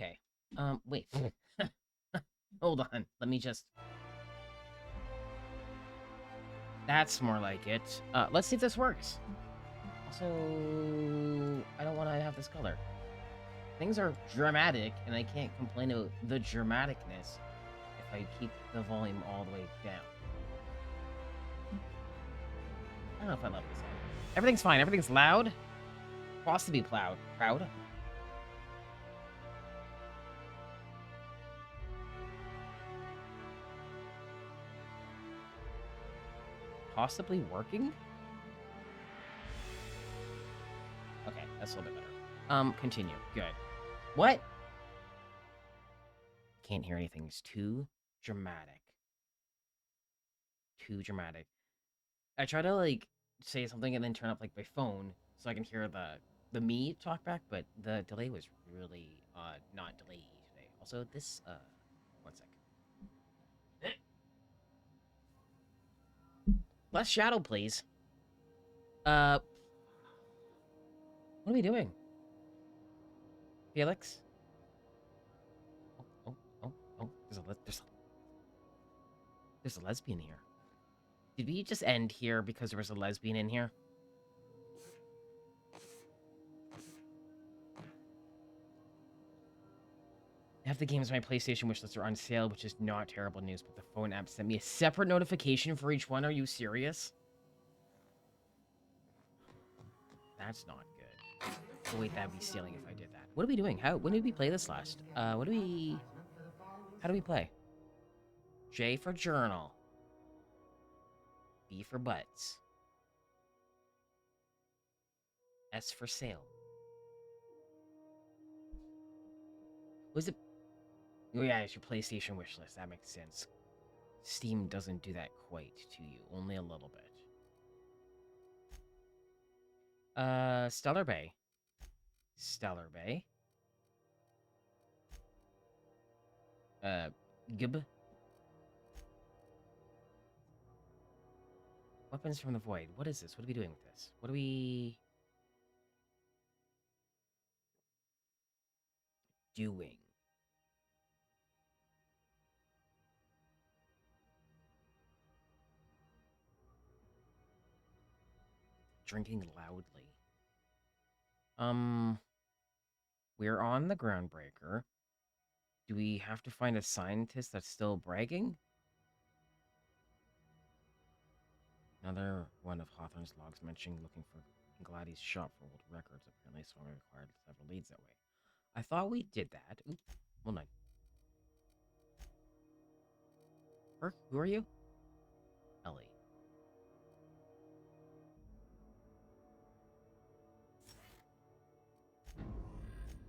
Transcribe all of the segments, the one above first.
Okay. Wait. Hold on. Let me just... That's more like it. Let's see if this works. Also, I don't want to have this color. Things are dramatic, and I can't complain about the dramaticness if I keep the volume all the way down. I don't know if I love this one. Everything's fine. Everything's loud. Supposed to be proud. Possibly working? Okay, that's a little bit better. Continue. Good. What? Can't hear anything. It's too dramatic. Too dramatic. I try to, like, say something and then turn up, like, my phone so I can hear the me talk back, but the delay was really, not delayed today. Also, this, one sec. Less shadow, please. What are we doing? Felix? Oh, oh, oh, oh. There's a lesbian here. Did we just end here because there was a lesbian in here? Half the games on my PlayStation wishlist are on sale, which is not terrible news, but the phone app sent me a separate notification for each one. Are you serious? That's not good. Oh, wait, that'd be stealing if I did that. What are we doing? When did we play this last? How do we play? J for journal. B for butts. S for sale. Was it? Oh yeah, it's your PlayStation wishlist. That makes sense. Steam doesn't do that quite to you, only a little bit. Stellar Bay. Stellar Bay. Gib. Weapons from the Void. What is this? What are we doing with this? What are we doing? Drinking loudly. We're on the Groundbreaker. Do we have to find a scientist that's still bragging? Another one of Hawthorne's logs mentioning looking for Gladys' shop for old records. Apparently, so we required several leads that way. I thought we did that. Oop, hold on. Who are you? Ellie.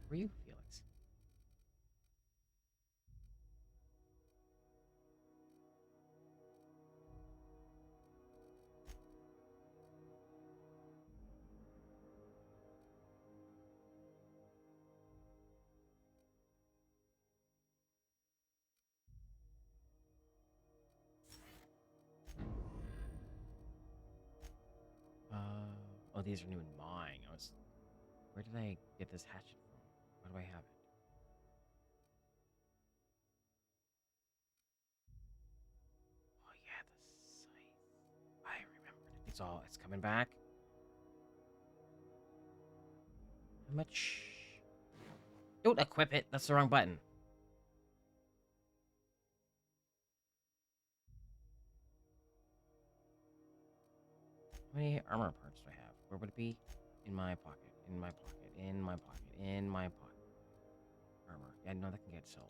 Who are you, Felix? Oh, these are new in mine. Where did I get this hatchet from? Why do I have it? Oh yeah, the scythe. I remembered it. It's coming back. How much? Don't equip it. That's the wrong button. How many armor parts do I have? Where would it be? In my pocket. In my pocket. In my pocket. In my pocket. Armor. Yeah, no, that can get sold.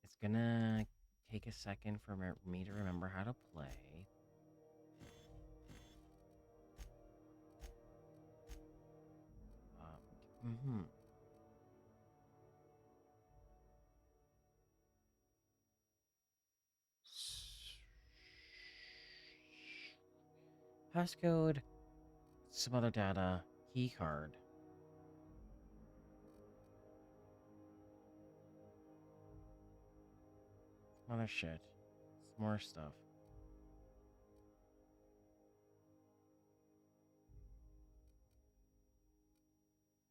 It's gonna take a second for me to remember how to play. Passcode, some other data, key card. Some other shit. Some more stuff.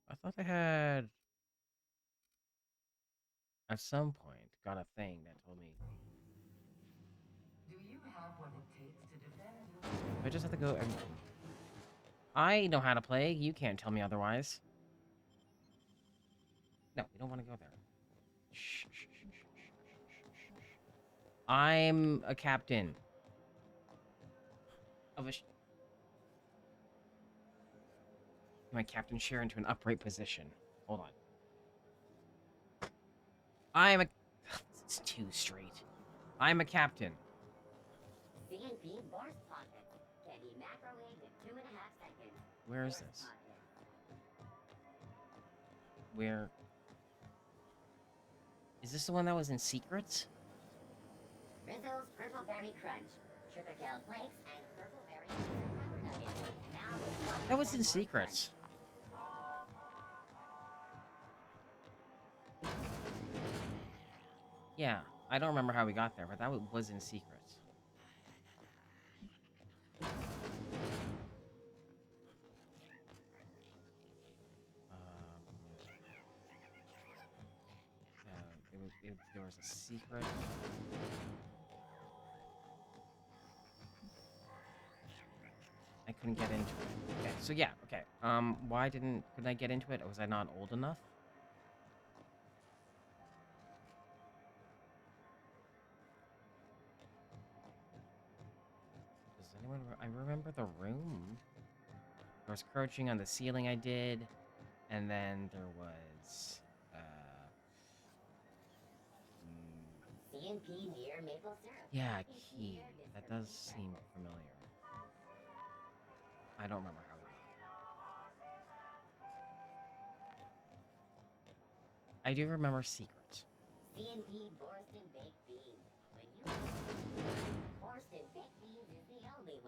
I thought I had at some point got a thing that told me. Do you have what it takes to defend your... I just have to go and... I know how to play. You can't tell me otherwise. No, we don't want to go there. Shh, shh, shh, shh, shh, shh, shh, shh. I'm a captain of a... My captain chair into an upright position. Hold on. I'm a... It's too straight. I'm a captain. CNP Borscht Pockets can be microwaved in 2.5 seconds. Where is this? Where... Is this the one that was in Secrets? Rizzo's Purple Berry Crunch, Sugar Kale Flakes, and Purple Berry Powder Nuggets. Now with That was in 1% more Secrets. Yeah, I don't remember how we got there, but that was in Secrets. There was a secret. I couldn't get into it. Okay, so yeah, okay. Why couldn't I get into it? Was I not old enough? Does anyone... I remember the room. There was crouching on the ceiling I did. And then there was... CNP near maple syrup. Yeah, key. That does seem familiar. I don't remember how we got there. I do remember Secrets. CNP Borscht Baked Beans. When you Borscht Baked Beans is the only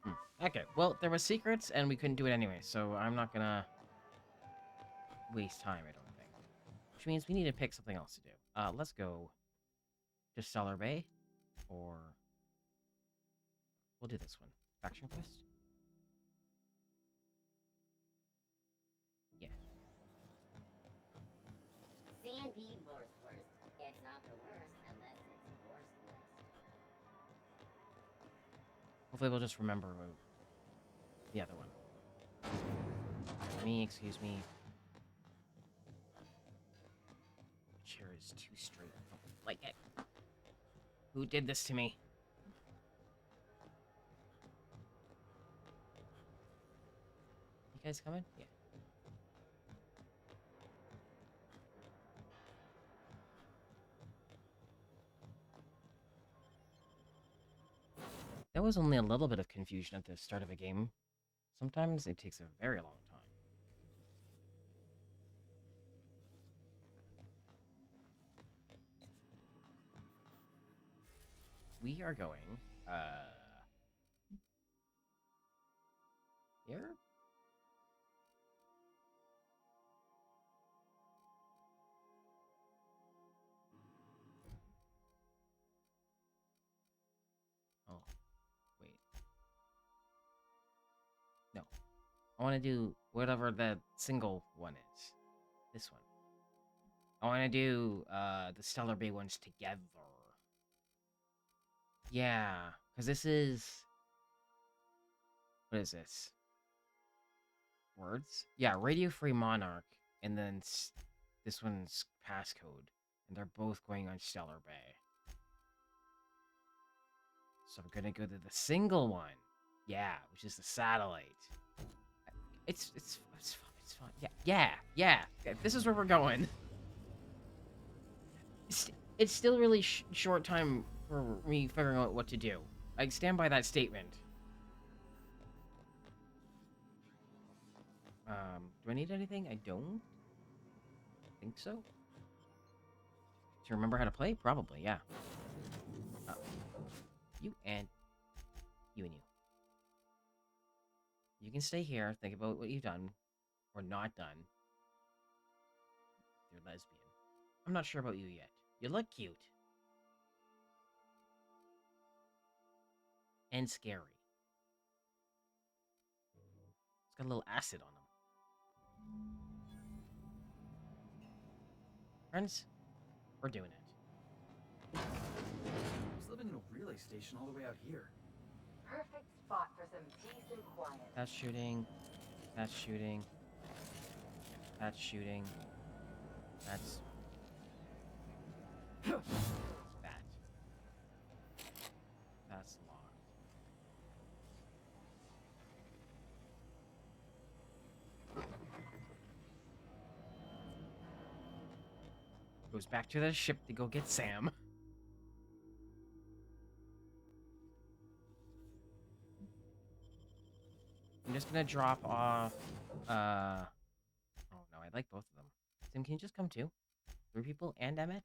one. Okay, well, there was Secrets, and we couldn't do it anyway, so I'm not gonna waste time, I don't think. Which means we need to pick something else to do. Let's go to Stellar Bay, or... We'll do this one. Faction Quest? Yeah. CNP Borscht. It's not the worst unless it's Borscht. Hopefully we'll just remember the other one. Excuse me. Chair is too straight. I don't like it. Who did this to me? You guys coming? Yeah. There was only a little bit of confusion at the start of a game. Sometimes it takes a very long time. We are going, here? Oh, wait. No. I want to do whatever the single one is. This one. I want to do, the Stellar Bay ones together. Yeah, because this is... What is this? Words? Yeah, Radio Free Monarch, and then this one's passcode. And they're both going on Stellar Bay. So I'm gonna go to the single one. Yeah, which is the satellite. It's fine. Yeah. This is where we're going. It's still really short time for me figuring out what to do. I stand by that statement. Do I need anything? I don't think so. Do you remember how to play? Probably, yeah. You and you. You can stay here, think about what you've done, or not done. You're lesbian. I'm not sure about you yet. You look cute. And scary. It's got a little acid on him. Friends, we're doing it. I was living in a relay station all the way out here. Perfect spot for some peace and quiet. That's shooting. That's shooting. That's shooting. That's... that. That's locked. Goes back to the ship to go get Sam. I'm just gonna drop off, oh no, I like both of them. Sam, can you just come too? 3 people and Emmett?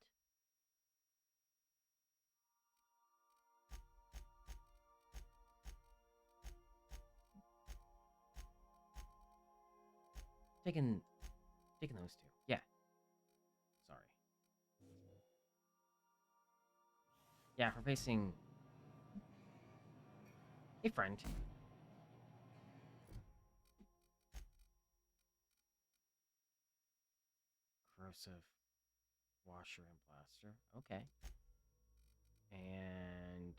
Taking those 2. Yeah. Sorry. Yeah, we're facing a friend. Corrosive washer and blaster. Okay. And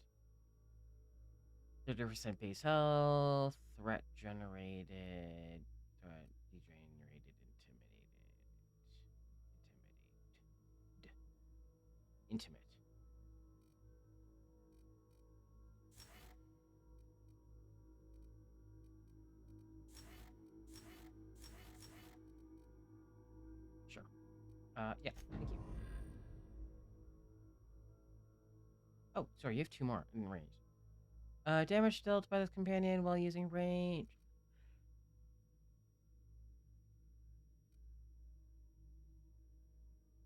30% base health. Threat generated. Threat degenerated. Intimidated. Intimate. Sure. Yeah, thank you. Oh, sorry, you have 2 more in range. Damage dealt by this companion while using range.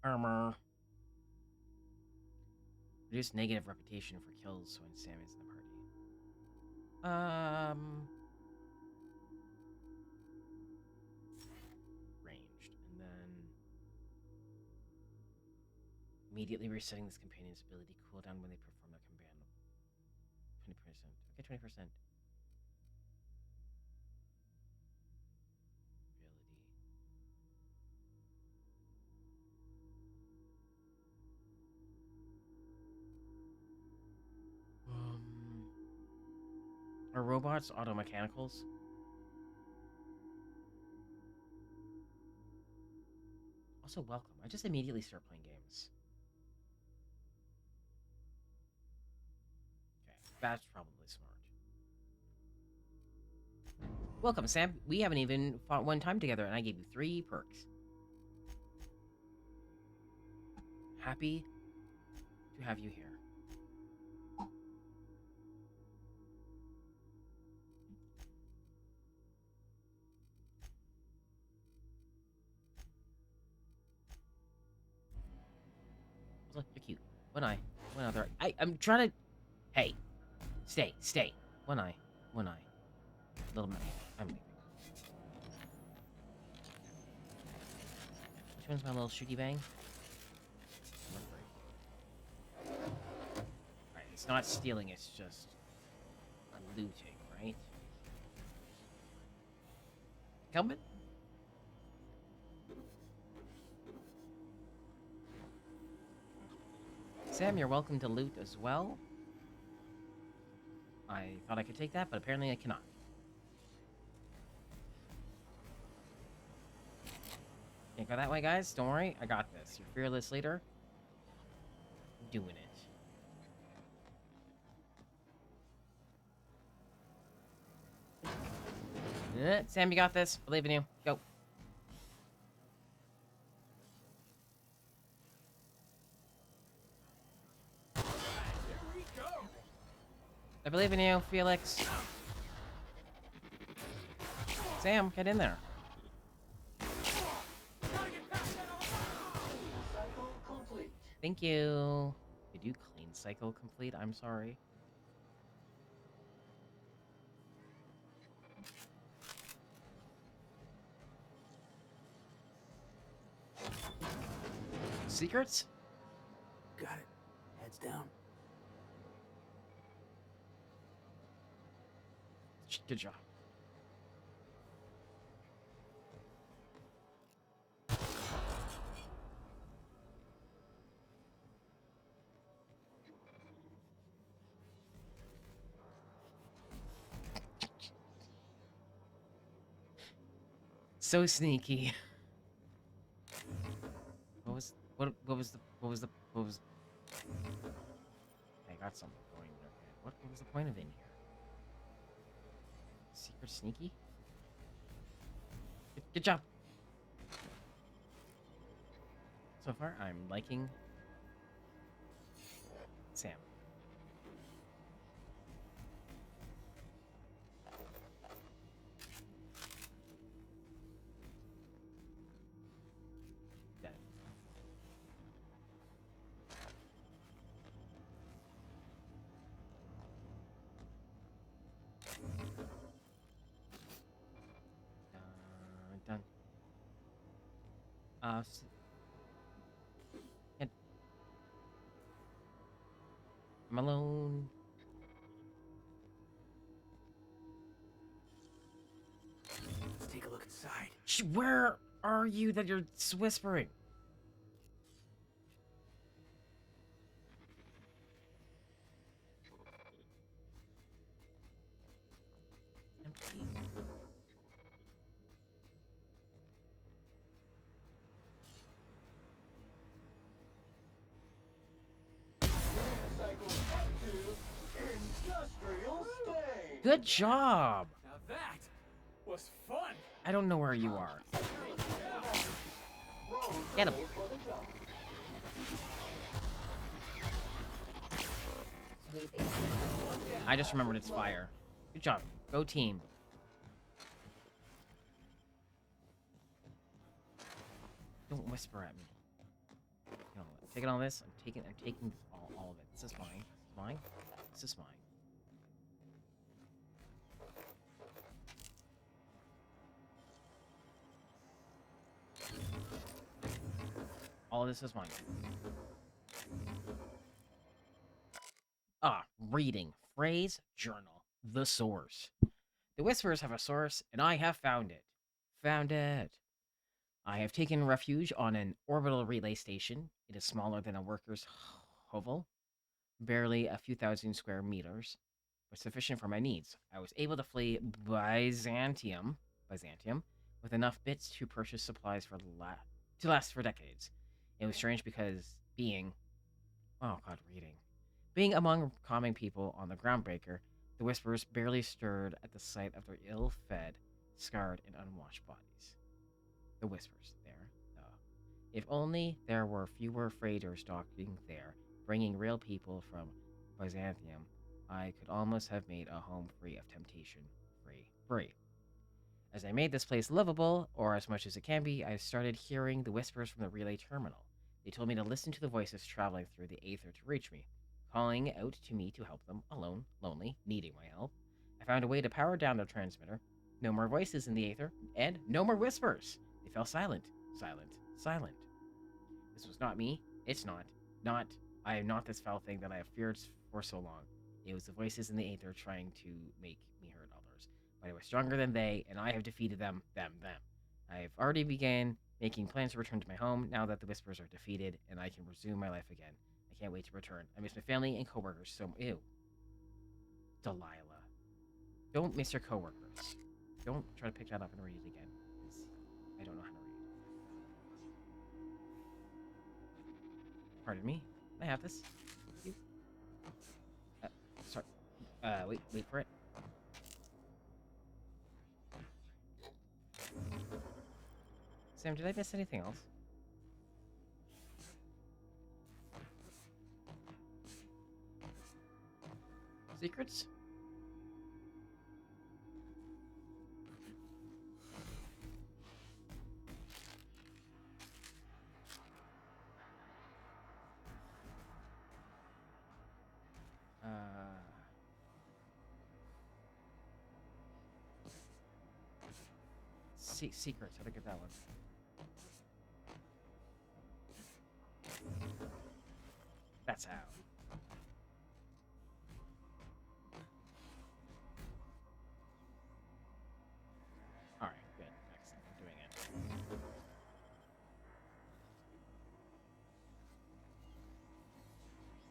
Armor. Reduce negative reputation for kills when Sam is in the party. Ranged. And then... immediately resetting this companion's ability cooldown when they perform their command. 20%. Okay, 20%. Ability. Are robots auto-mechanicals? Also, welcome. I just immediately start playing games. Okay, that's probably smart. Welcome, Sam. We haven't even fought one time together, and I gave you 3 perks. Happy to have you here. Look, you're cute. One eye. One other eye. I'm trying to... Hey. Stay. One eye. Little man. I'm leaving. Which one's my little shooty bang? Alright, it's not stealing, it's just... looting, right? Kelvin? Sam, you're welcome to loot as well. I thought I could take that, but apparently I cannot. Can't go that way, guys. Don't worry. I got this. Your fearless leader. Doing it. Sam, you got this. Believe in you. Go. Here we go. I believe in you, Felix. Sam, get in there. Cycle complete. Thank you. Did you clean cycle complete? I'm sorry. Secrets? Got it. Heads down. Good job. So sneaky. What was I got something going in their head. What was the point of in here? Secret sneaky? Good job. So far, I'm liking Sam. Dead. Done. And I'm alone. Let's take a look inside. Where are you that you're whispering? Empty. Good job. Now that was fun. I don't know where you are. Get him. I just remembered it's fire. Good job. Go team. Don't whisper at me. No, I'm taking all this. I'm taking all of it. This is mine. This is mine. This is mine. All of this is mine. Ah, reading. Phrase, journal. The source. The Whispers have a source, and I have found it. Found it. I have taken refuge on an orbital relay station. It is smaller than a worker's hovel, barely a few thousand square meters, but sufficient for my needs. I was able to flee Byzantium, with enough bits to purchase supplies to last for decades. It was strange because being among calming people on the Groundbreaker, the Whispers barely stirred at the sight of their ill-fed, scarred, and unwashed bodies. The Whispers, if only there were fewer freighters docking there, bringing real people from Byzantium, I could almost have made a home free of temptation, free. As I made this place livable, or as much as it can be, I started hearing the whispers from the relay terminal. They told me to listen to the voices traveling through the aether to reach me, calling out to me to help them, alone, lonely, needing my help. I found a way to power down their transmitter. No more voices in the aether, and no more whispers. They fell silent. This was not me. It's not. I am not this foul thing that I have feared for so long. It was the voices in the aether trying to make me hurt others. But I was stronger than they, and I have defeated them. I have already began making plans to return to my home now that the whispers are defeated, and I can resume my life again. I can't wait to return. I miss my family and coworkers so ew. Delilah. Don't miss your coworkers. Don't try to pick that up and read it again. I don't know how to read. Pardon me. Can I have this? Thank you. Sorry. Wait for it. Sam, did I miss anything else? Secrets? Secrets. How to get that one? That's how. Alright, good. Excellent. I'm doing it.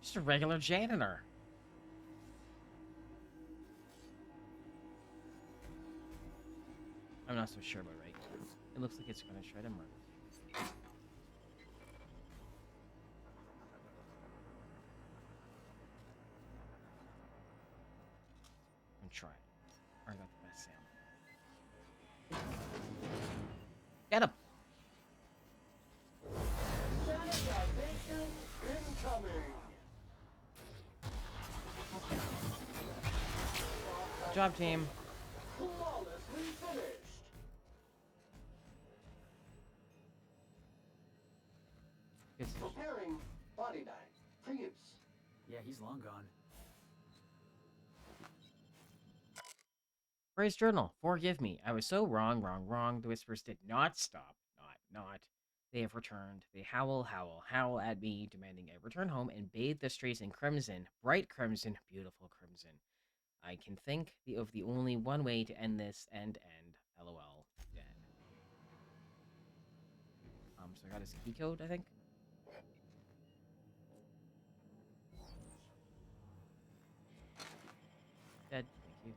Just a regular janitor. I'm not so sure about right. It looks like it's gonna try to murder me. I'm trying. I got the best sound. Get him! Sanitization incoming. Good job, team. Flawlessly finished. Good. Preparing body bag for use. Yeah, he's long gone. Praise Journal, forgive me. I was so wrong, wrong, wrong. The whispers did not stop. Not. They have returned. They howl, howl, howl at me, demanding I return home and bathe the streets in crimson, bright crimson, beautiful crimson. I can think of the only one way to end this, end. LOL. Dead. So I got his key code, I think. Dead. Thank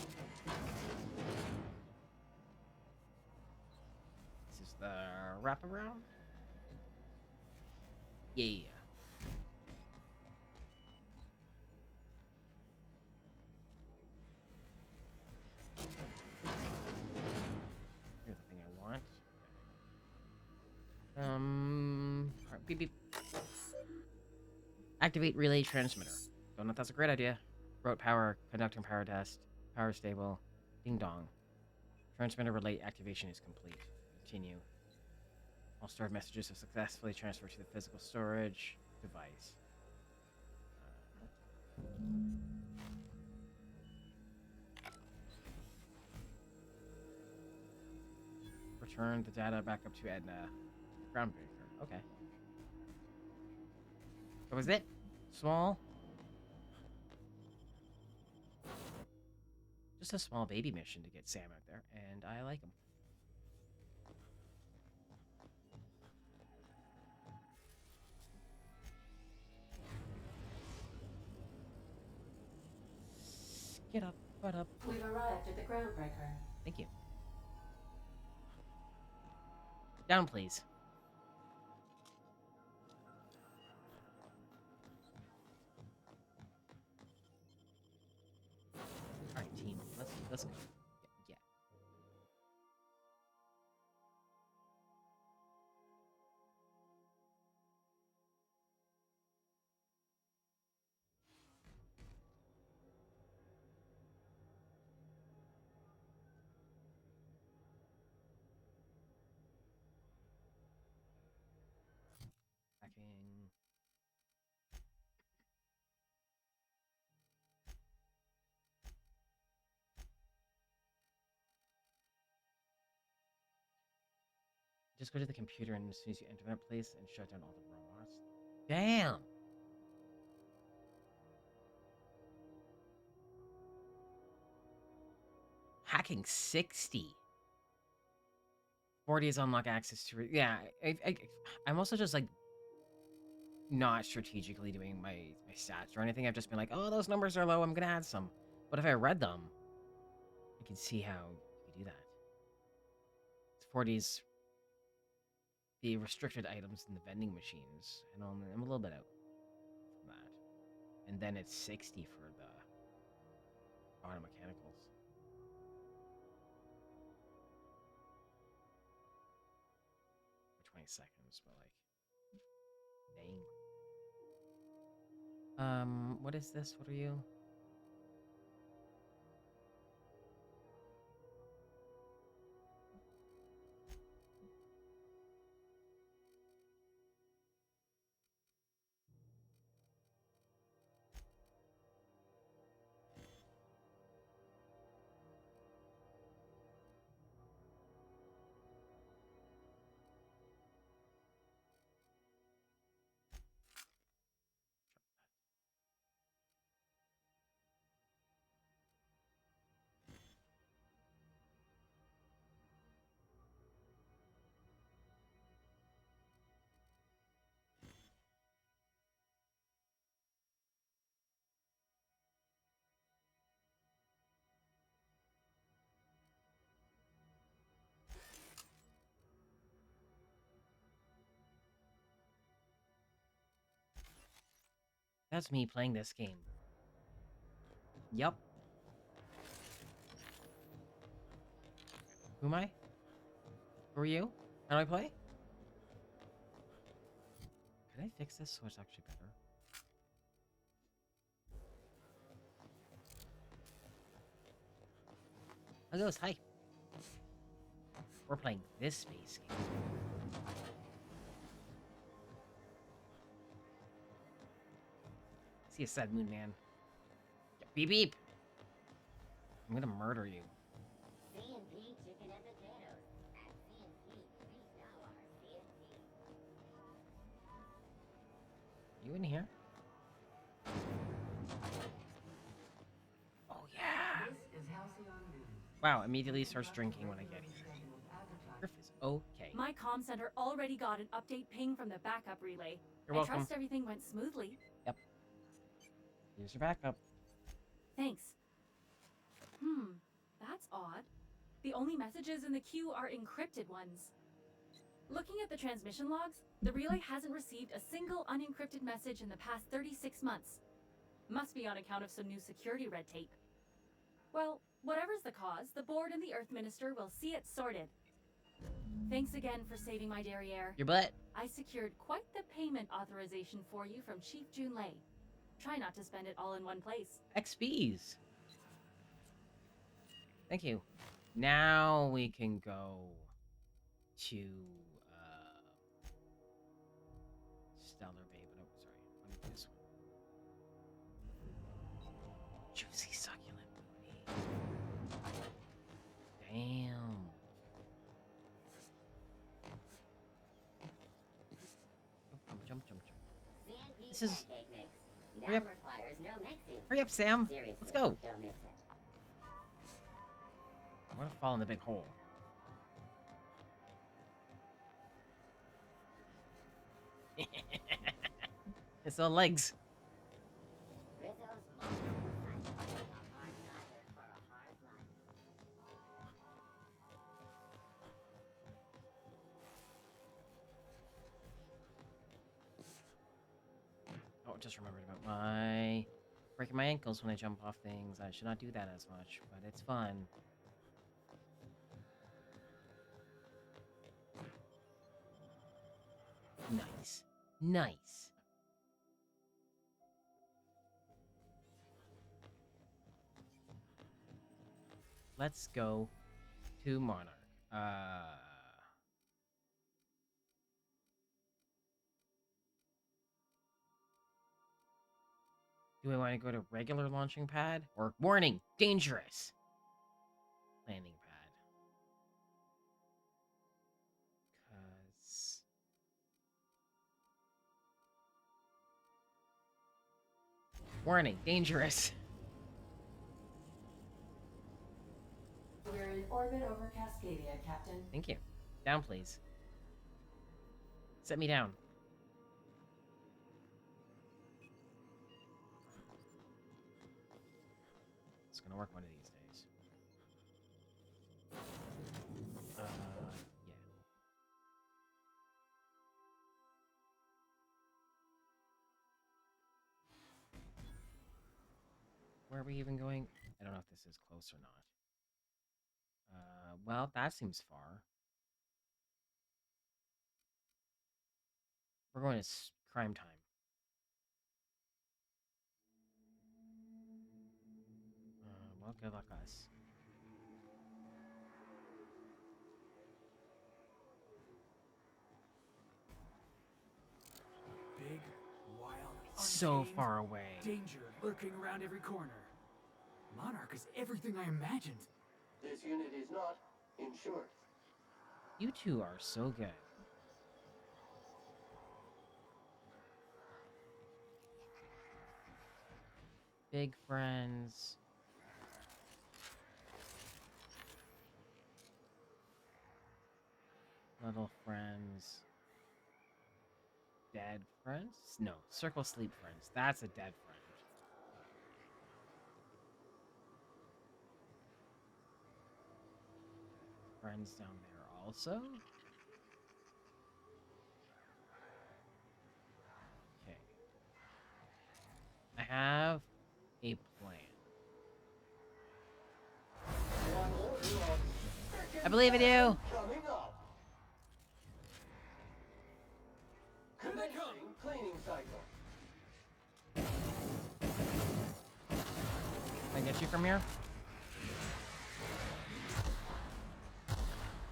you. This is the wraparound? Yeah. Here's the thing I want. Alright, beep beep. Activate relay transmitter. Don't know if that's a great idea. Rote power, conducting power test, power stable, ding dong. Transmitter relay activation is complete. Continue. All stored messages have successfully transferred to the physical storage device. Return the data back up to Edna. Groundbreaker. Okay. That was it? Small? Just a small baby mission to get Sam out there, and I like him. Get up, butt up. We've arrived at the groundbreaker. Thank you. Down, please. All right, team. Let's go. Yeah. Hacking. Just go to the computer, and as soon as you enter that place, and shut down all the robots. Damn. Hacking 60. 40 is unlock access to. Yeah, I'm also just like not strategically doing my stats or anything. I've just been like, oh, those numbers are low. I'm gonna add some. But if I read them, I can see how you do that. It's 40's the restricted items in the vending machines, and I'm a little bit out from that. And then it's 60 for the auto mechanicals. For 20 seconds, but like, dang. What is this? What are you? That's me playing this game. Yup. Who am I? Who are you? How do I play? Could I fix this so it's actually better? Hi, Ghost. Hi. We're playing this space game. See a sad moon, man. Beep beep. I'm gonna murder you. C&P chicken and potatoes. At C&P, we know our C&P. You in here? Oh yeah. This is Halcyon News. Wow, immediately starts drinking when I get here. Griff is okay. My comm center already got an update ping from the backup relay. You're I welcome. trust everything went smoothly. Yep. Here's your backup. Thanks. That's odd. The only messages in the queue are encrypted ones. Looking at the transmission logs, the relay hasn't received a single unencrypted message in the past 36 months. Must be on account of some new security red tape. Well, whatever's the cause, the board and the Earth Minister will see it sorted. Thanks again for saving my derriere. Your butt. I secured quite the payment authorization for you from Chief Junlei. Try not to spend it all in one place. XPs. Thank you. Now we can go to Stellar Bay, but oh, sorry. Let me do this one. Juicy succulent booty. Damn. Jump. C&P This is- pancake mix. Now Hurry up. requires no mixing. Hurry up, Sam. Seriously, Let's go. don't mix it. I'm gonna fall in the big hole. It's the legs. Rizzo's motto was a hard life for a hard life. Oh, just remembered about my breaking my ankles when I jump off things. I should not do that as much, but it's fun. Nice. Nice. Let's go to Monarch. Do I want to go to regular launching pad? Or warning, dangerous landing pad? Because warning, dangerous. We're in orbit over Cascadia, Captain. Thank you. Down, please. Set me down. It's gonna work one of these days. Yeah. Where are we even going? I don't know if this is close or not. Well, that seems far. We're going to crime time. Well, good luck, us. Big, wild, So untamed far away. danger lurking around every corner. Monarch is everything I imagined. This unit is not insured. You two are so good. Big friends. Little friends. Dead friends? No, circle sleep friends. That's a dead friend. Friends down there also? Okay. have a plan. One order of I believe in you. coming up. Here they come. Commencing cleaning cycle. Can I get you from here?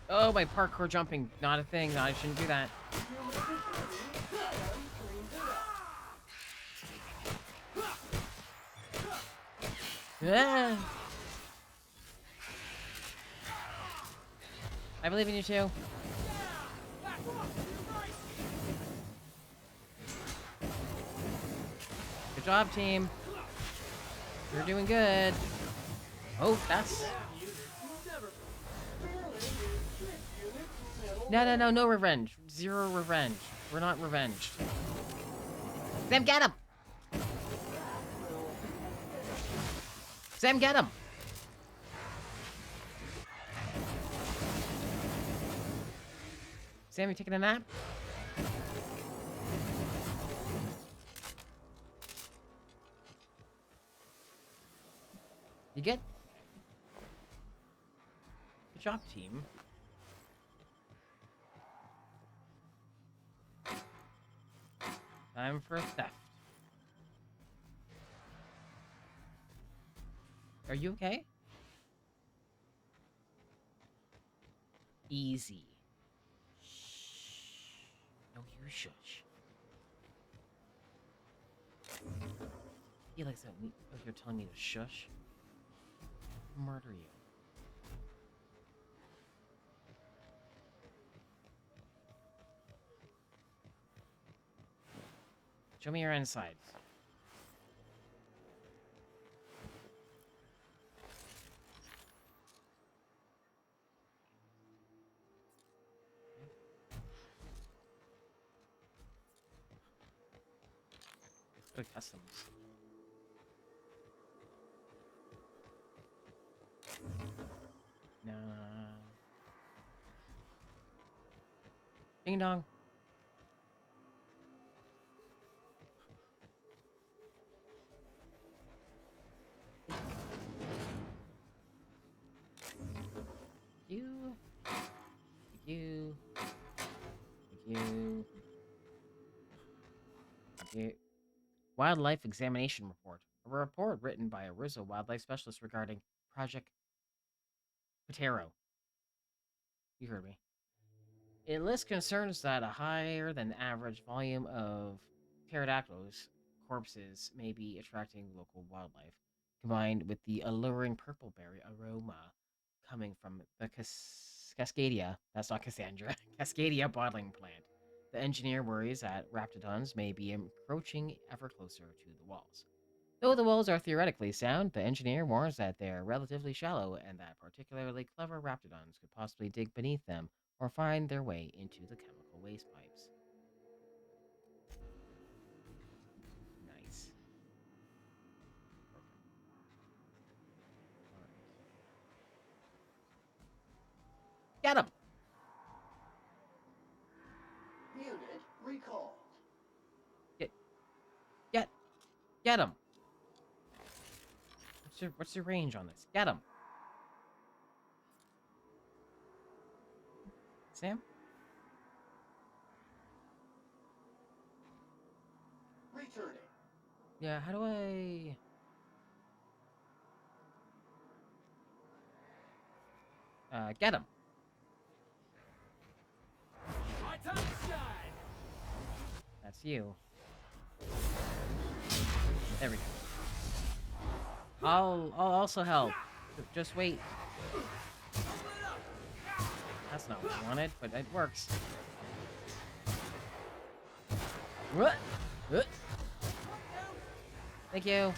Oh, my parkour jumping, not a thing. No, I shouldn't do that. Ah. I believe in you too. Good job, team. You're doing good. Oh, that's... No revenge. Zero revenge. We're not revenged. Sam, get him! Sam, get him! Sam, you taking a nap? You good? Good job, team. Time for theft. Are you okay? Easy. Shh. No, you shush. He likes that. Oh, you're telling me to shush? Murder you. Show me your insides. Let's go to customs. No. Ding dong. You. You. You. You. Wildlife Examination Report. A report written by a Rizzo wildlife specialist regarding Project Patero. You heard me. It lists concerns that a higher than average volume of pterodactyls corpses may be attracting local wildlife, combined with the alluring purple berry aroma coming from the Cascadia, that's not Cassandra, Cascadia bottling plant. The engineer worries that raptidons may be encroaching ever closer to the walls. Though the walls are theoretically sound, the engineer warns that they are relatively shallow and that particularly clever raptidons could possibly dig beneath them or find their way into the chemical waste pipes. Nice. Perfect. Alright. Get him! Unit recalled. Get him! What's your range on this? Get him! Sam? Returning. Yeah, how do I... get him! My time to shine. That's you. There we go. I'll also help. Just wait. That's not what I wanted, but it works. What? Thank you.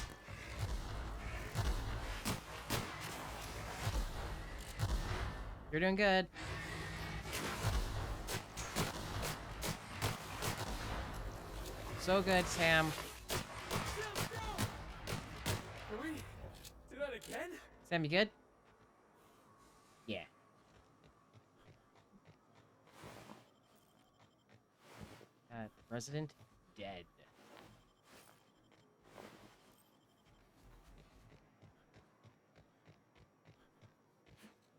You're doing good. So good, Sam. Can we do that again? Sam, you good? Yeah. Resident dead.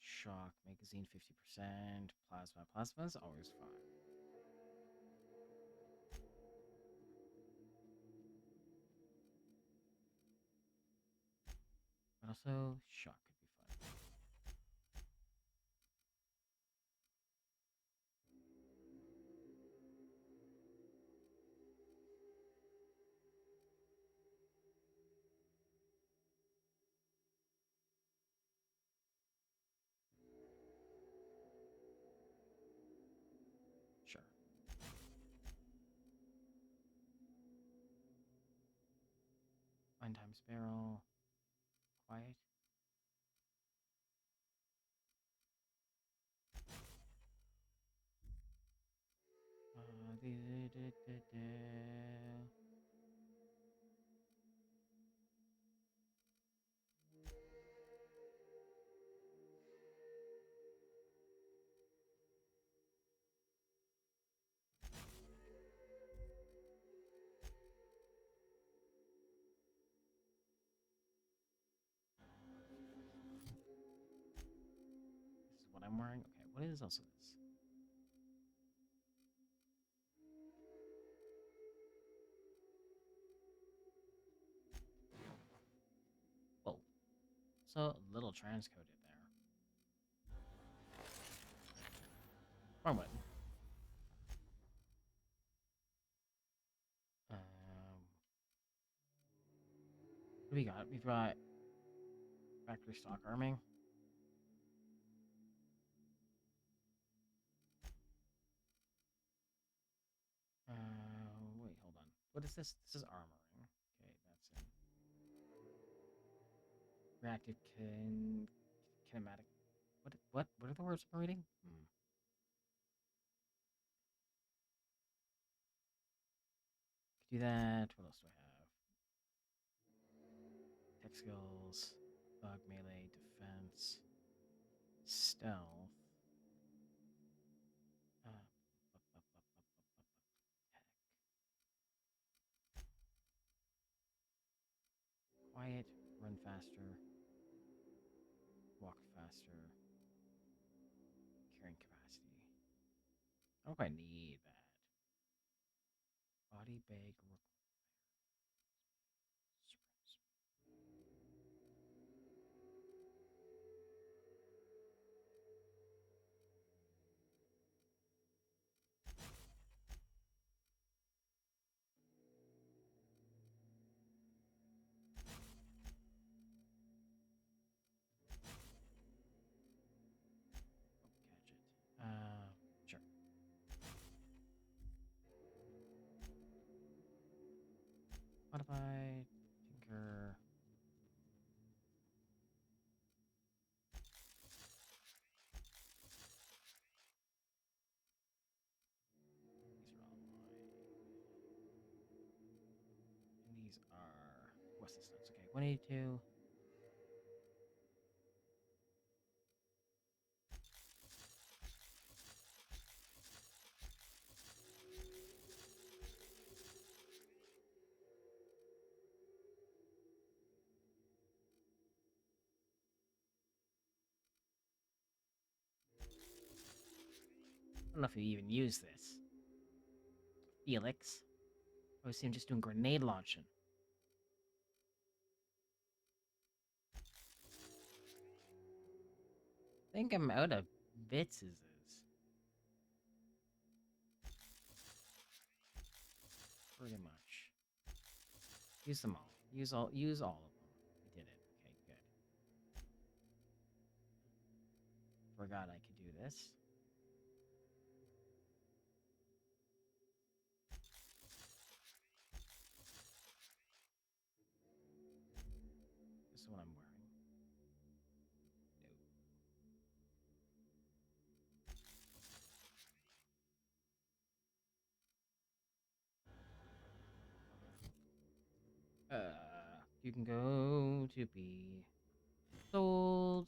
Shock magazine 50%. Plasma. Plasma's always fine. But also, shock could be fun. Sure. One times barrel. Quiet. This is what I'm wearing. Okay, what is also this? Whoa. So a little transcoded there. Wrong button. What do we got? We've got factory stock arming. Wait, hold on. What is this? This is armoring. Okay, that's in. Reactive kinematic. What are the words I'm reading? Could do that. What else do I have? Tech skills, bug melee, defense, stealth. Tech. Quiet, run faster, walk faster, carrying capacity. I don't know if I need that. Body bag required. Gadget. Sure. Modify, tinker. These are all mine. And these are what's this nuts? Okay, 182. I don't know if you even use this. Felix. I was him just doing grenade launching. I think I'm out of bits. Pretty much. Use them all. Use all of them. We did it. Okay, good. Forgot I could do this. This is what I'm wearing. No. You can go to be sold.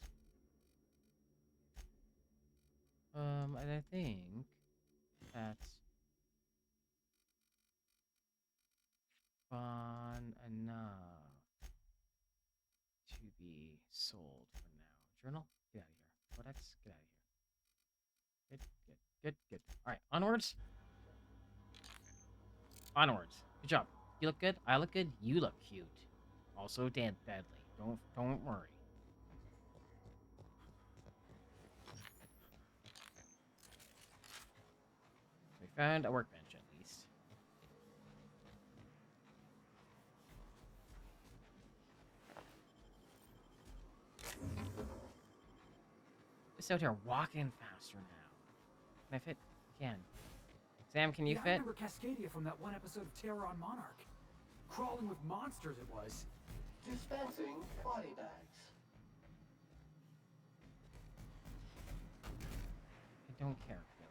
And I think that's fun enough to be sold for now. Journal? Get out of here. Codex? Get out of here. Good. Alright, onwards. Onwards. Good job. You look good. I look good. You look cute. Also deadly. Don't worry. We found a workbench at least. Just out here walking faster now. Can I fit? Can. Sam, can you I fit? remember Cascadia from that one episode of Terror on Monarch. Crawling with monsters it was. Dispensing body bags. I don't care, Felix.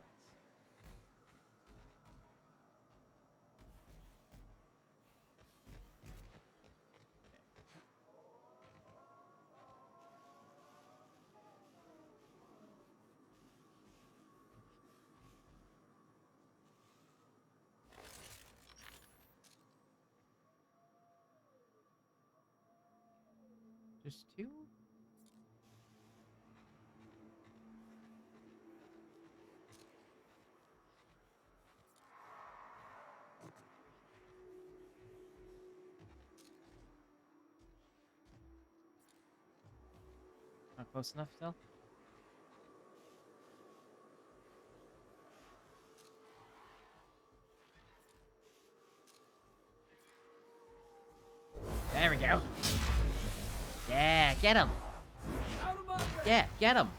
Just two? Not close enough still? There we go. Yeah, get him. Yeah, get him.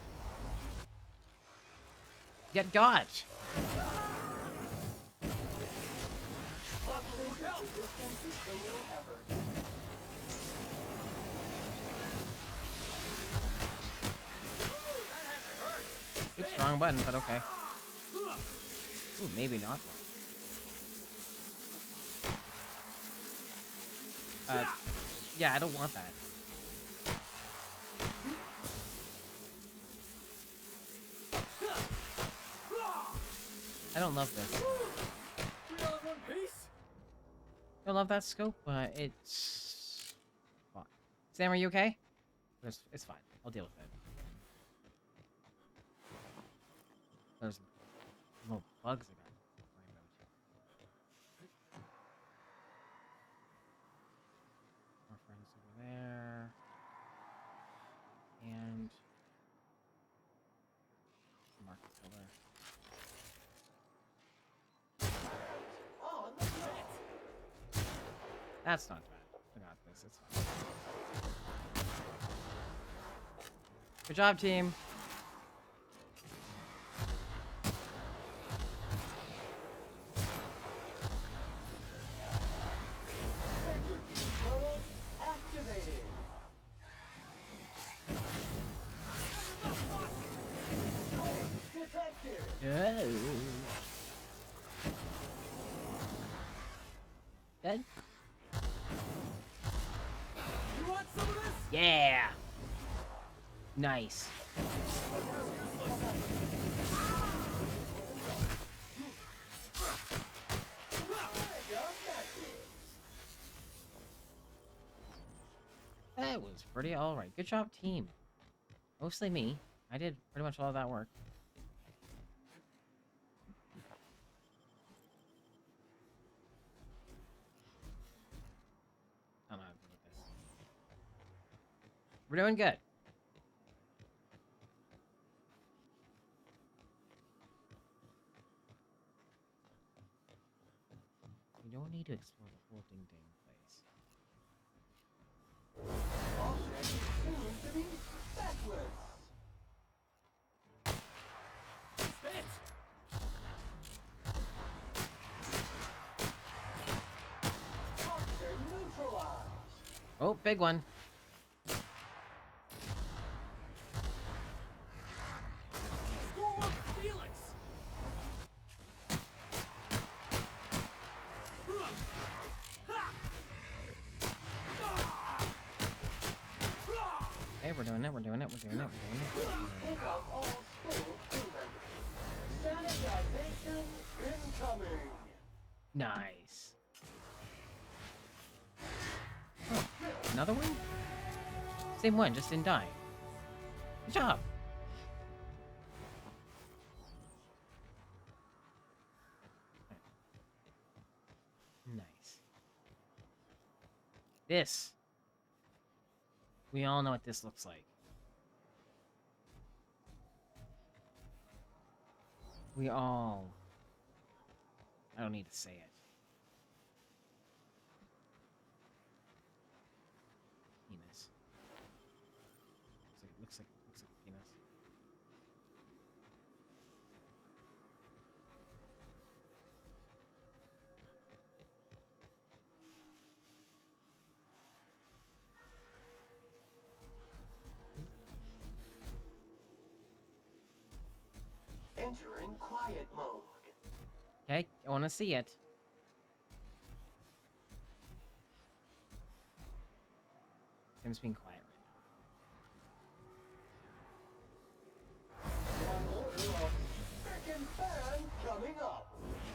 Get dodge. Good strong button, but okay. Ooh, maybe not. Yeah, I don't want that. I don't love this. We all in one piece? I don't love that scope, but it's fine. Sam, are you okay? It's fine. I'll deal with it. There's little bugs I got to worry about. More friends over there. And mark the color. On the net. That's not bad. I got this. It's fine. Good job, team. Control activated. Detected. Good. You want some of this? Yeah. Nice. That was pretty alright. Good job, team. Mostly me. I did pretty much all of that work. I don't know how to do this. We're doing good. We don't need to explore the whole ding-dang place. Object soon to be backwards. Spit! Monster neutralized. Oh, big one. School of Felix! Hey, we're doing it. Pick up all school crew members. Sanitization incoming. Nice. Another one? Same one, just didn't die. Good job. Nice. This. We all know what this looks like. We all... I don't need to say it. Penis. Looks like a penis. Entering quiet mode. Okay, I want to see it. Tim's being quiet Frickin' fan coming up.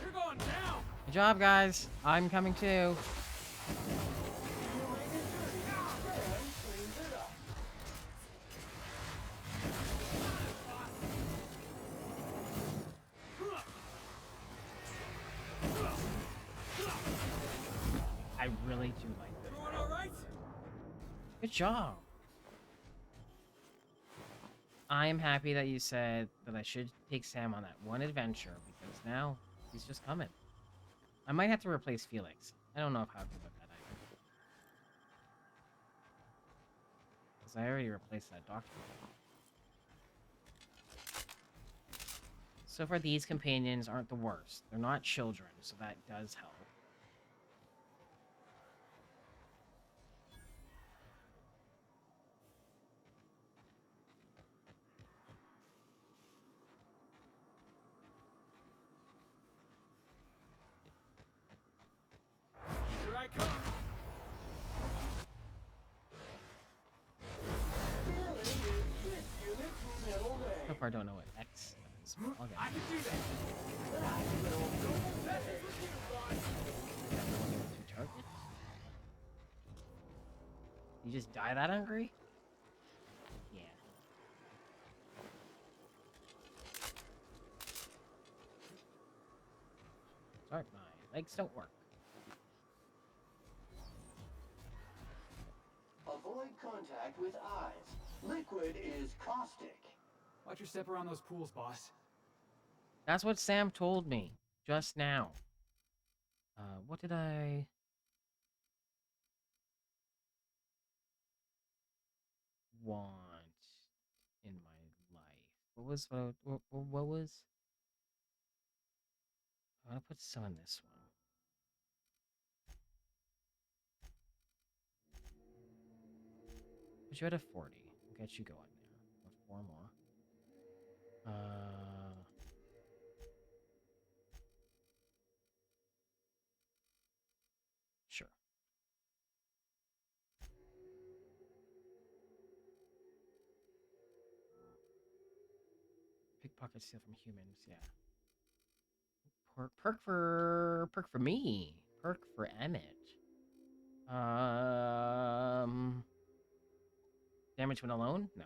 You're going down! right now. Good job, guys. I'm coming too. Fan cleans it up. I really do like this. Everyone all right? Good job. I am happy that you said that I should take Sam on that one adventure, because now he's just coming. I might have to replace Felix. I don't know how to put that either. Because I already replaced that doctor. So far, these companions aren't the worst. They're not children, so that does help. Here I come! Feeling is this unit's middle So range. far, I don't know what X is. I'll get I it. can do that! That is what you want! Two targets? You just die that hungry? Yeah. Sorry, my legs don't work. Avoid contact with eyes. Liquid is caustic. Watch your step around those pools, boss. That's what Sam told me just now. What did I want in my life? What was? I'm gonna put some in this one. Put you at a 40. We'll get you going there. With 4 more. Sure. Pickpocket, steal from humans. Yeah. Perk for me. Perk for Emmett. Damage when alone? No.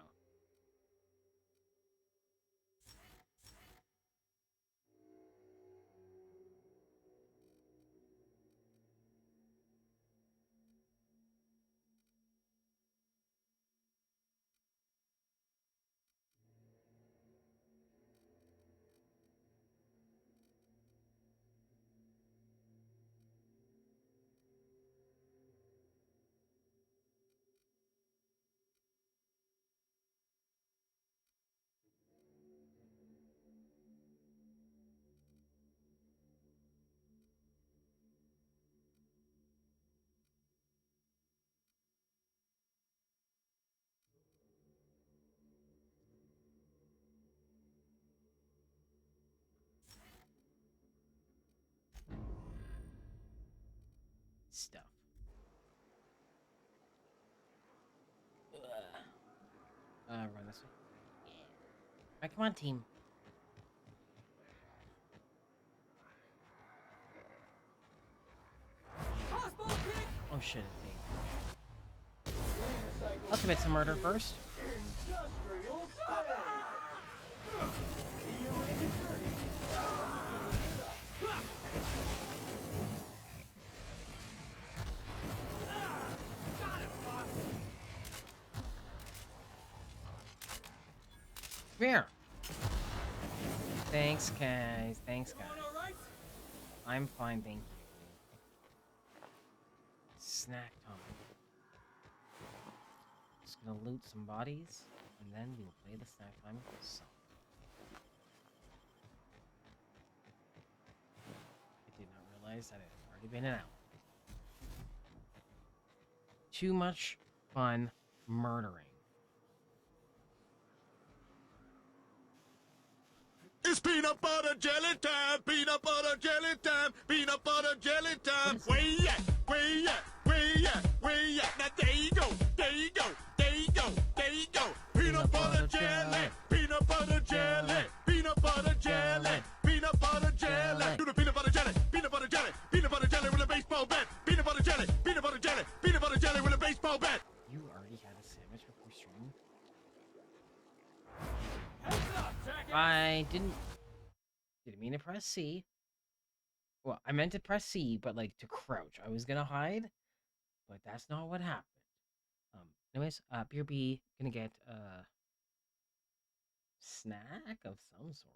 Stuff. Run this way. Yeah. Alright, come on, team. Crossbow kick! Oh shit, it's me. commit some murder first. Industrial stay. Come here. Thanks, guys. Thanks, guys. I'm fine, thank you. Snack time. Just gonna loot some bodies, and then we'll play the snack time song. I did not realize that it had already been an hour. Too much fun murdering. It's peanut butter jelly time, peanut butter jelly time, peanut butter jelly time. Where you at? Where you at? Where you at? Where you at? Now there you go, there you go, there you go, there you go. Peanut butter jelly, peanut butter jelly, peanut butter jelly, peanut butter jelly. Do the peanut butter jelly, peanut butter jelly, peanut butter jelly with a baseball bat. Peanut butter jelly, peanut butter jelly, peanut butter jelly with a baseball bat. You already had a sandwich before stream? I didn't mean to press C. Well, I meant to press C, but like to crouch. I was gonna hide, but that's not what happened. Anyways, BRB gonna get a snack of some sort.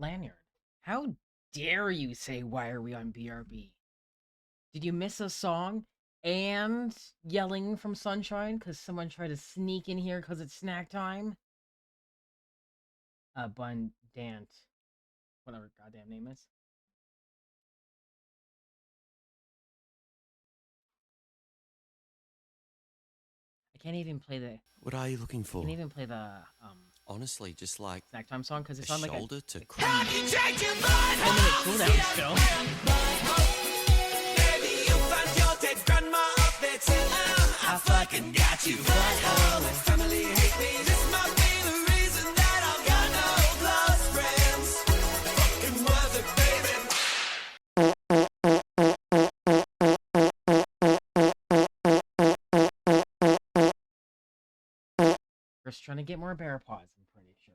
Lanyard, how dare you say, why are we on BRB? Did you miss a song? And yelling from Sunshine because someone tried to sneak in here because it's snack time? Abundant. Whatever goddamn name is. I can't even play the... What are you looking I for? can't even play the, Honestly, just like snack time song because a it's on like a shoulder to 10-minute cooldown still. I fucking got you. Family hate me. This must be the reason that I've got no close friends. Fucking worth it, baby. Just trying to get more bear paws, I'm pretty sure.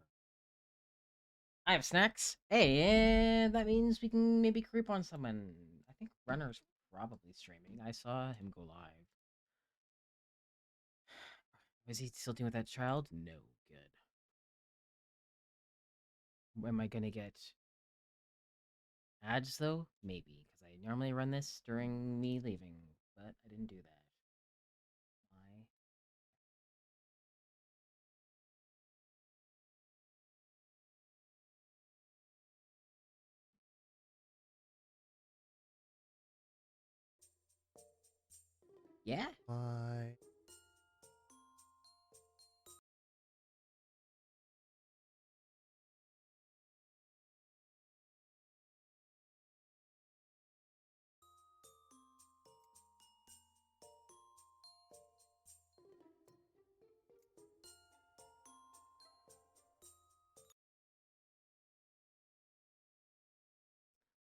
I have snacks. Hey, and that means we can maybe creep on someone. I think Runner's probably streaming. I saw him go live. Was he still doing with that child? No. Good. Am I gonna get ads though? Maybe, because I normally run this during me leaving, but I didn't do that. Why? Yeah? Why?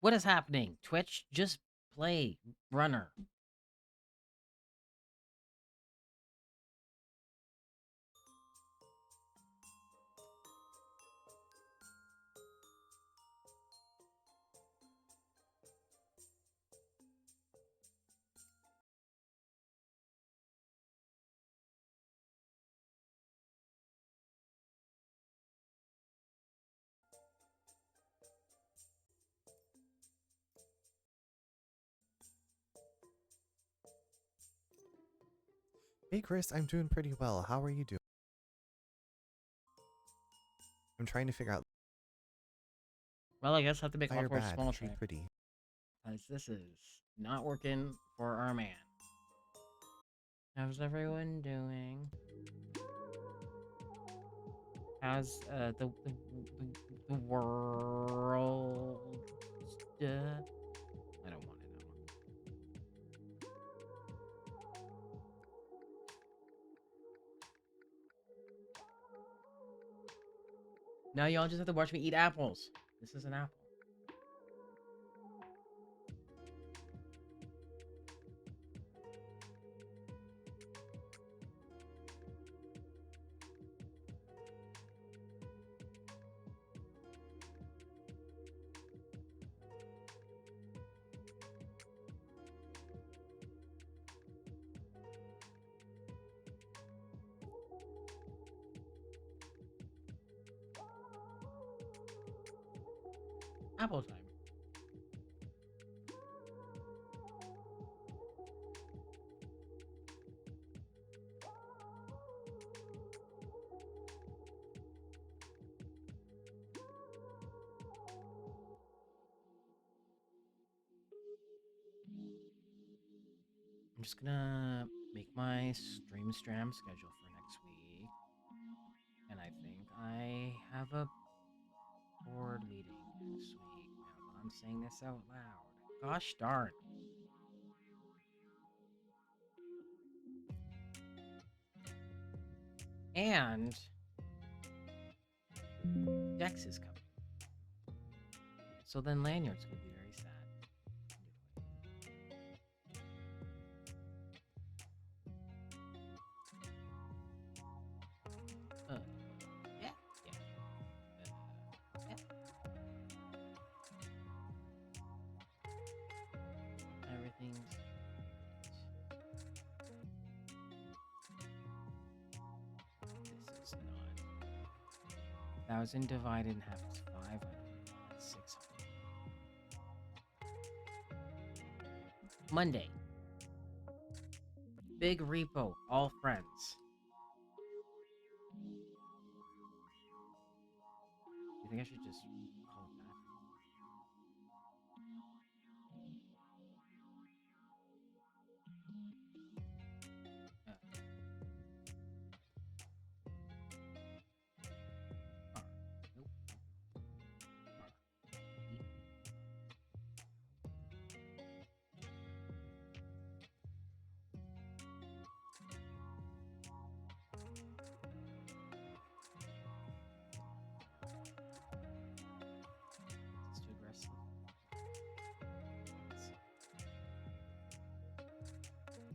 What is happening? Twitch, just play Runner. Hey Chris, I'm doing pretty well. How are you doing? I'm trying to figure out Well, I guess I have to make a fire lot more bad. small She tray. pretty. Because this is not working for our man. How's everyone doing? How's the world? I don't want to know. Now y'all just have to watch me eat apples. This is an apple. Apple time. I'm just gonna make my stream stram schedule for next week. And I think I have a board meeting next week. Now that I'm saying this out loud. Gosh darn. And Dex is coming. So then Lanyard's gonna be very sad. Yeah. Everything's... This is not... 1,000 divided in half is 500. 6. Monday. Big repo, all friends. You think I should just call it that? Nope. It's too aggressive.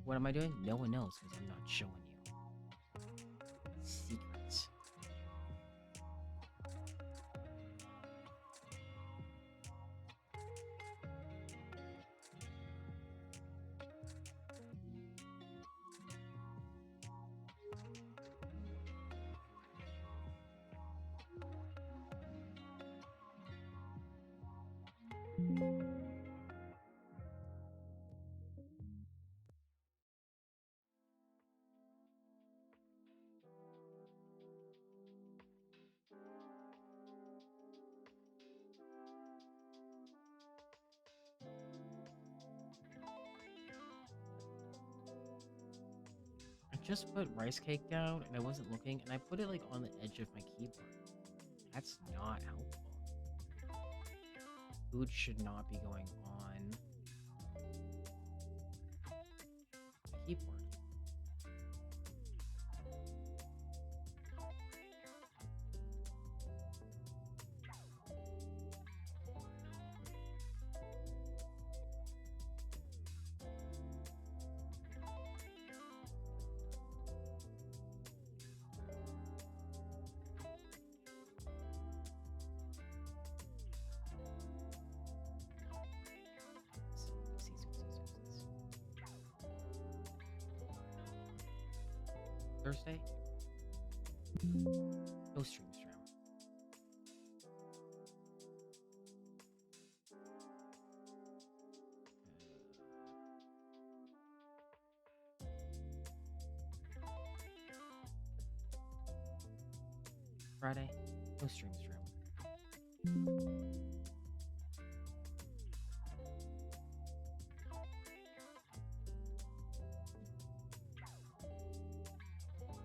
What am I doing? No one knows because I'm not showing you. Secrets. I just put rice cake down and I wasn't looking and I put it like on the edge of my keyboard. That's not helpful. Food should not be going on the keyboard. Thursday? No stream stream. Friday? No stream stream.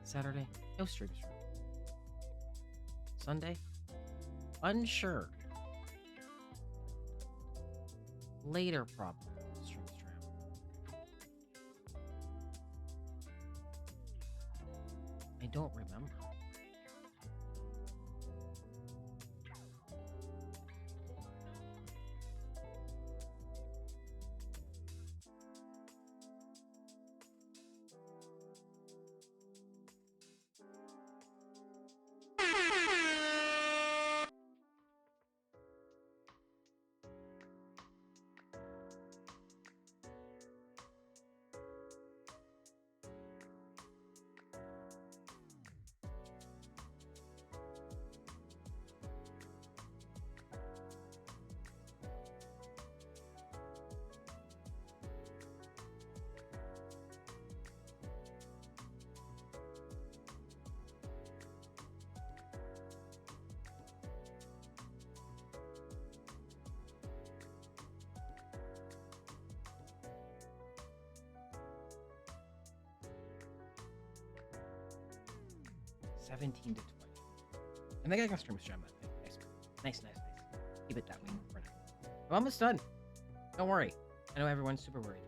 Saturday? No stream stream. Sunday? Unsure. Later probably. Stream stream. I don't remember. $17 to $20. I think I can stream stream that thing. Nice. Nice. Keep it that way for now. I'm almost done. Don't worry. I know everyone's super worried.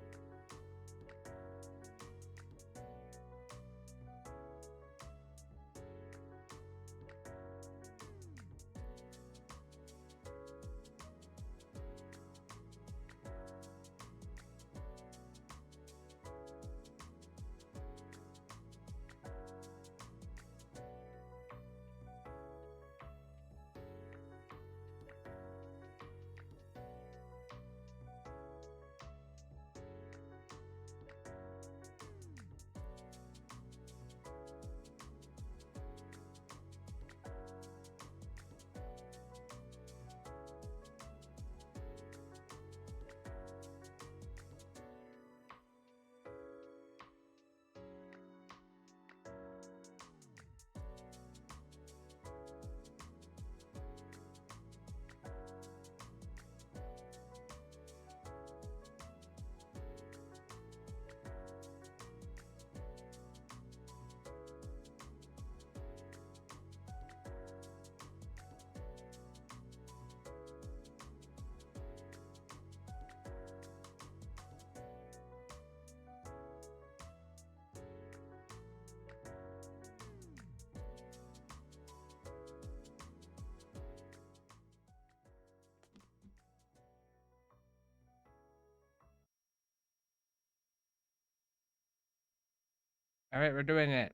All right, we're doing it.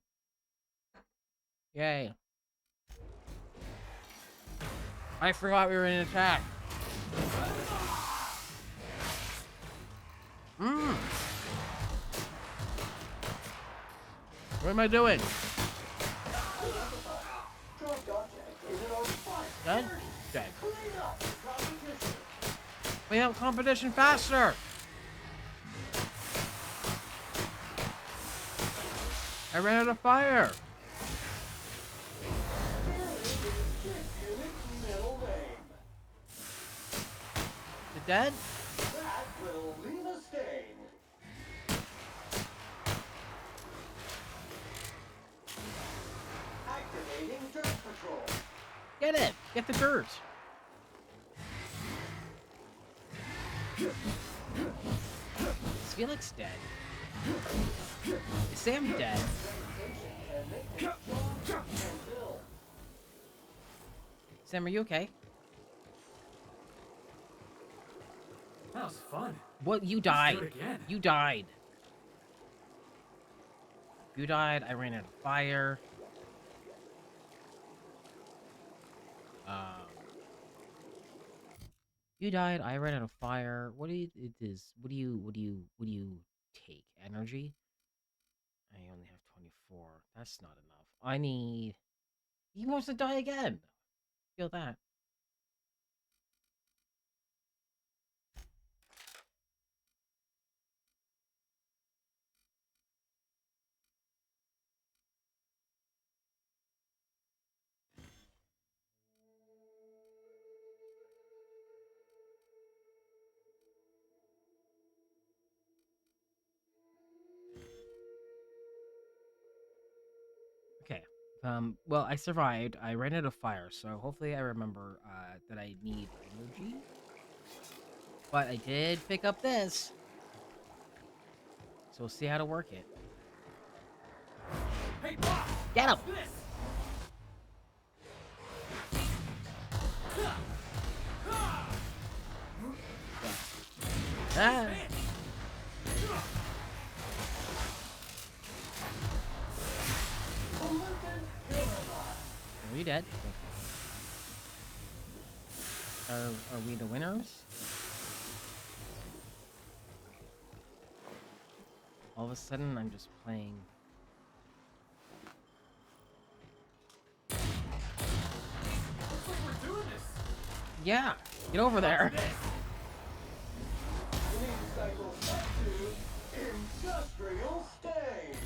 Yay. I forgot we were in attack. What am I doing? Dropped object is on fire. Dead? Dead. Clean up the competition. We have competition faster. I ran out of fire. Middle name. Is it dead? That will leave a stain. Activating dirt patrol. Get it. Get the dirt. Is Felix dead? Is Sam dead? Sam, are you okay? That was fun. What? You Let's died. do it again. You died. You died. I ran out of fire. You died. I ran out of fire. What do you? It is. What do you? What do you? What do you take? Energy. I only have 24. That's not enough. I need. He wants to die again. Feel that. Okay. Well, I survived. I ran out of fire, so hopefully I remember that I need energy. But I did pick up this. So we'll see how to work it. Hey, Bob! Get him! This! Ah! Are we dead? Are we the winners? All of a sudden, I'm just playing. Looks like we're doing this. Yeah, get over there. Lead cycle up to industrial stain.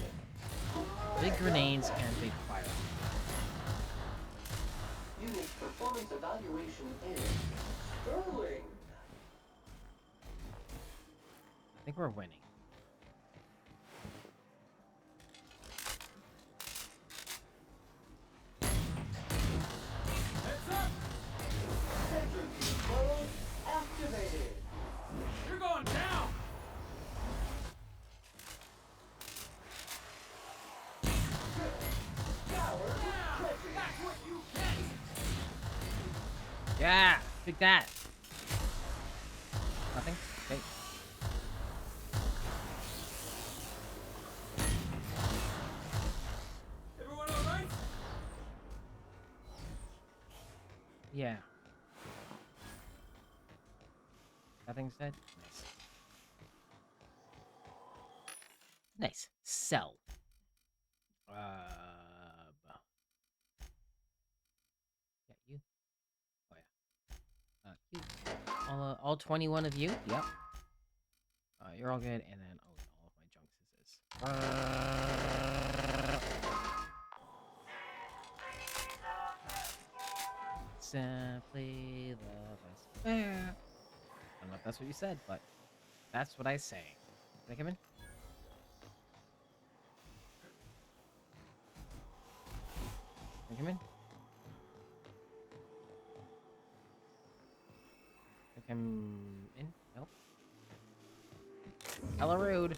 Big grenades and big fire. Unit performance evaluation is sterling. I think we're winning. Heads up! Centrifuge mode activated. You're going down! Power Down! stretching. That's what you get! Yeah, take that. Nothing. Okay. Everyone alright? Yeah. Nothing said. Nice. Nice. Sell. Yeah, you. Oh yeah. You. All 21 of you. Yep. You're all good, and then all of my junks is this. Simply the best. I don't know if that's what you said, but that's what I say. Can I come in? Can I come in? Can I come in? Nope. Hella rude.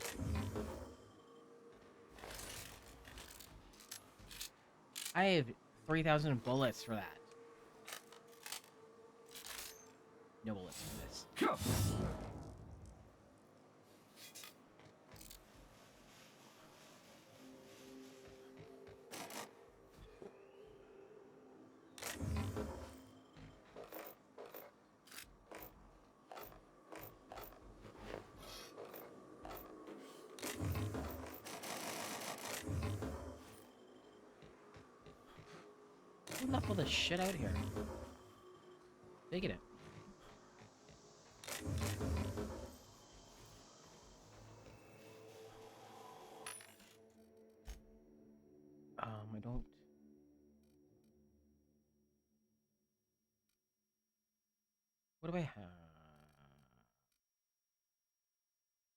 I have 3,000 bullets for that. No bullets for this. knuckle this shit out here. Digging it. I don't... What do I have?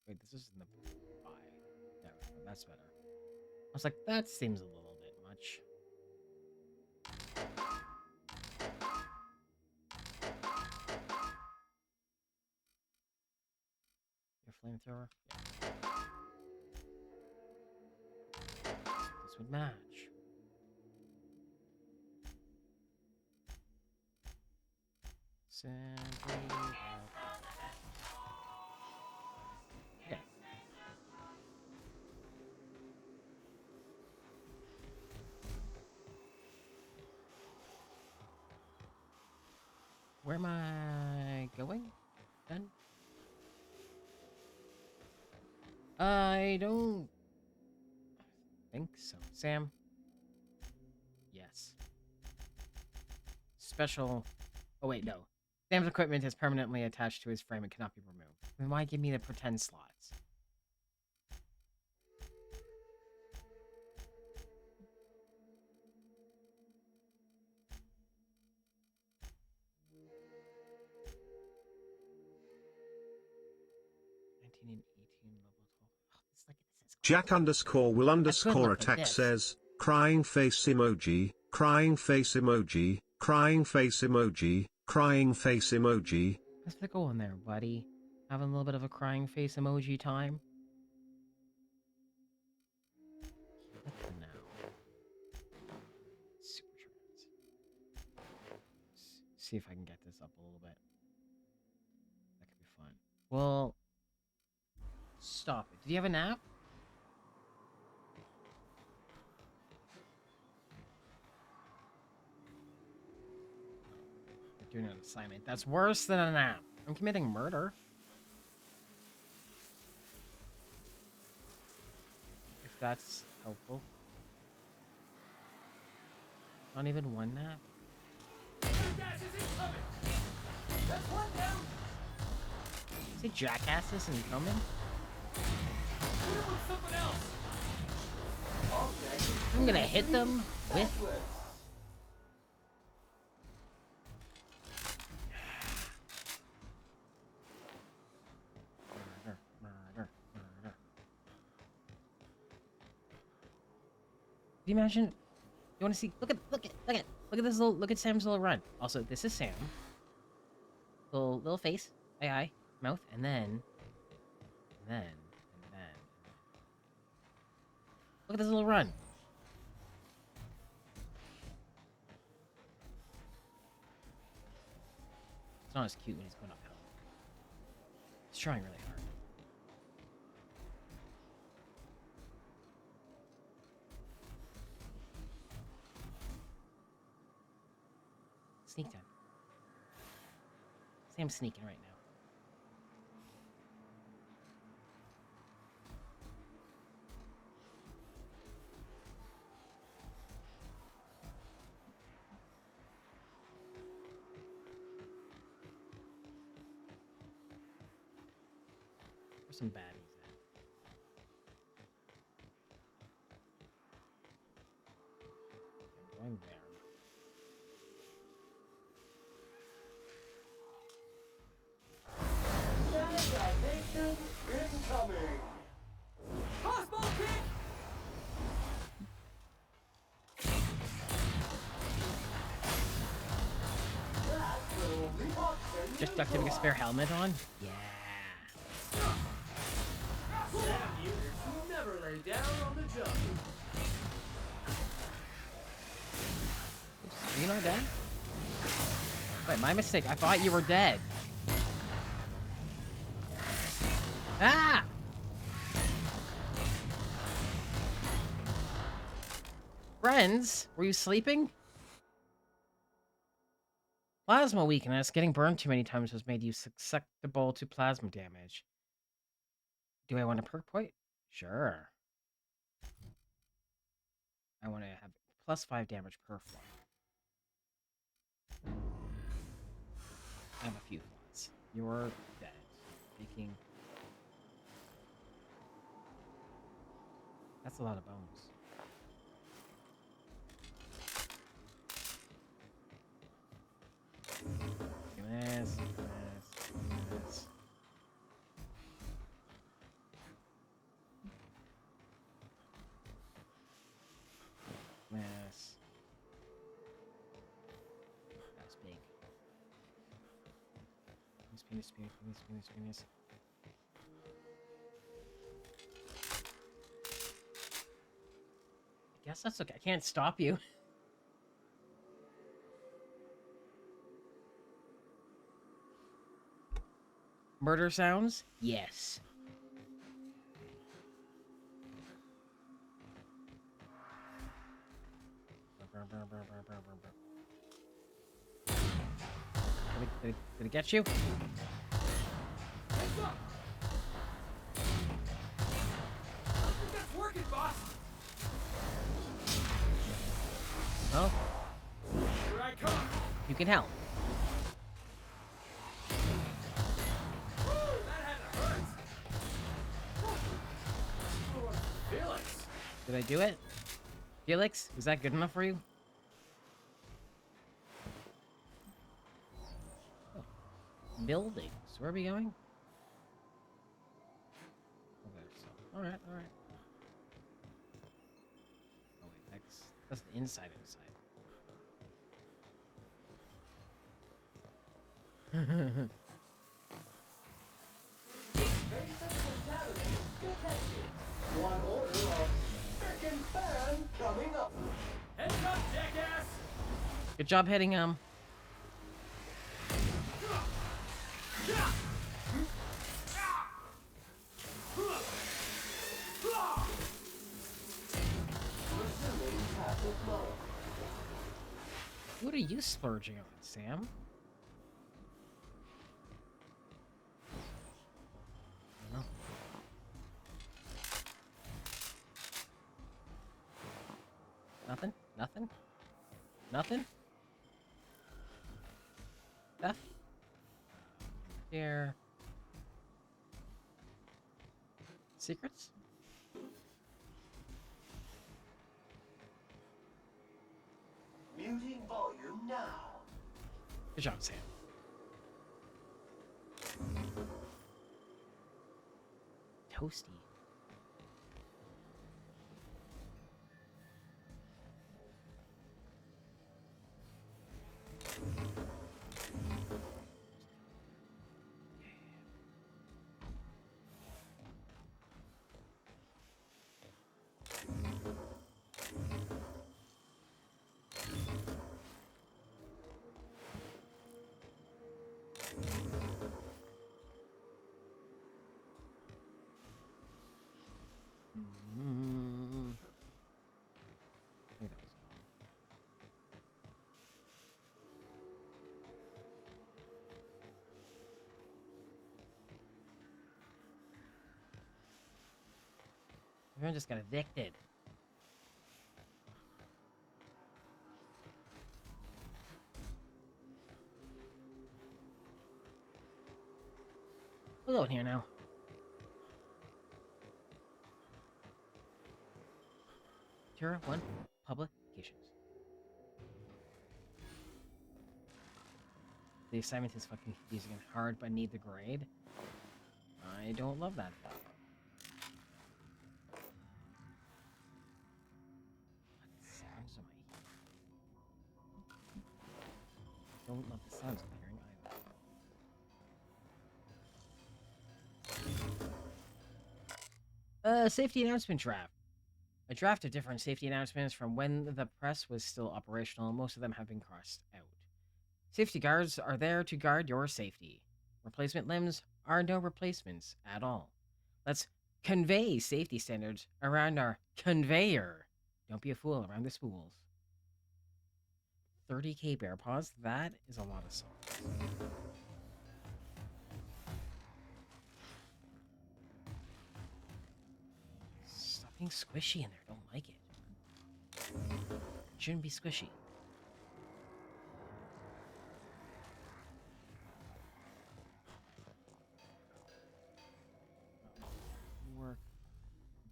Wait, this is in the buy. There we go, that's better. I was like, that seems a little bit much. Your flamethrower? Yeah. This would match. Simply... Okay. Where am I going? Then? I don't think so. Sam? Yes. Special... Oh, wait, no. Sam's equipment is permanently attached to his frame and cannot be removed. Then why give me the pretend slots? And 18 level 12. Oh, this, like, this is Jack underscore will underscore look like attack this. says, crying face emoji, crying face emoji, crying face emoji, crying face emoji. How's the going there, buddy? Having a little bit of a crying face emoji time? What the now? Super trans. See if I can get this up a little bit. That could be fun. Well, stop it. Did you have a nap? You're doing an assignment. That's worse than a nap. I'm committing murder. If that's helpful. Not even one nap. Say jackasses incoming? I'm gonna hit them with... Murder, murder, murder. Can you imagine? You want to see? Look at this little. Look at Sam's little run. Also, this is Sam. Little face, eye, mouth, and then. Look at this little run. It's not as cute when he's going uphill. He's trying really hard. Sneak time. Sam's sneaking right now. Where's some baddies at? I'm going there. Sanitization incoming. Crossbow kick. Just ducting a spare helmet on? Yeah. Never lay down on the job. Are you not dead? Wait, my mistake. I thought you were dead. Ah! Friends, were you sleeping? Plasma weakness. Getting burned too many times has made you susceptible to plasma damage. Do I want a perk point? Sure. I want to have +5 damage per fly. I have a few thoughts. You're dead. Making... That's a lot of bones. Give me this, give me this, give me this. Give me this. That's big. Penis, penis, penis, penis, penis. I guess that's okay. I can't stop you. Murder sounds? Yes. Did it get you? Heads up! I think that's working, boss! Oh, Here I come! you can help. Woo, that had to hurt! Oh, Felix! Did I do it? Felix, is that good enough for you? Oh. Buildings. Where are we going? Okay, so. Alright, alright. Oh wait, that's the inside. One order of frickin' fan coming up. Heads up, jackass! Good job hitting him. Resuming passive mode. What are you splurging on, Sam? I don't know. Nothing? Nothing? Nothing? Stuff? Here. Secrets? Muting volume now. Good job, Sam. Toasty. I think that was all. Everyone just got evicted. We'll go in here now. Tier 1 publications. The assignment is fucking confusing and hard, but I need the grade. I don't love that. What sounds am I hearing? Don't love the sounds I'm hearing either. Safety announcement draft. A draft of different safety announcements from when the press was still operational. Most of them have been crossed out. Safety guards are there to guard your safety. Replacement limbs are no replacements at all. Let's convey safety standards around our conveyor. Don't be a fool around the spools. 30k bear paws? That is a lot of songs. Stop being squishy in there. Don't like it. Shouldn't be squishy.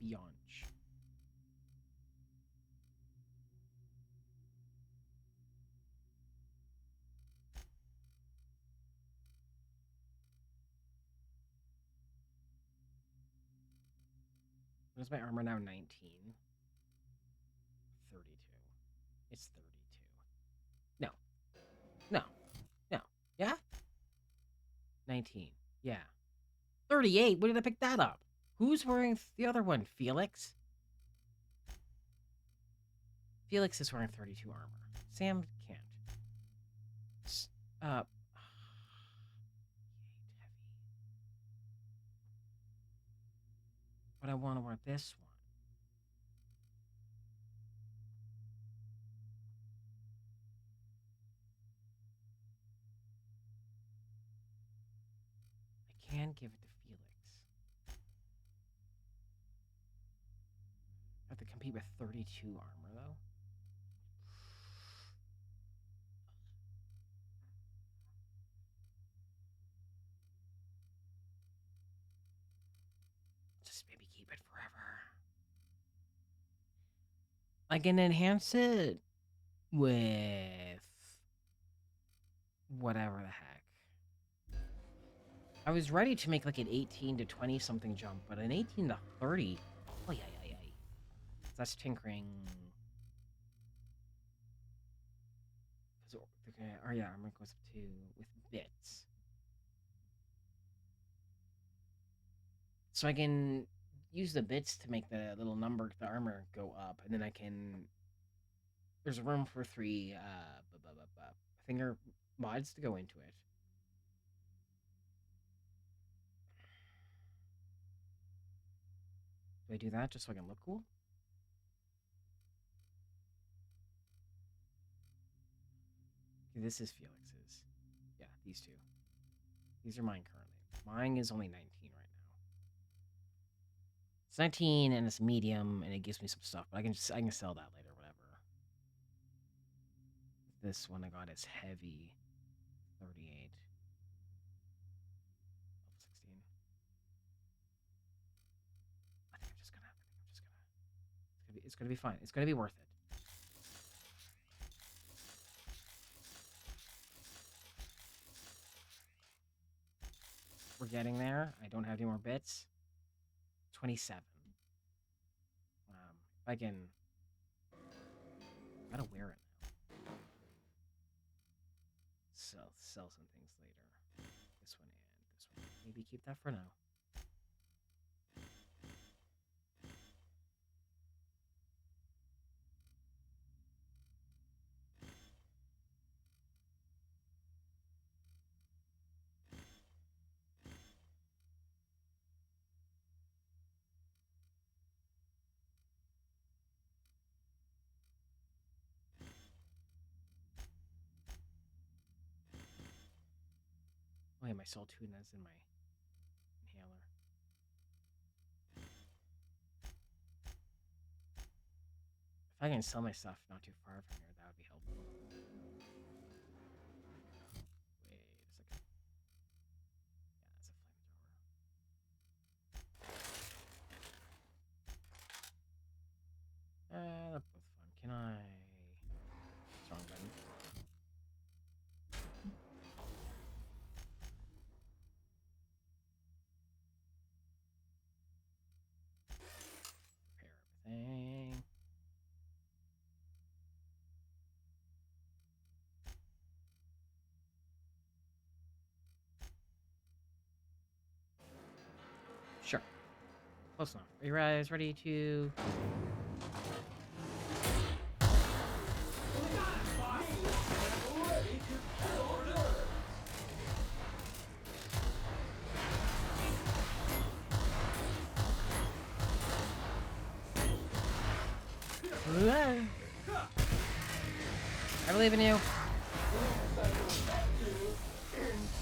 Beyonce. What is my armor now? 19. 32. It's 32. No. No. No. Yeah? 19. Yeah. 38? Where did I pick that up? Who's wearing the other one? Felix? Felix is wearing 32 armor. Sam can't. Uh. But I want to wear this one. I can give it to Felix. I have to compete with 32 armor, though. Just maybe keep it forever. I can enhance it with whatever the heck. I was ready to make like an 18 to 20 something jump, but an 18 to 30. Oh, yeah. That's tinkering. Oh, yeah, armor goes up to with bits. So I can use the bits to make the little number, the armor go up, and then I can. There's room for 3 finger mods to go into it. Do I do that just so I can look cool? Okay, this is Felix's. Yeah, these two. These are mine currently. Mine is only 19 right now. It's 19 and it's medium and it gives me some stuff, but I can sell that later, whatever. This one I got is heavy. 38. Level 16. I think I'm just gonna. It's gonna be fine. It's gonna be worth it. We're getting there. I don't have any more bits. 27. If I can. I gotta wear it now. Sell some things later. This one and this one. Maybe keep that for now. Oh yeah, my soul tuna's in my inhaler. If I can sell my stuff not too far from here, that would be helpful. Wait a second. Yeah, that's a flamethrower. They're both fun. Can I? Wrong button. Repair everything. Sure. Close enough. Are you guys ready to? I believe in you.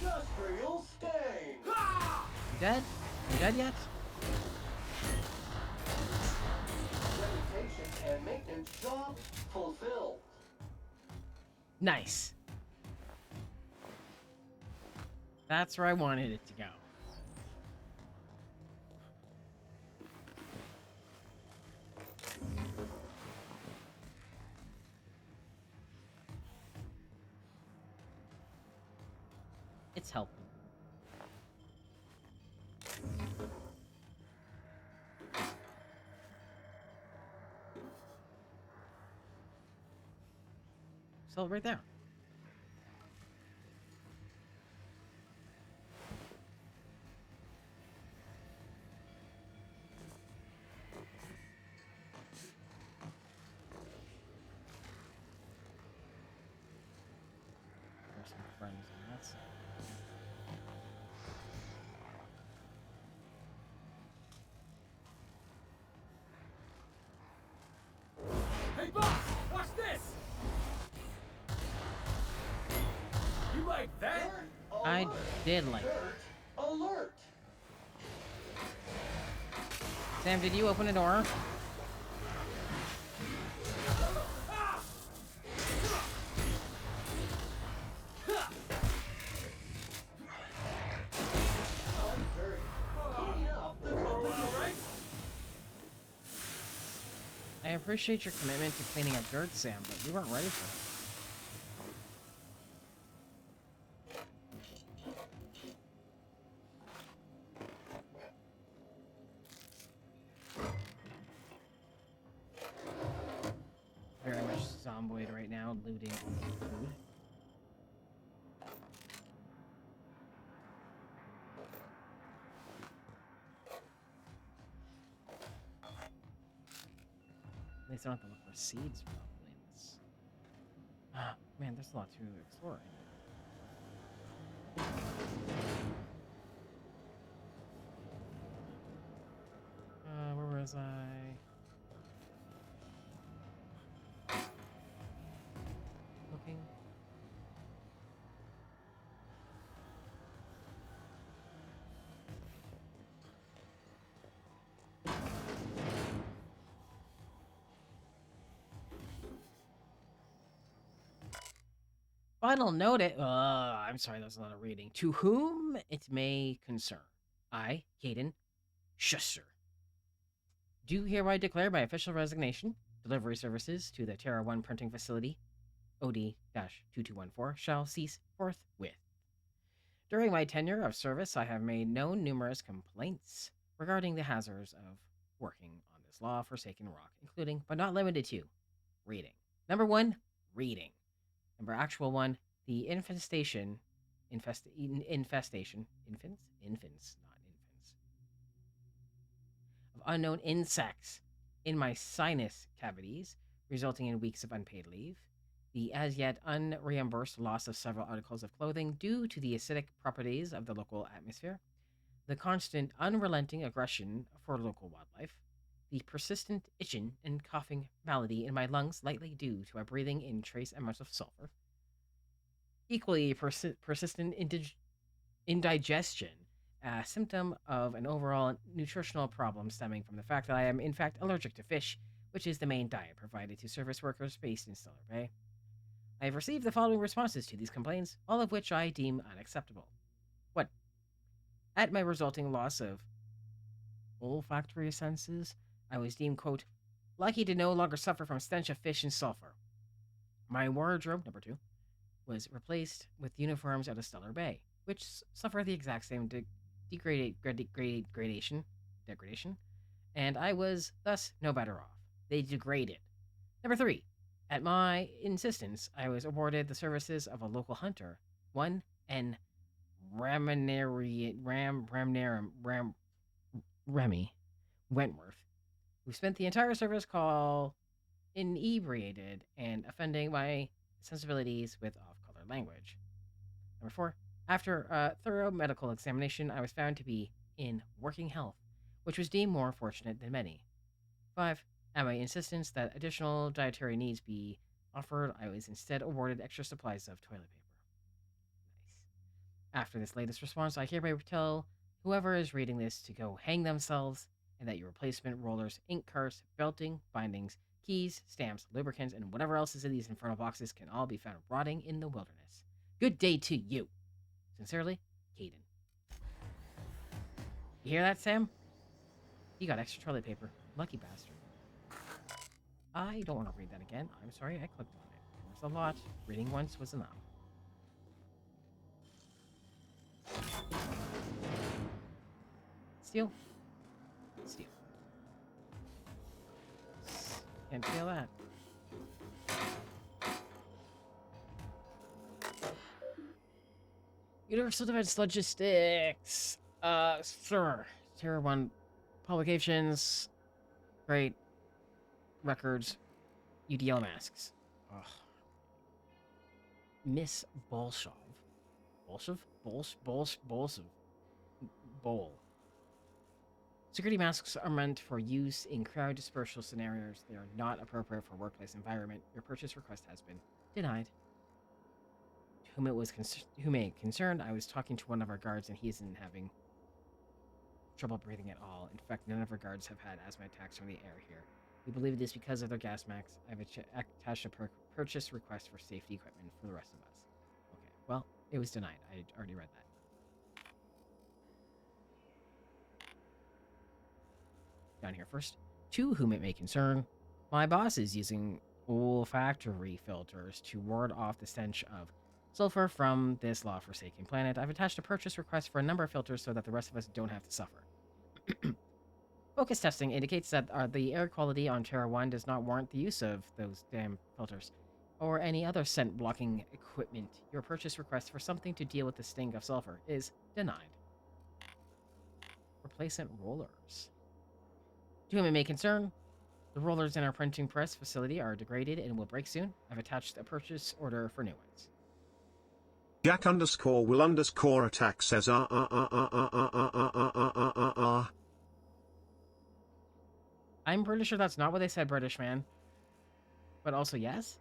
Industrial stain. You dead? You dead yet? Sanitation and maintenance job fulfilled. Nice. That's where I wanted it to go. It's helpful. So right there. There's some friends on that side. Hey, boss! Watch this! You like that? I did like it. Alert! Sam, did you open a door? I appreciate your commitment to cleaning up dirt, Sam, but we weren't ready for it. Very much zomboid right now, looting food. At least I don't have to look for seeds probably in this. Ah, man, there's a lot to explore. Where was I? Looking. Final note it. I'm sorry, that's a lot of reading. To whom it may concern, I, Caden Schusser, do hereby declare my official resignation. Delivery services to the Terra 1 printing facility, OD-2214, shall cease forthwith. During my tenure of service, I have made known numerous complaints regarding the hazards of working on this law-forsaken rock, including, but not limited to, reading. Number 1, reading. Number actual 1, the infestation, infants, not infants, of unknown insects in my sinus cavities, resulting in weeks of unpaid leave. The as yet unreimbursed loss of several articles of clothing due to the acidic properties of the local atmosphere. The constant, unrelenting aggression for local wildlife. The persistent itching and coughing malady in my lungs, likely due to my breathing in trace amounts of sulfur. Equally persistent indigestion, a symptom of an overall nutritional problem stemming from the fact that I am in fact allergic to fish, which is the main diet provided to service workers based in Stellar Bay. I have received the following responses to these complaints, all of which I deem unacceptable. 1. At my resulting loss of olfactory senses, I was deemed, quote, lucky to no longer suffer from stench of fish and sulfur. My wardrobe, number 2, was replaced with uniforms out of Stellar Bay, which suffer the exact same degradation, and I was thus no better off. They degraded. Number 3, at my insistence, I was awarded the services of a local hunter, one N. Remy Wentworth, who spent the entire service call inebriated and offending my sensibilities with off-color language. Number 4, after a thorough medical examination, I was found to be in working health, which was deemed more fortunate than many. 5, at my insistence that additional dietary needs be offered, I was instead awarded extra supplies of toilet paper. Nice. After this latest response, I hereby tell whoever is reading this to go hang themselves, and that your replacement rollers, ink carts, belting, bindings, keys, stamps, lubricants, and whatever else is in these infernal boxes can all be found rotting in the wilderness. Good day to you. Sincerely, Caden. You hear that, Sam? You got extra toilet paper. Lucky bastard. I don't want to read that again. I'm sorry, I clicked on it. There's a lot. Reading once was enough. Steal. Steal. Can't steal that. Universal Defense Logistics. Sir. Tier 1 publications. Great. Records. UDL masks. Ugh. Miss Bolshov. Bolshov? Bolshov. Bowl. Security masks are meant for use in crowd dispersal scenarios. They are not appropriate for workplace environment. Your purchase request has been denied. Whom it concerned, I was talking to one of our guards and he isn't having trouble breathing at all. In fact, none of our guards have had asthma attacks from the air here. We believe it is because of their gas masks. I've attached a purchase request for safety equipment for the rest of us. Okay, well, it was denied. I already read that. Down here first. To whom it may concern, my boss is using olfactory filters to ward off the stench of sulfur from this law-forsaken planet. I've attached a purchase request for a number of filters so that the rest of us don't have to suffer. Focus testing indicates that the air quality on Terra 1 does not warrant the use of those damn filters or any other scent-blocking equipment. Your purchase request for something to deal with the stink of sulfur is denied. Replacement rollers. To whom it may concern, the rollers in our printing press facility are degraded and will break soon. I've attached a purchase order for new ones. Jack underscore will underscore attack says I'm pretty sure that's not what they said, British man. But also, yes?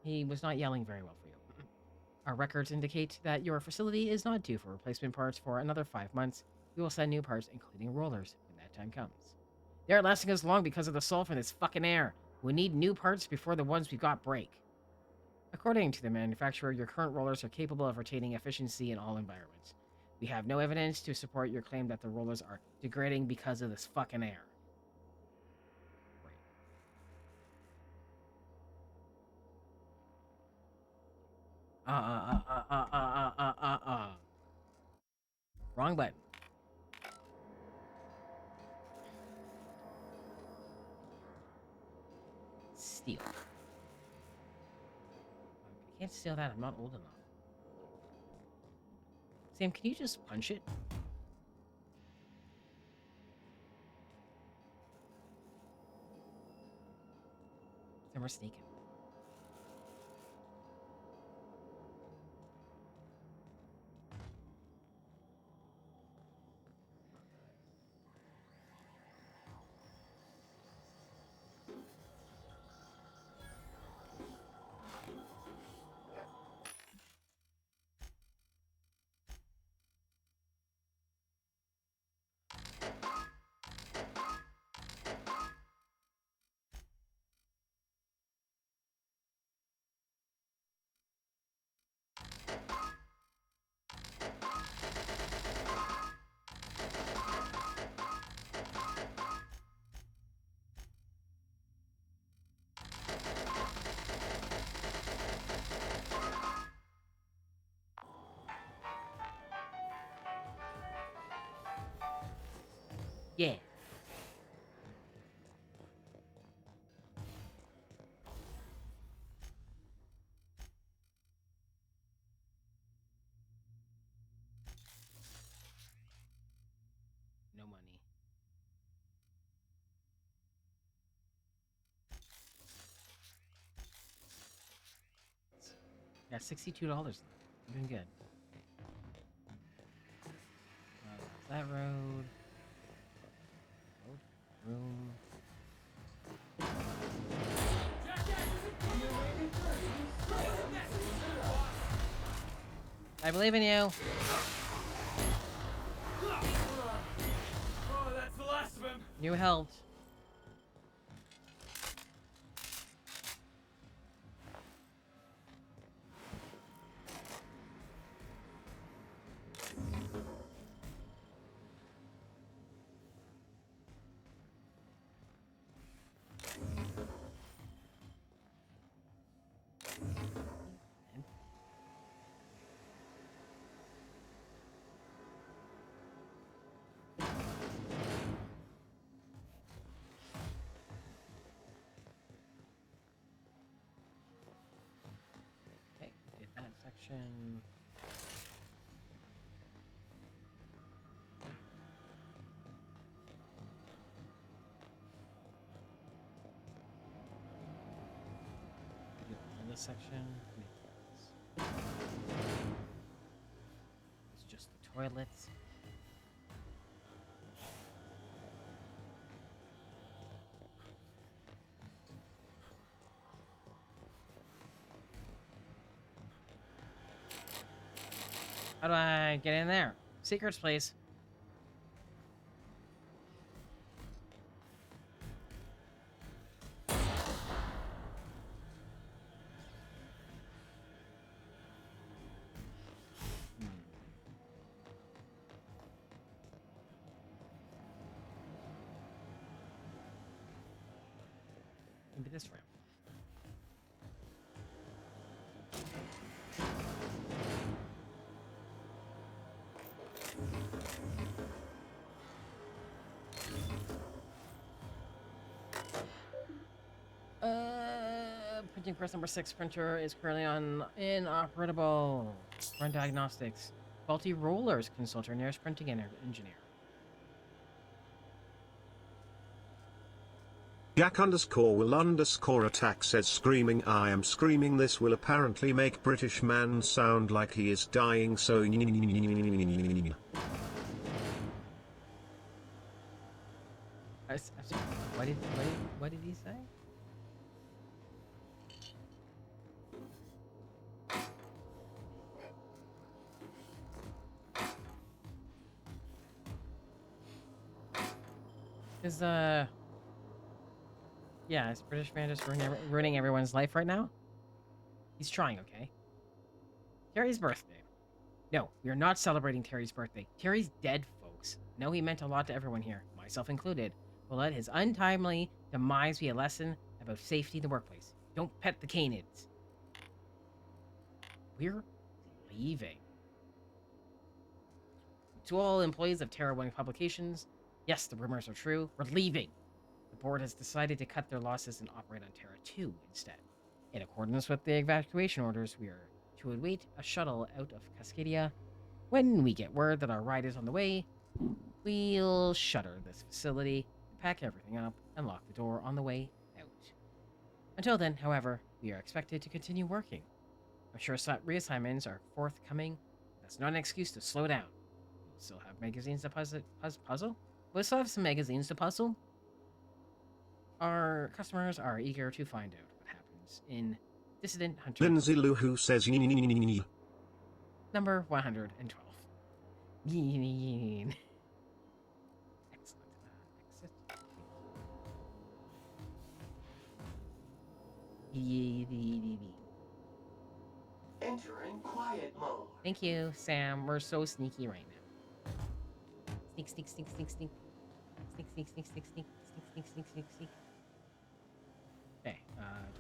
He was not yelling very well for you. Our records indicate that your facility is not due for replacement parts for another 5 months. We will send new parts, including rollers, when that time comes. They aren't lasting as long because of the sulfur in this fucking air. We need new parts before the ones we got break. According to the manufacturer, your current rollers are capable of retaining efficiency in all environments. We have no evidence to support your claim that the rollers are degrading because of this fucking air. Wrong button. Steal. I can't steal that. I'm not old enough. Sam, can you just punch it? Then we're sneaking. Yeah. No money. Got $62 left. I'm doing good. That road. Room. I believe in you. Oh, that's the last of him. You helped. section. Do all this section. It's just the toilets. How do I get in there? Secrets, please. Maybe this ramp. Printing press number 6 printer is currently inoperable. Run diagnostics. Faulty rollers. Consult our nearest printing engineer. Jack_will_ attack says screaming I am screaming. This will apparently make British man sound like he is dying, so What did he say? Yeah, is British man just ruining everyone's life right now? He's trying, okay? Terry's birthday. No, we are not celebrating Terry's birthday. Terry's dead, folks. No, he meant a lot to everyone here, myself included. We'll let his untimely demise be a lesson about safety in the workplace. Don't pet the canids. We're leaving. To all employees of Terra 1 Publications, yes, the rumors are true. We're leaving. The board has decided to cut their losses and operate on Terra 2 instead. In accordance with the evacuation orders, we are to await a shuttle out of Cascadia. When we get word that our ride is on the way, we'll shutter this facility, pack everything up, and lock the door on the way out. Until then, however, we are expected to continue working. I'm sure reassignments are forthcoming. That's not an excuse to slow down. We'll still have magazines to puzzle? We'll still have some magazines to puzzle. Our customers are eager to find out what happens in Dissident Hunter. Lindsay Lou who says Number 112. Excellent. Exit. Entering quiet mode. Thank you, Sam. We're so sneaky right now. Sneak, sneak, sneak, sneak, sneak. Sneak, sneak, sneak, sneak, sneak, sneak, sneak, sneak, sneak, sneak. Okay,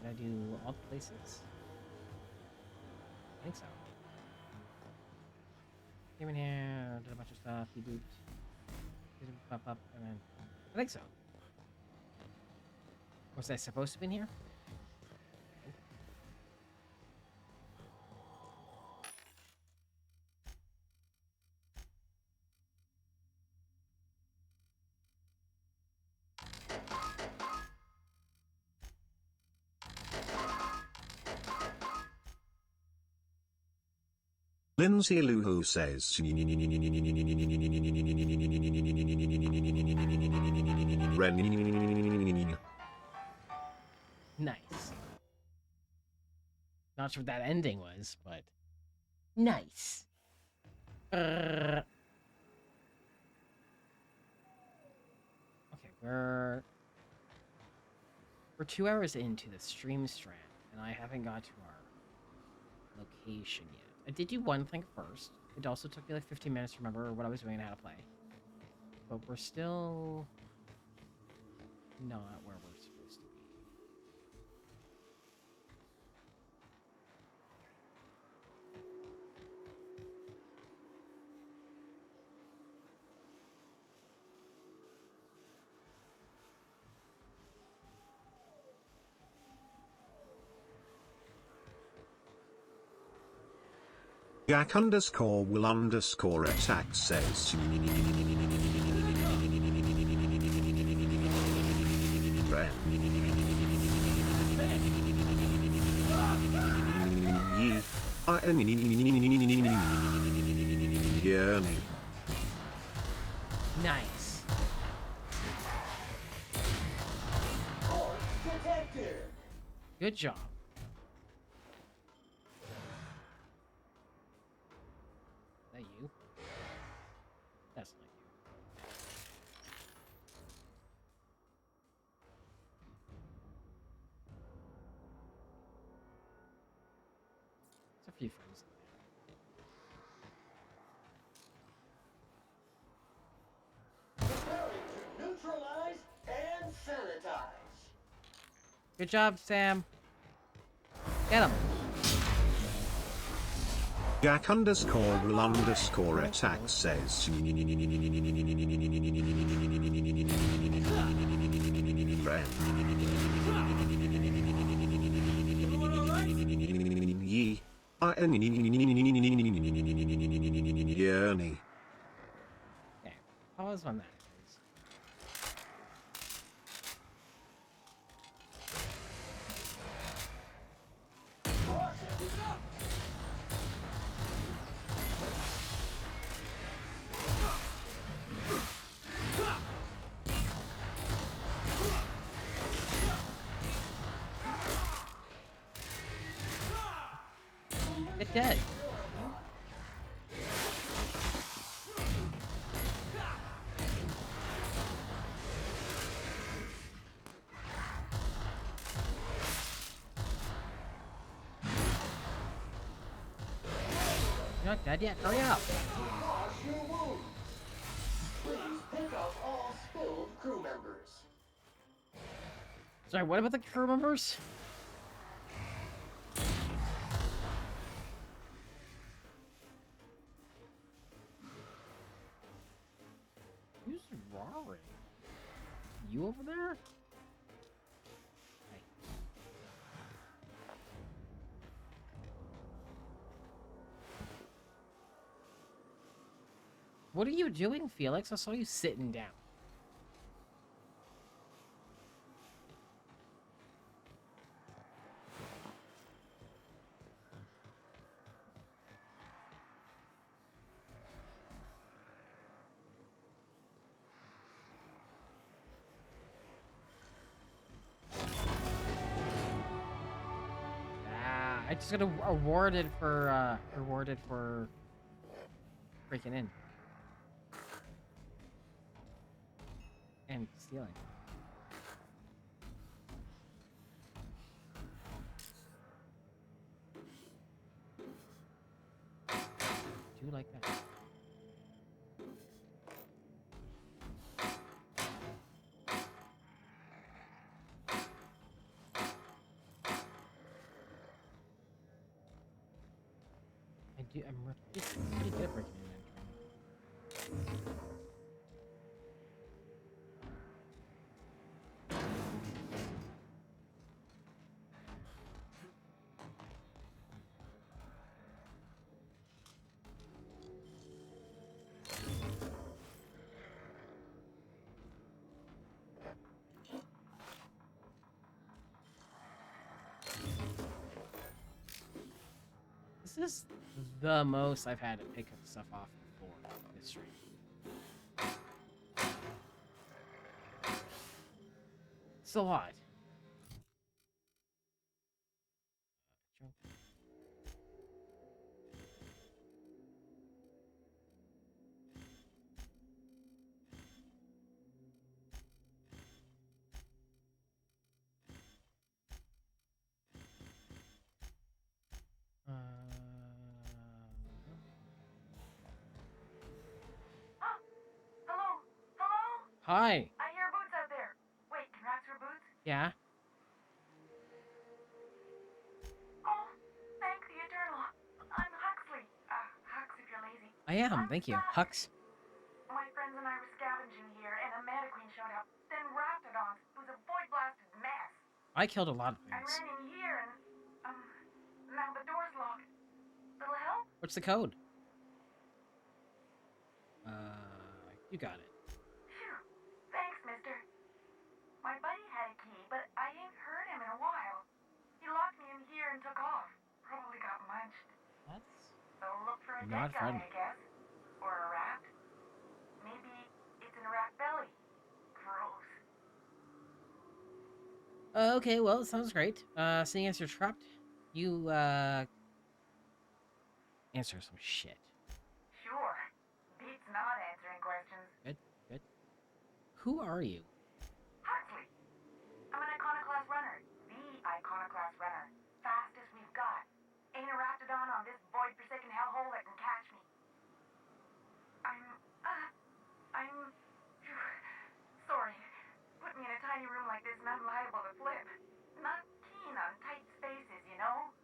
did I do all the places? I think so. Came in here, did a bunch of stuff, he booped. Did it pop up, and then... I think so. Was I supposed to be in here? Lindsay Lou who says Nice. Not sure what that ending was, but... Nice. Okay, we're 2 hours into the stream strand, and I haven't got to our location yet. I did do one thing first. It also took me like 15 minutes to remember what I was doing and how to play. But we're still not where we're supposed to be. Jack underscore will underscore attack says. Yearning. Nice. Force detected. Good job. Is that you? That's not you. There's a few friends in there. Preparing to neutralize and sanitize. Good job, Sam. Get him. Jack underscore will underscore attack says. Yearning. Okay, pause on that, please. Get dead. You're not dead yet. Hurry up. Wash your wounds. Please pick up all spilled crew members. Sorry, what about the crew members? Who's roaring? You over there? Hey. What are you doing, Felix? I saw you sitting down. I just got awarded for breaking in and stealing. Do you like that? I'm pretty good at breaking in and entering. This is the most I've had to pick up stuff off before this stream. It's a lot. Hello? Hello? Hi. I hear boots out there. Wait, can rats wear boots? Yeah. Oh, thank the Eternal. I'm Huxley. Hux if you're lazy. I am. Thank you. Hux. My friends and I were scavenging here, and a Meta Queen showed up. Then Raptidons. It was a void-blasted mess. I killed a lot of I things. ran in here and, now the door's locked. Little help? What's the code? You got it. Phew. Thanks, mister. My buddy had a key, but I ain't heard him in a while. He locked me in here and took off. Probably got munched. That's So look for a not dead guy, friendly. I guess. Or a rat. Maybe it's in a rat belly. Gross. Okay, well, it sounds great. Seeing as you're trapped, you, answer some shit. Sure. Beats not answering questions. Good, good. Who are you? Huxley. I'm an iconoclast runner. The iconoclast runner. Fastest we've got. Ain't a raptidon on this void-forsaken hellhole that can catch me. I'm sorry. Put me in a tiny room like this and I'm liable to flip. Not keen on tight spaces, you know?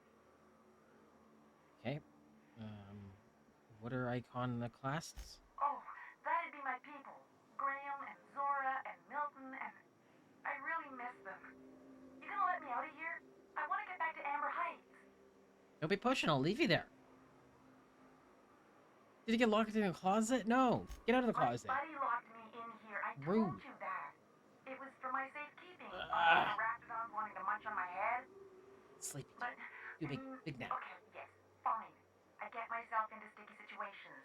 Okay. What are iconoclasts? Oh, that'd be my people. Graham and Zora and Milton and... I really miss them. You gonna let me out of here? I want to get back to Amber Heights. Don't be pushing, I'll leave you there. Did you get locked in a closet? No. Get out of the closet. My buddy locked me in here. I Rude. told you that. It was for my safekeeping. The raptidons wanting to munch on my head. Sleepy. But, You big nap. okay, yes, fine. I get myself into sticky situations.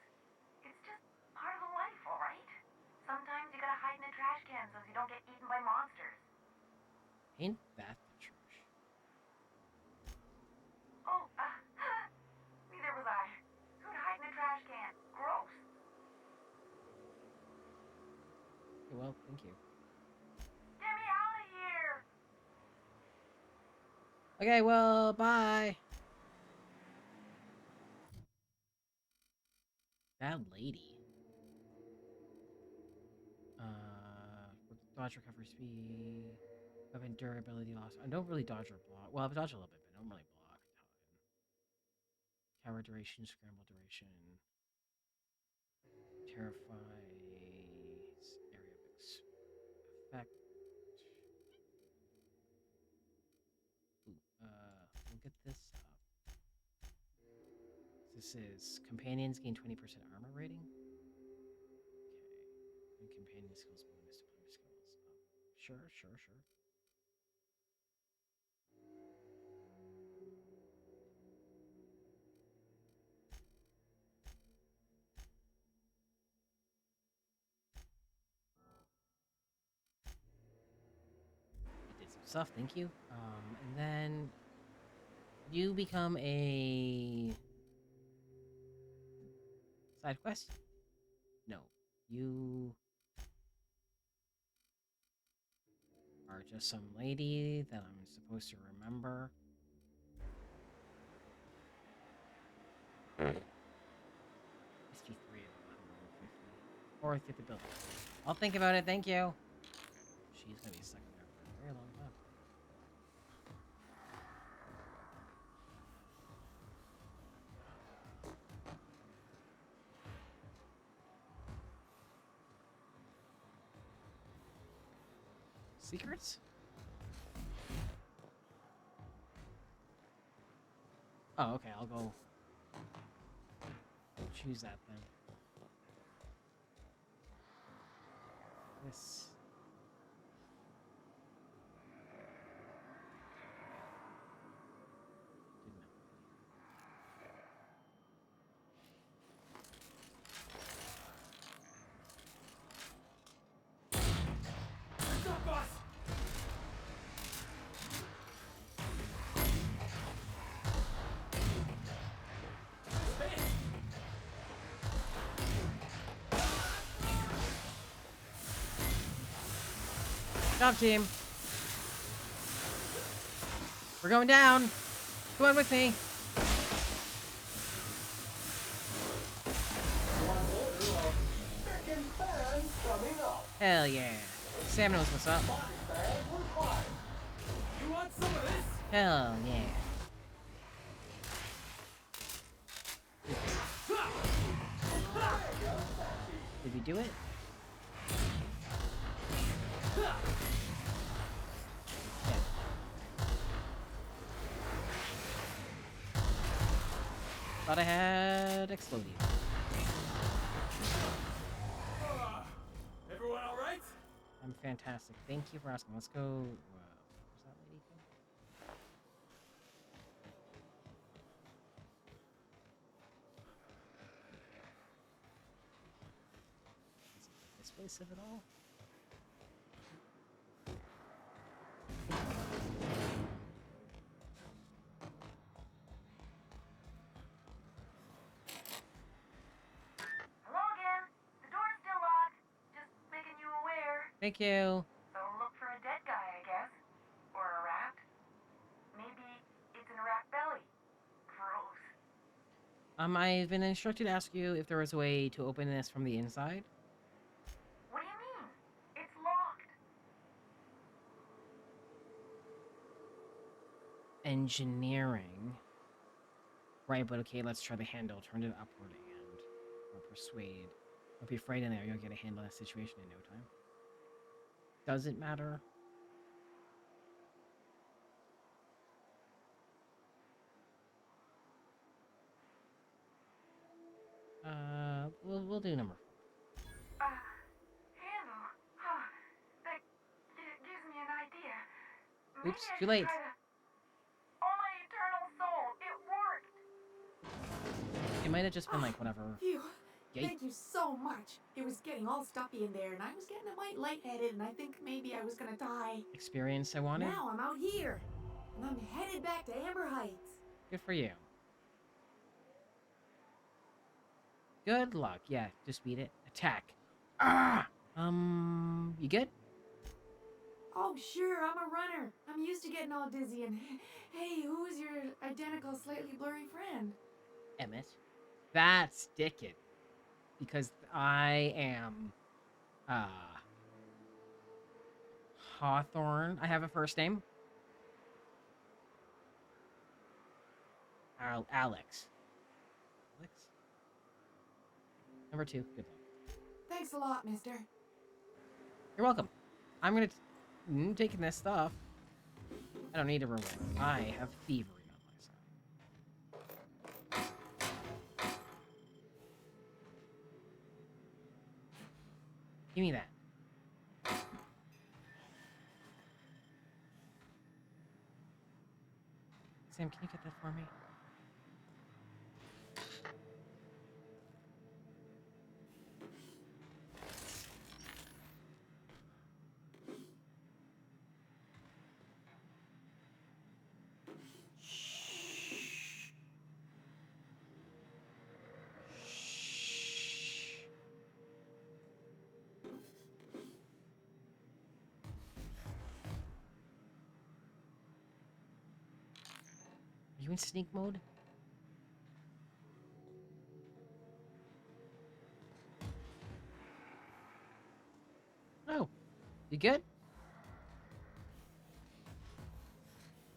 It's just part of the life, all right? Sometimes you gotta hide in a trash can so you don't get eaten by monsters. Ain't that the truth? Oh, neither was I. Who'd hide in a trash can? Gross. Okay, well, thank you. Get me out of here! Okay, well, bye. That lady. Dodge recovery speed. Weapon durability loss. I don't really dodge or block. Well, I dodge a little bit, but I don't really block a ton. Tower duration, scramble duration. Terrify. Area of effect. Ooh, we'll get this up. This is companions gain 20% armor rating. Okay. And companion skills bonus to player skills. Sure. I did some stuff, thank you. And then you become a side quest? No. You are just some lady that I'm supposed to remember. Must be 3 of them. 150. Or 50 building. I'll think about it, thank you. She's gonna be stuck in there for a very long time. Secrets? Oh, okay, I'll go choose that then. This. Didn't know. What's up, boss? Good job, team. We're going down. Come on with me. Second fan coming up. Hell yeah. Sam knows what's up. Body bag required. You want some of this? Hell yeah. Did we do it? Yeah. Thought I had exploded. Everyone all right? I'm fantastic. Thank you for asking. Let's go. Where's that lady go? Is it this place of it all? Hello again. The door's still locked. Just making you aware. Thank you. So look for a dead guy, I guess. Or a rat. Maybe it's in a rat belly. Gross. I've been instructed to ask you if there was a way to open this from the inside. What do you mean? It's locked. Engineering. Right, but okay, let's try the handle. Turn it upward and persuade. Don't be afraid in there. You'll get a handle on the situation in no time. Does it matter? We'll do number 4. Handle. Huh. That gives me an idea. Maybe Oops, I too should late. try to... Oh, my eternal soul. It worked. It might have just been like whatever. Phew. Yay. Thank you so much. It was getting all stuffy in there, and I was getting a mite lightheaded, and I think maybe I was gonna die. Experience I wanted. Now I'm out here, and I'm headed back to Amber Heights. Good for you. Good luck. Yeah, just beat it. Attack. Ah! You good? Oh, sure, I'm a runner. I'm used to getting all dizzy, and hey, who is your identical, slightly blurry friend? Emmett. That's Dickon. Because I am Hawthorne. I have a first name. Alex. Alex? Number 2. Good luck. Thanks a lot, mister. You're welcome. I'm gonna taking this stuff. I don't need a reward. I have thievery on my side. Give me that. Sam, can you get that for me? Are you in sneak mode? Oh, you good?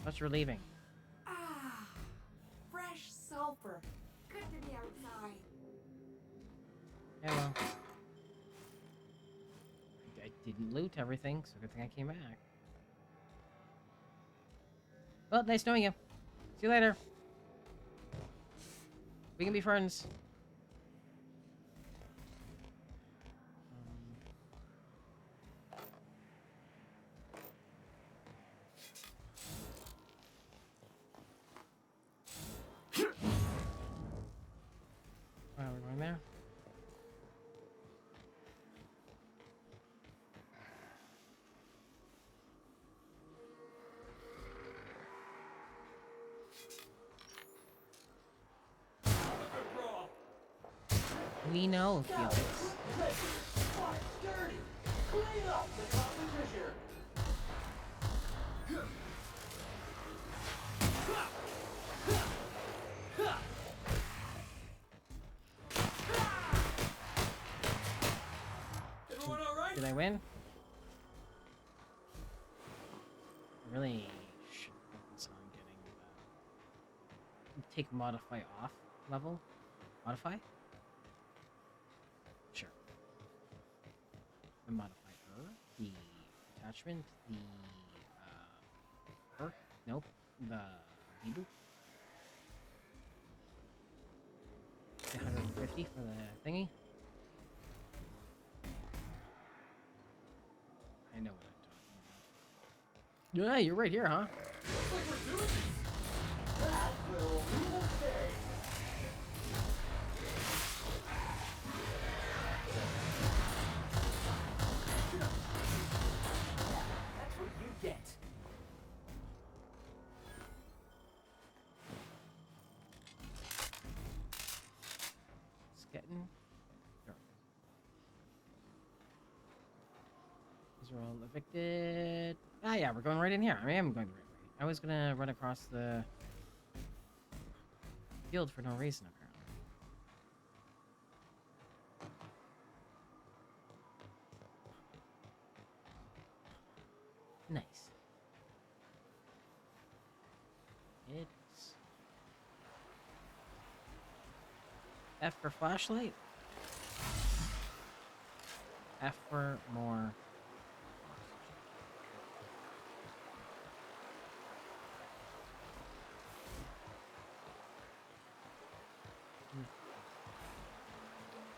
Thought you were leaving. Ah, fresh sulfur. Good to be outside. Yeah, well. I didn't loot everything, so good thing I came back. Well, nice knowing you. See you later. We can be friends. Wow, we're going there. We know, Felix. Dirty. Clean up the competition. Everyone all right? Did I win? I really should focus on getting take modify off level. Modify? Sure. The modifier, the attachment, the perk, nope, the reboot. $50 for the thingy. I know what I'm talking about. Yeah, you're right here, huh? Looks like we're doing this. That will be the day. That's what you get. It's getting dark. These are all evicted. Ah, yeah, we're going right in here. I am going the right way. I was gonna run across the field for no reason, apparently. Nice. It's F for flashlight. F for more.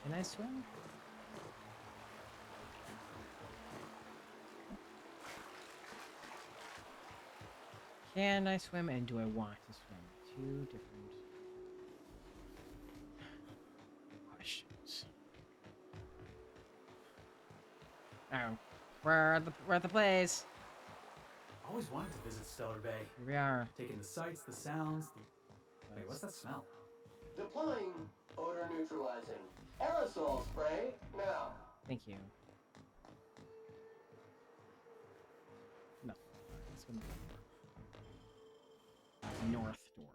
Can I swim? Can I swim and do I want to swim? Two different questions. Oh, we're at the place. Always wanted to visit Stellar Bay. Here we are. Taking the sights, the sounds, Wait, what's that smell? Deploying odor neutralizing aerosol spray now. Thank you. No. Let's go north door.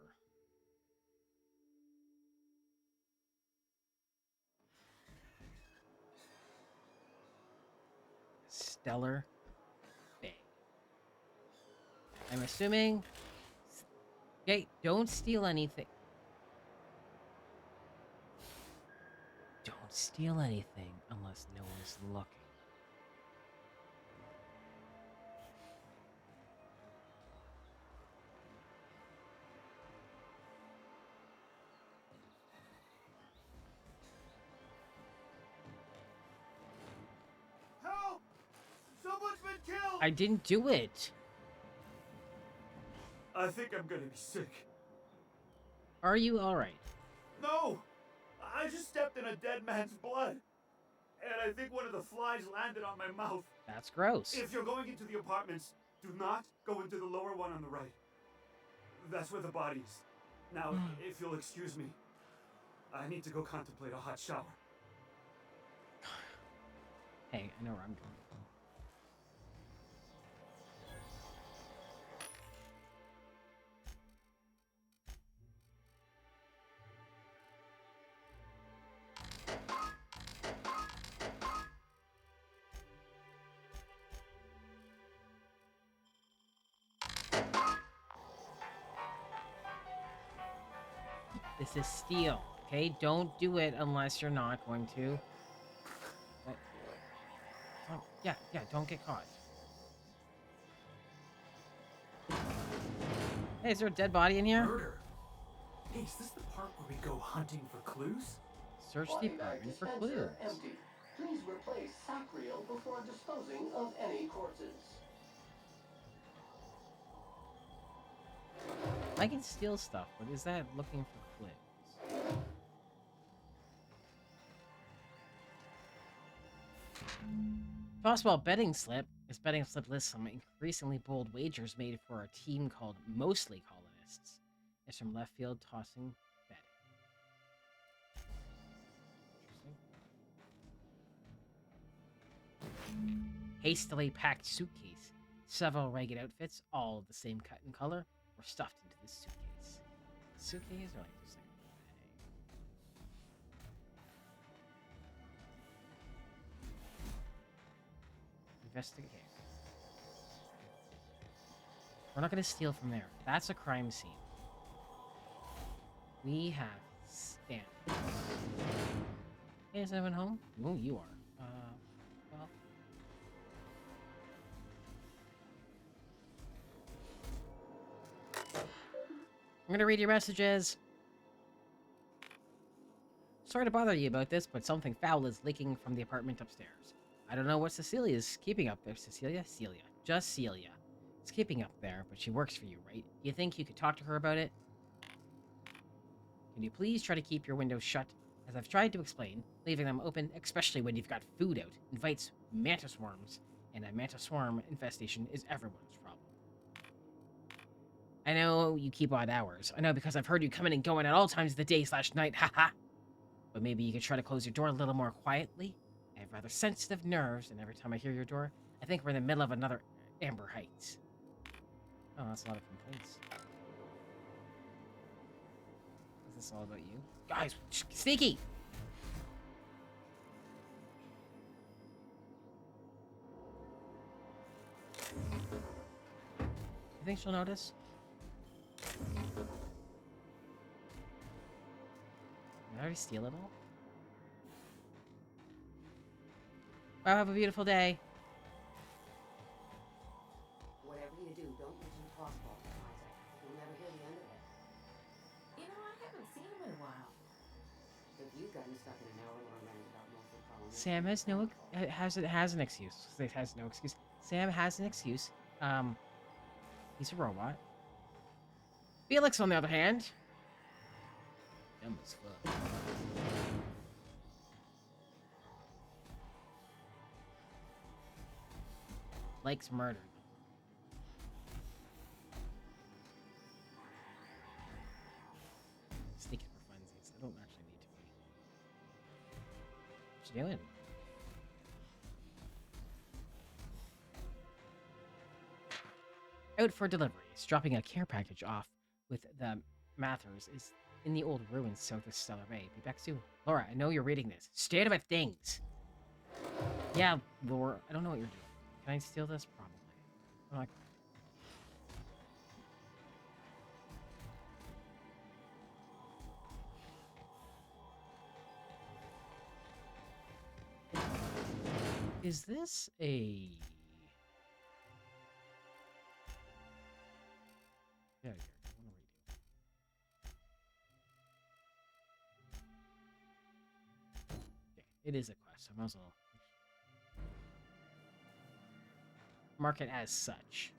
Stellar Bay. I'm assuming. Okay, don't steal anything. Don't steal anything unless no one's looking. Help! Someone's been killed! I didn't do it. I think I'm gonna be sick. Are you alright? No! I just stepped in a dead man's blood. And I think one of the flies landed on my mouth. That's gross. If you're going into the apartments, do not go into the lower one on the right. That's where the body is. Now, if you'll excuse me, I need to go contemplate a hot shower. Hey, I know where I'm going. This is steel, okay? Don't do it unless you're not going to. Oh, yeah, don't get caught. Hey, is there a dead body in here? Murder. Hey, is this the part where we go hunting for clues? Search the Body bag apartment for dispenser clues. empty. Please replace sack reel before disposing of any corpses. I can steal stuff, but is that looking for clues? Talks about betting slip. This betting slip lists some increasingly bold wagers made for a team called Mostly Colonists. It's from left field tossing betting. Interesting. Hastily packed suitcase. Several ragged outfits, all of the same cut and color, were stuffed into this suitcase. Suitcase or like just like a bag? Investigate. We're not gonna steal from there. That's a crime scene. We have standards. Hey, is anyone home? Oh, you are. Well. I'm gonna read your messages. sorry to bother you about this, but something foul is leaking from the apartment upstairs. I don't know what Cecilia is keeping up there. Cecilia? Celia. Just Celia. It's keeping up there, but she works for you, right? Do you think you could talk to her about it? Can you please try to keep your windows shut? As I've tried to explain, leaving them open, especially when you've got food out, invites mantis swarms, and a mantis swarm infestation is everyone's problem. I know you keep odd hours. I know because I've heard you coming and going at all times of the day / night, haha. But maybe you could try to close your door a little more quietly? I have rather sensitive nerves, and every time I hear your door, I think we're in the middle of another Amber Heights. Oh, that's a lot of complaints. Is this all about you? Guys, sneaky! You think she'll notice? Did I already steal it all? Wow, have a beautiful day. Whatever you do, don't mention crossbow, Isaac. You'll never hear the end of it. You know, I haven't seen him in a while. If you've gotten stuck in an hour-long rant about mostly calling Sam has an excuse. It has no excuse. Sam has an excuse. He's a robot. Felix, on the other hand, dumb as fuck. Likes murder. Stick it for funsies. I don't actually need to be. What you doing? Out for deliveries. Dropping a care package off with the Mathers is in the old ruins south of Stellar Bay. Be back soon. Laura, I know you're reading this. State of things. Yeah, Laura, I don't know what you're doing. Can I steal this? Probably. I'm like, is this a... Yeah, here. I want to redo. Okay, it is a quest. I might as well mark it as such.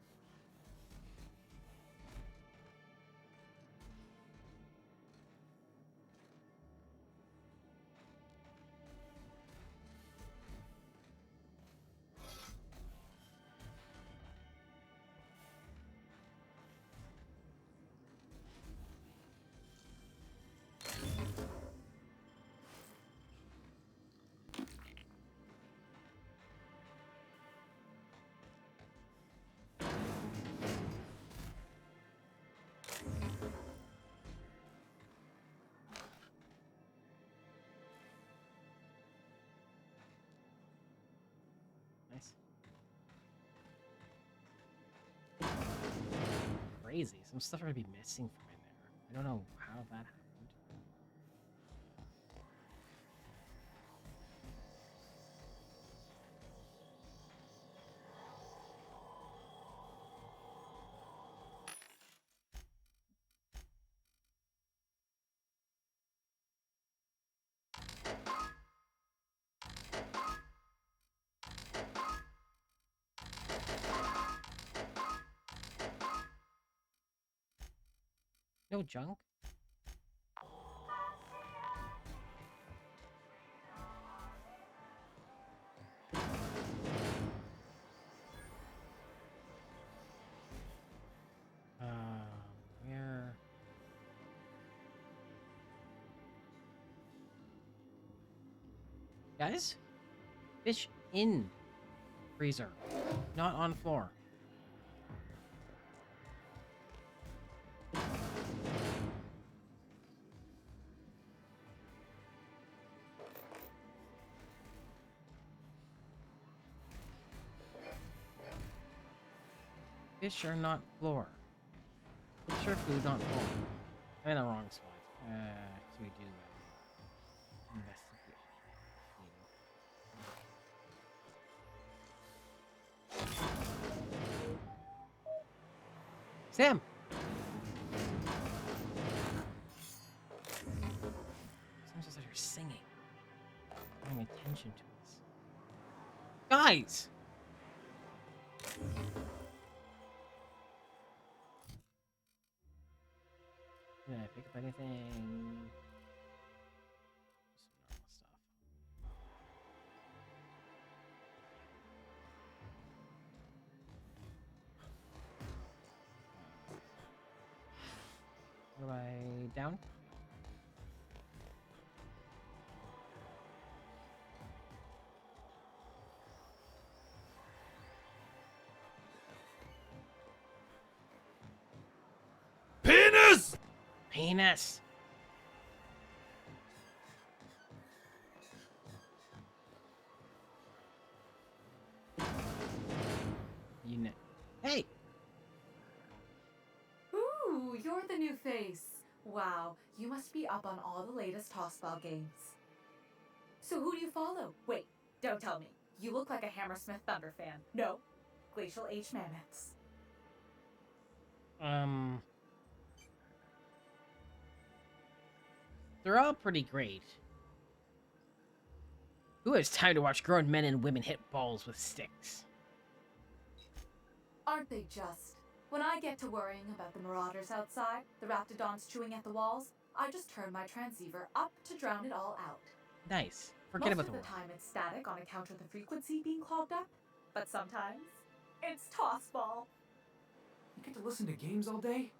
Nice. Crazy. Some stuff are gonna be missing from in there. I don't know how that happened. No junk? Where? Guys? Fish in freezer, not on floor. Fish are not floor. Fish are food, not floor. I'm in the wrong spot. So we do investigate. Sam! Sam's just out here singing. Paying attention to us. Guys! Did I pick up anything? Just some normal stuff. What do I down? Penis! Penis! You know. Hey! Ooh, you're the new face. Wow, you must be up on all the latest tossball games. So who do you follow? Wait, don't tell me. You look like a Hammersmith Thunder fan. No, Glacial H Mammoths. They're all pretty great. Who has time to watch grown men and women hit balls with sticks? Aren't they just? When I get to worrying about the marauders outside, the raptidons chewing at the walls, I just turn my transceiver up to drown it all out. Nice. Forget about the Most of the time it's static on account of the frequency being clogged up, but sometimes it's tossball. You get to listen to games all day?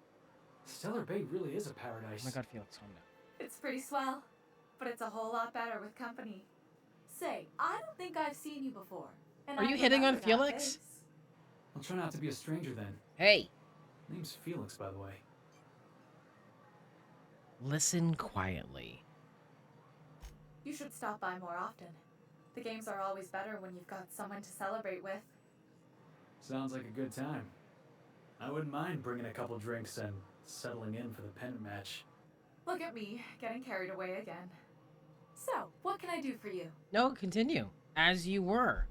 Stellar Bay really is a paradise. Oh my god, Felix, calm down. It's pretty swell, but it's a whole lot better with company. Say, I don't think I've seen you before. And Are I you hitting on remember that Felix? face. I'll try not to be a stranger then. Hey! Name's Felix, by the way. Listen quietly. You should stop by more often. The games are always better when you've got someone to celebrate with. Sounds like a good time. I wouldn't mind bringing a couple drinks and settling in for the pennant match. Look at me, getting carried away again. So, what can I do for you? No, continue. As you were.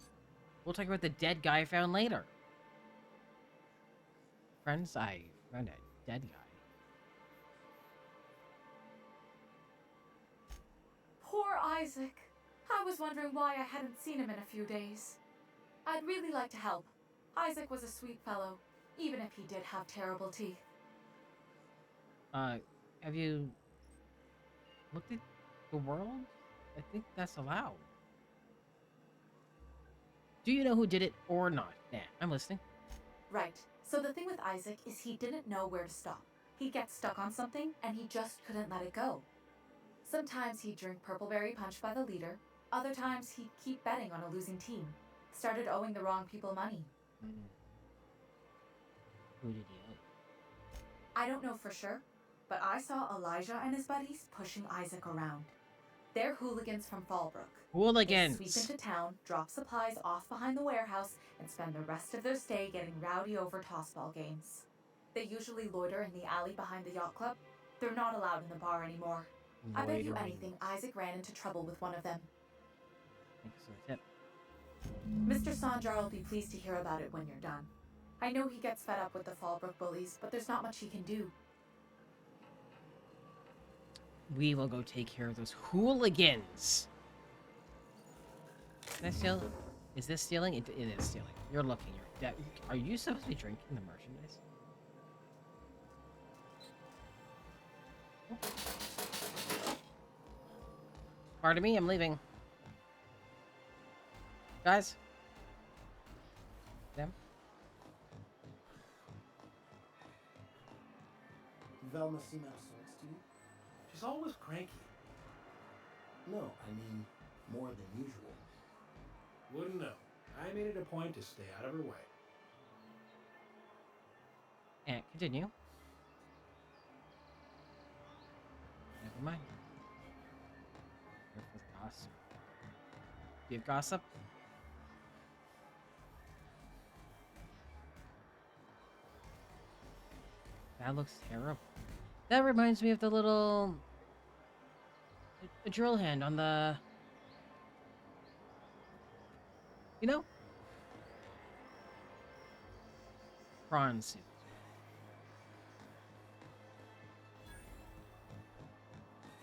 We'll talk about the dead guy I found later. Friends, I found a dead guy. Poor Isaac. I was wondering why I hadn't seen him in a few days. I'd really like to help. Isaac was a sweet fellow, even if he did have terrible teeth. Have you looked at the world? I think that's allowed. Do you know who did it or not? Yeah, I'm listening. Right. So the thing with Isaac is he didn't know where to stop. He'd get stuck on something and he just couldn't let it go. Sometimes he'd drink purpleberry punch by the liter. Other times he'd keep betting on a losing team. Started owing the wrong people money. Who did he owe? I don't know for sure, but I saw Elijah and his buddies pushing Isaac around. They're hooligans from Fallbrook. Hooligans! They sweep into town, drop supplies off behind the warehouse, and spend the rest of their stay getting rowdy over tossball games. They usually loiter in the alley behind the yacht club. They're not allowed in the bar anymore. I bet you Loitering. anything Isaac ran into trouble with one of them. Thanks for the tip. Mr. Sanjar will be pleased to hear about it when you're done. I know he gets fed up with the Fallbrook bullies, but there's not much he can do. We will go take care of those hooligans. Can I steal? Is this stealing? It is stealing. You're looking. Are you supposed to be drinking the merchandise? Pardon me, I'm leaving. Guys? Them? Velma seem out of sorts to you? She's always cranky. No, I mean more than usual. Wouldn't know. I made it a point to stay out of her way. And continue. Never mind. With gossip. Do you have gossip? That looks terrible. That reminds me of the little drill hand on the, you know, prawn suit.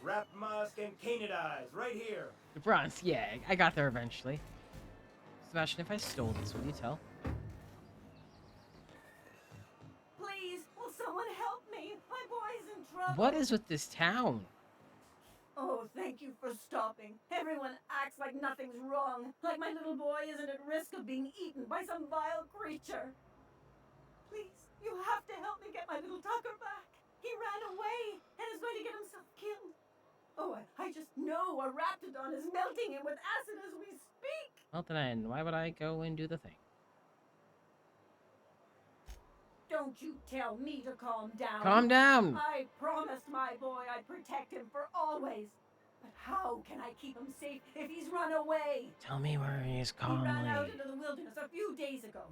Wrap mask and canid eyes, right here. The bronze, yeah, I got there eventually. Sebastian, if I stole this, will you tell? Please, will someone help me? My boy's in trouble. What is with this town? Oh, thank you for stopping. Everyone acts like nothing's wrong, like my little boy isn't at risk of being eaten by some vile creature. Please, you have to help me get my little Tucker back. He ran away and is going to get himself killed. Oh, I just know a raptidon is melting him with acid as we speak. Well, then why would I go and do the thing? Don't you tell me to calm down. Calm down! I promised my boy I'd protect him for always. But how can I keep him safe if he's run away? Tell me where he is He ran out calmly. into the wilderness a few days ago.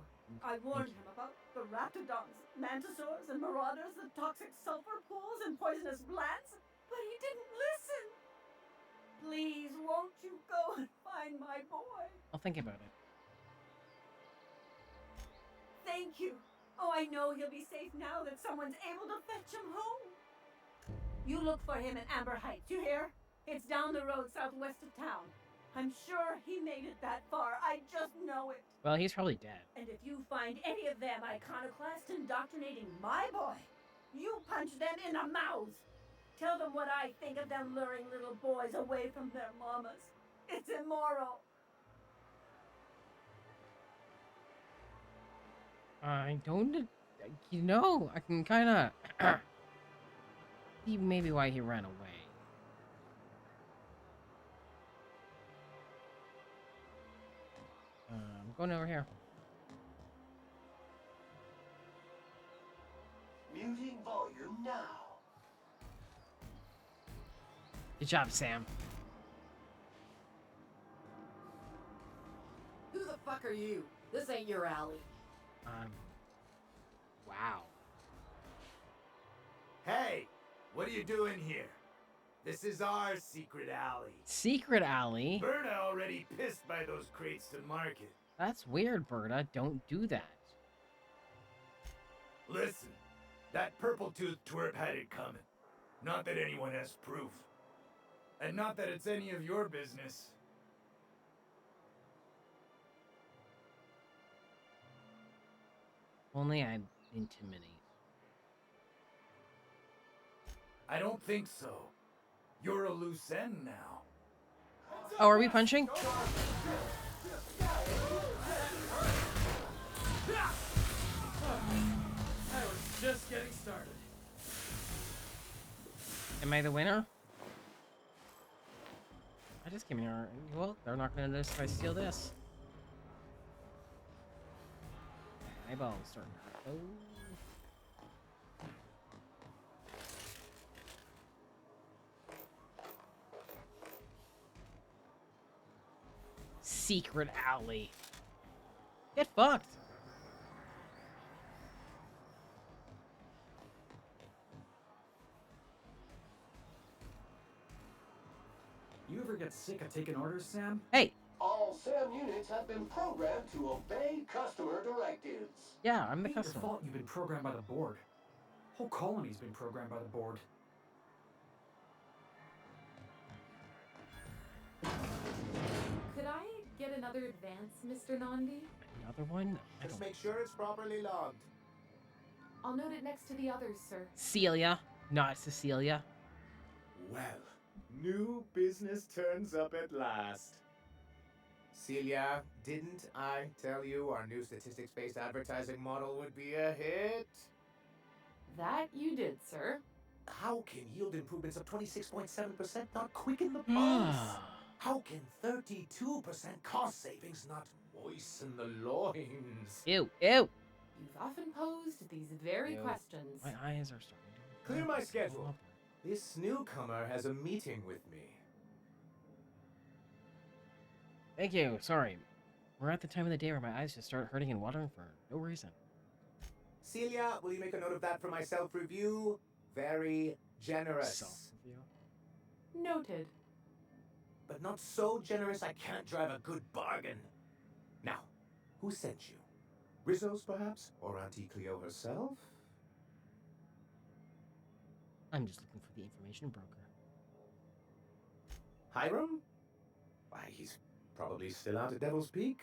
I warned him about the raptidons, mantisaurs, and marauders, the toxic sulfur pools, and poisonous plants, but he didn't listen. Please, won't you go and find my boy? I'll think about it. Thank you. Oh, I know he'll be safe now that someone's able to fetch him home. You look for him in Amber Heights, you hear? It's down the road southwest of town. I'm sure he made it that far. I just know it. Well, he's probably dead. And if you find any of them iconoclasts indoctrinating my boy, you punch them in the mouths. Tell them what I think of them luring little boys away from their mamas. It's immoral. I don't... You know, I can kind of... see maybe why he ran away. I'm going over here. Muting volume now. Good job, Sam. Who the fuck are you? This ain't your alley. Wow. Hey, what are you doing here? This is our secret alley. Secret alley? Berta already pissed by those crates to market. That's weird, Berta. Don't do that. Listen, that purple-toothed twerp had it coming. Not that anyone has proof. And not that it's any of your business. Only I'm intimidated. I don't think so. You're a loose end now. Oh, are we punching? I was just getting started. Am I the winner? I just came here. Well, they're not gonna notice if I steal this. Eyeballs starting to hurt. Oh. Secret alley. Get fucked. You ever get sick of taking orders, Sam? Hey. All SAM units have been programmed to obey customer directives. Yeah, I'm the Ain't your customer. fault you've been programmed by the board. Whole colony's been programmed by the board. Could I get another advance, Mr. Nandi? Another one? I Just don't... make sure it's properly logged. I'll note it next to the others, sir. Celia, not Cecilia. Well, new business turns up at last. Celia, didn't I tell you our new statistics-based advertising model would be a hit? That you did, sir. How can yield improvements of 26.7% not quicken the pulse? How can 32% cost savings not moisten the loins? Ew, ew. You've often posed these very Ew. questions. My eyes are starting to... Clear my schedule. This newcomer has a meeting with me. Thank you. Sorry. We're at the time of the day where my eyes just start hurting and watering for no reason. Celia, will you make a note of that for my self-review? Very generous. Self-review? Noted. But not so generous I can't drive a good bargain. Now, who sent you? Rizzo's, perhaps? Or Auntie Cleo herself? I'm just looking for the information broker. Hiram? Why, he's probably still out at Devil's Peak.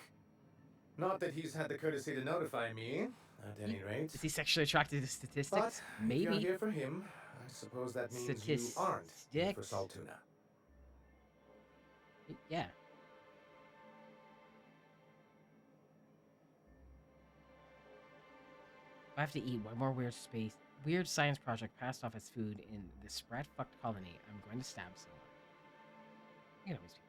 Not that he's had the courtesy to notify me, at any rate. Is he sexually attracted to statistics? But if you're Maybe. here for him, I suppose that means you aren't here for Statistics? Saltuna. Yeah. I have to eat one more weird science project passed off as food in this sprat-fucked colony. I'm going to stab someone. You can always do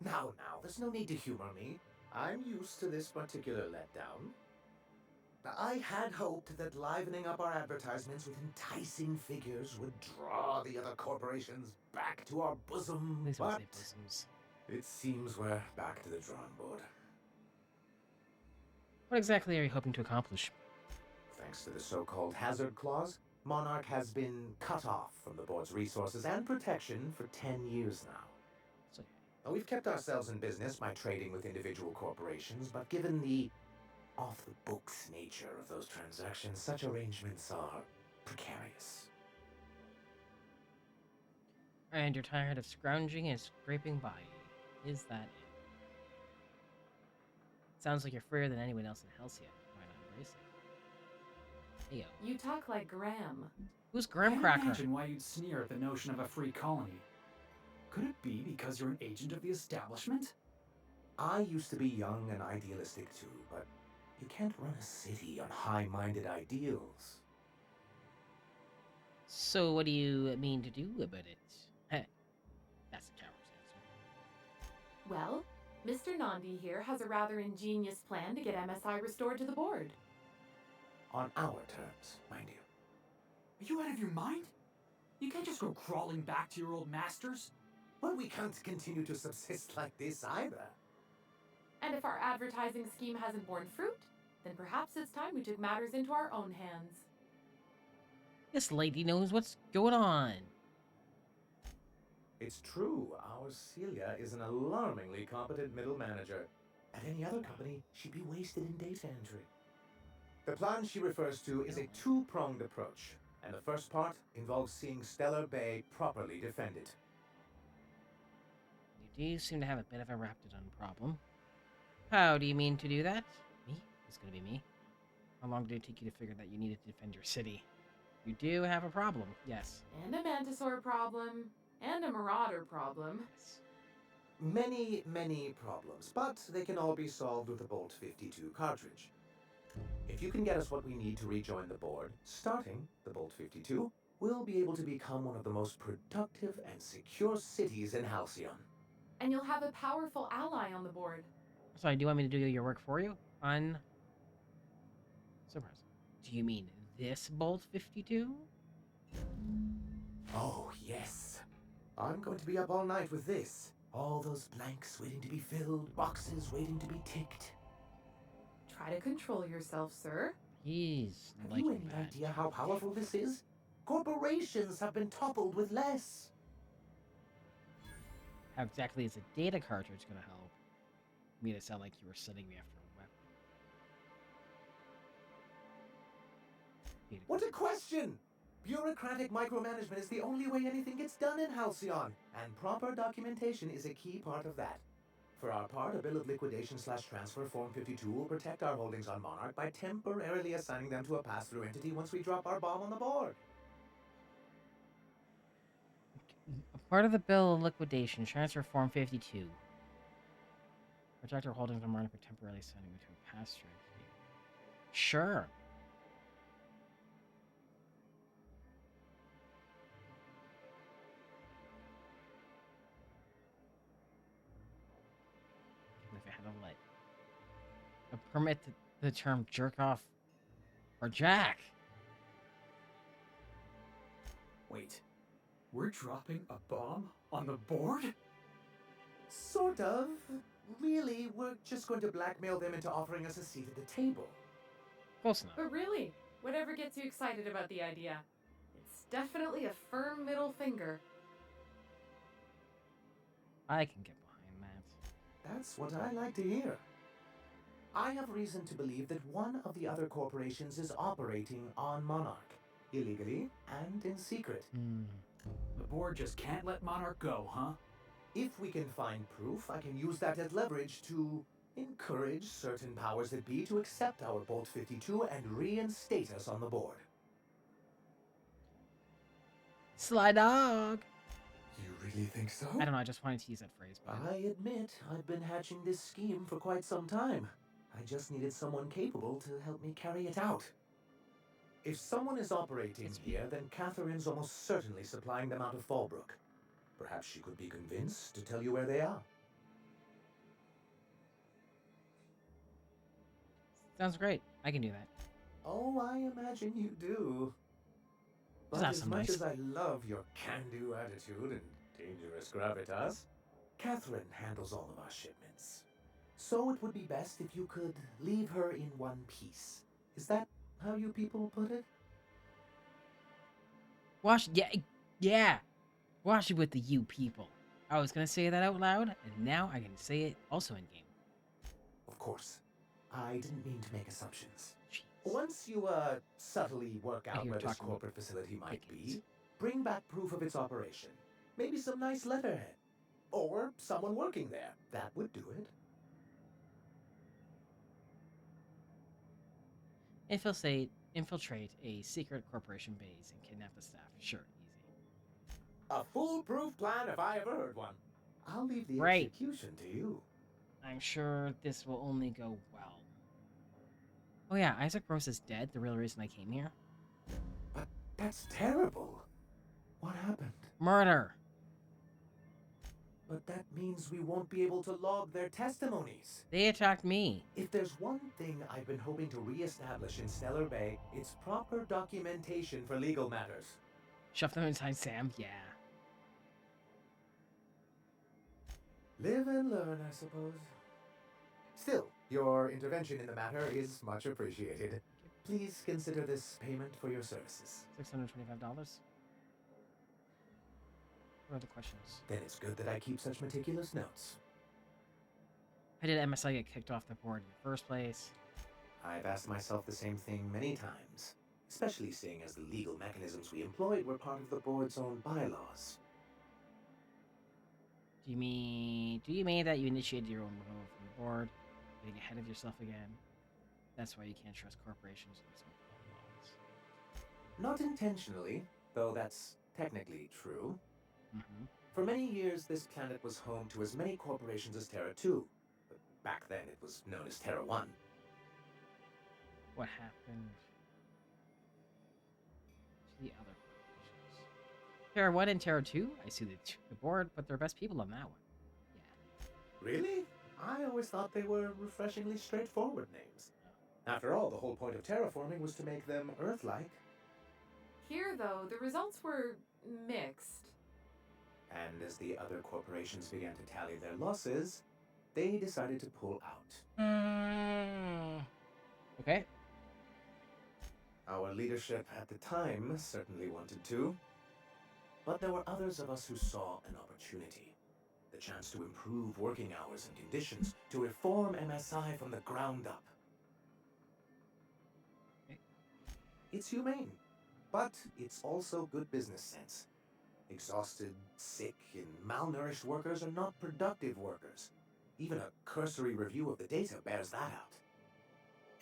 both. Now, there's no need to humor me. I'm used to this particular letdown. I had hoped that livening up our advertisements with enticing figures would draw the other corporations back to our bosom, Please don't but say bosoms. it seems we're back to the drawing board. What exactly are you hoping to accomplish? Thanks to the so-called hazard clause, Monarch has been cut off from the board's resources and protection for 10 years now. So, We've kept ourselves in business by trading with individual corporations, but given the off-the-books nature of those transactions, such arrangements are precarious. and you're tired of scrounging and scraping by. Is that it? Sounds like you're freer than anyone else in Halcyon. Why not embrace it? Hey, yo. You talk like Graham. Who's Graham Can't Cracker? imagine why you'd sneer at the notion of a free colony. Could it be because you're an agent of the establishment? I used to be young and idealistic too, but you can't run a city on high-minded ideals. So what do you mean to do about it? Heh. That's a coward's answer. Well, Mr. Nandi here has a rather ingenious plan to get MSI restored to the board. On our terms, mind you. Are you out of your mind? You can't just go crawling back to your old masters. But we can't continue to subsist like this either. And if our advertising scheme hasn't borne fruit, then perhaps it's time we took matters into our own hands. This lady knows what's going on. It's true, our Celia is an alarmingly competent middle manager. At any other company, she'd be wasted in data entry. The plan she refers to is a two-pronged approach, and the first part involves seeing Stellar Bay properly defended. You do seem to have a bit of a Raptidon problem. How do you mean to do that? Me? It's gonna be me. How long did it take you to figure that you needed to defend your city? You do have a problem, yes. And a Mantisaur problem. And a Marauder problem. Many, many problems, but they can all be solved with a Bolt 52 cartridge. If you can get us what we need to rejoin the board, starting the Bolt 52, we'll be able to become one of the most productive and secure cities in Halcyon. And you'll have a powerful ally on the board. Sorry, do you want me to do your work for you? Surprise. Do you mean this Bolt 52? Oh, yes. I'm going to be up all night with this. All those blanks waiting to be filled, boxes waiting to be ticked. Try to control yourself, sir. He's Have like you any that. idea how powerful this is? Corporations have been toppled with less. How exactly is a data cartridge gonna help? You made it sound like you were setting me after a weapon. What a question! Bureaucratic micromanagement is the only way anything gets done in Halcyon, and proper documentation is a key part of that. For our part, a bill of liquidation/transfer Form 52 will protect our holdings on Monarch by temporarily assigning them to a pass-through entity once we drop our bomb on the board. A part of the bill of liquidation, transfer form 52. Protect our holdings on Martin for temporarily sending it to a pass-through. Sure. If I had to let a permit the term jerk off or jack. Wait, we're dropping a bomb on the board? Sort of. Really, we're just going to blackmail them into offering us a seat at the table. Close enough. But really, whatever gets you excited about the idea, it's definitely a firm middle finger. I can get behind that. That's what I like to hear. I have reason to believe that one of the other corporations is operating on Monarch, illegally and in secret. The board just can't let Monarch go, huh? If we can find proof, I can use that as leverage to encourage certain powers that be to accept our Bolt 52 and reinstate us on the board. Sly dog. You really think so? I don't know. I just wanted to use that phrase. But I admit I've been hatching this scheme for quite some time. I just needed someone capable to help me carry it out. If someone is operating here, then Catherine's almost certainly supplying them out of Fallbrook. Perhaps she could be convinced to tell you where they are. sounds great. I can do that. Oh, I imagine you do. But Just have as some much nice. as I love your can-do attitude and dangerous gravitas, Catherine handles all of our shipments. So it would be best if you could leave her in one piece. Is that how you people put it? Wash. Yeah. Wash it with the you people. I was gonna say that out loud, and now I can say it also in game. Of course. I didn't mean to make assumptions. Jeez. Once you, subtly work I out hear where this talking corporate facility might crickets. be, bring back proof of its operation. Maybe some nice letterhead. Or someone working there. That would do it. Infiltrate a secret corporation base and kidnap the staff. Sure, easy. A foolproof plan if I ever heard one. I'll leave the Right. execution to you. I'm sure this will only go well. Oh yeah, Isaac Rose is dead. The real reason I came here. But that's terrible. What happened? Murder. But that means we won't be able to log their testimonies. They attacked me. If there's one thing I've been hoping to re-establish in Stellar Bay, it's proper documentation for legal matters. Shove them inside Sam. Yeah. Live and learn, I suppose. Still, your intervention in the matter is much appreciated. Please consider this payment for your services. $625. What are the questions? Then it's good that I keep such meticulous notes. How did MSI get kicked off the board in the first place? I've asked myself the same thing many times, especially seeing as the legal mechanisms we employed were part of the board's own bylaws. Do you mean that you initiated your own removal from the board, getting ahead of yourself again? That's why you can't trust corporations with some laws. Not intentionally, though that's technically true. Mm-hmm. For many years, this planet was home to as many corporations as Terra 2. But back then, it was known as Terra 1. What happened to the other corporations? Terra 1 and Terra 2? I see the board, but they're best people on that one. Yeah. Really? I always thought they were refreshingly straightforward names. After all, the whole point of terraforming was to make them Earth-like. Here, though, the results were mixed. And as the other corporations began to tally their losses, they decided to pull out. Okay. Our leadership at the time certainly wanted to. But there were others of us who saw an opportunity. The chance to improve working hours and conditions, to reform MSI from the ground up. It's humane, but it's also good business sense. Exhausted, sick, and malnourished workers are not productive workers. Even a cursory review of the data bears that out.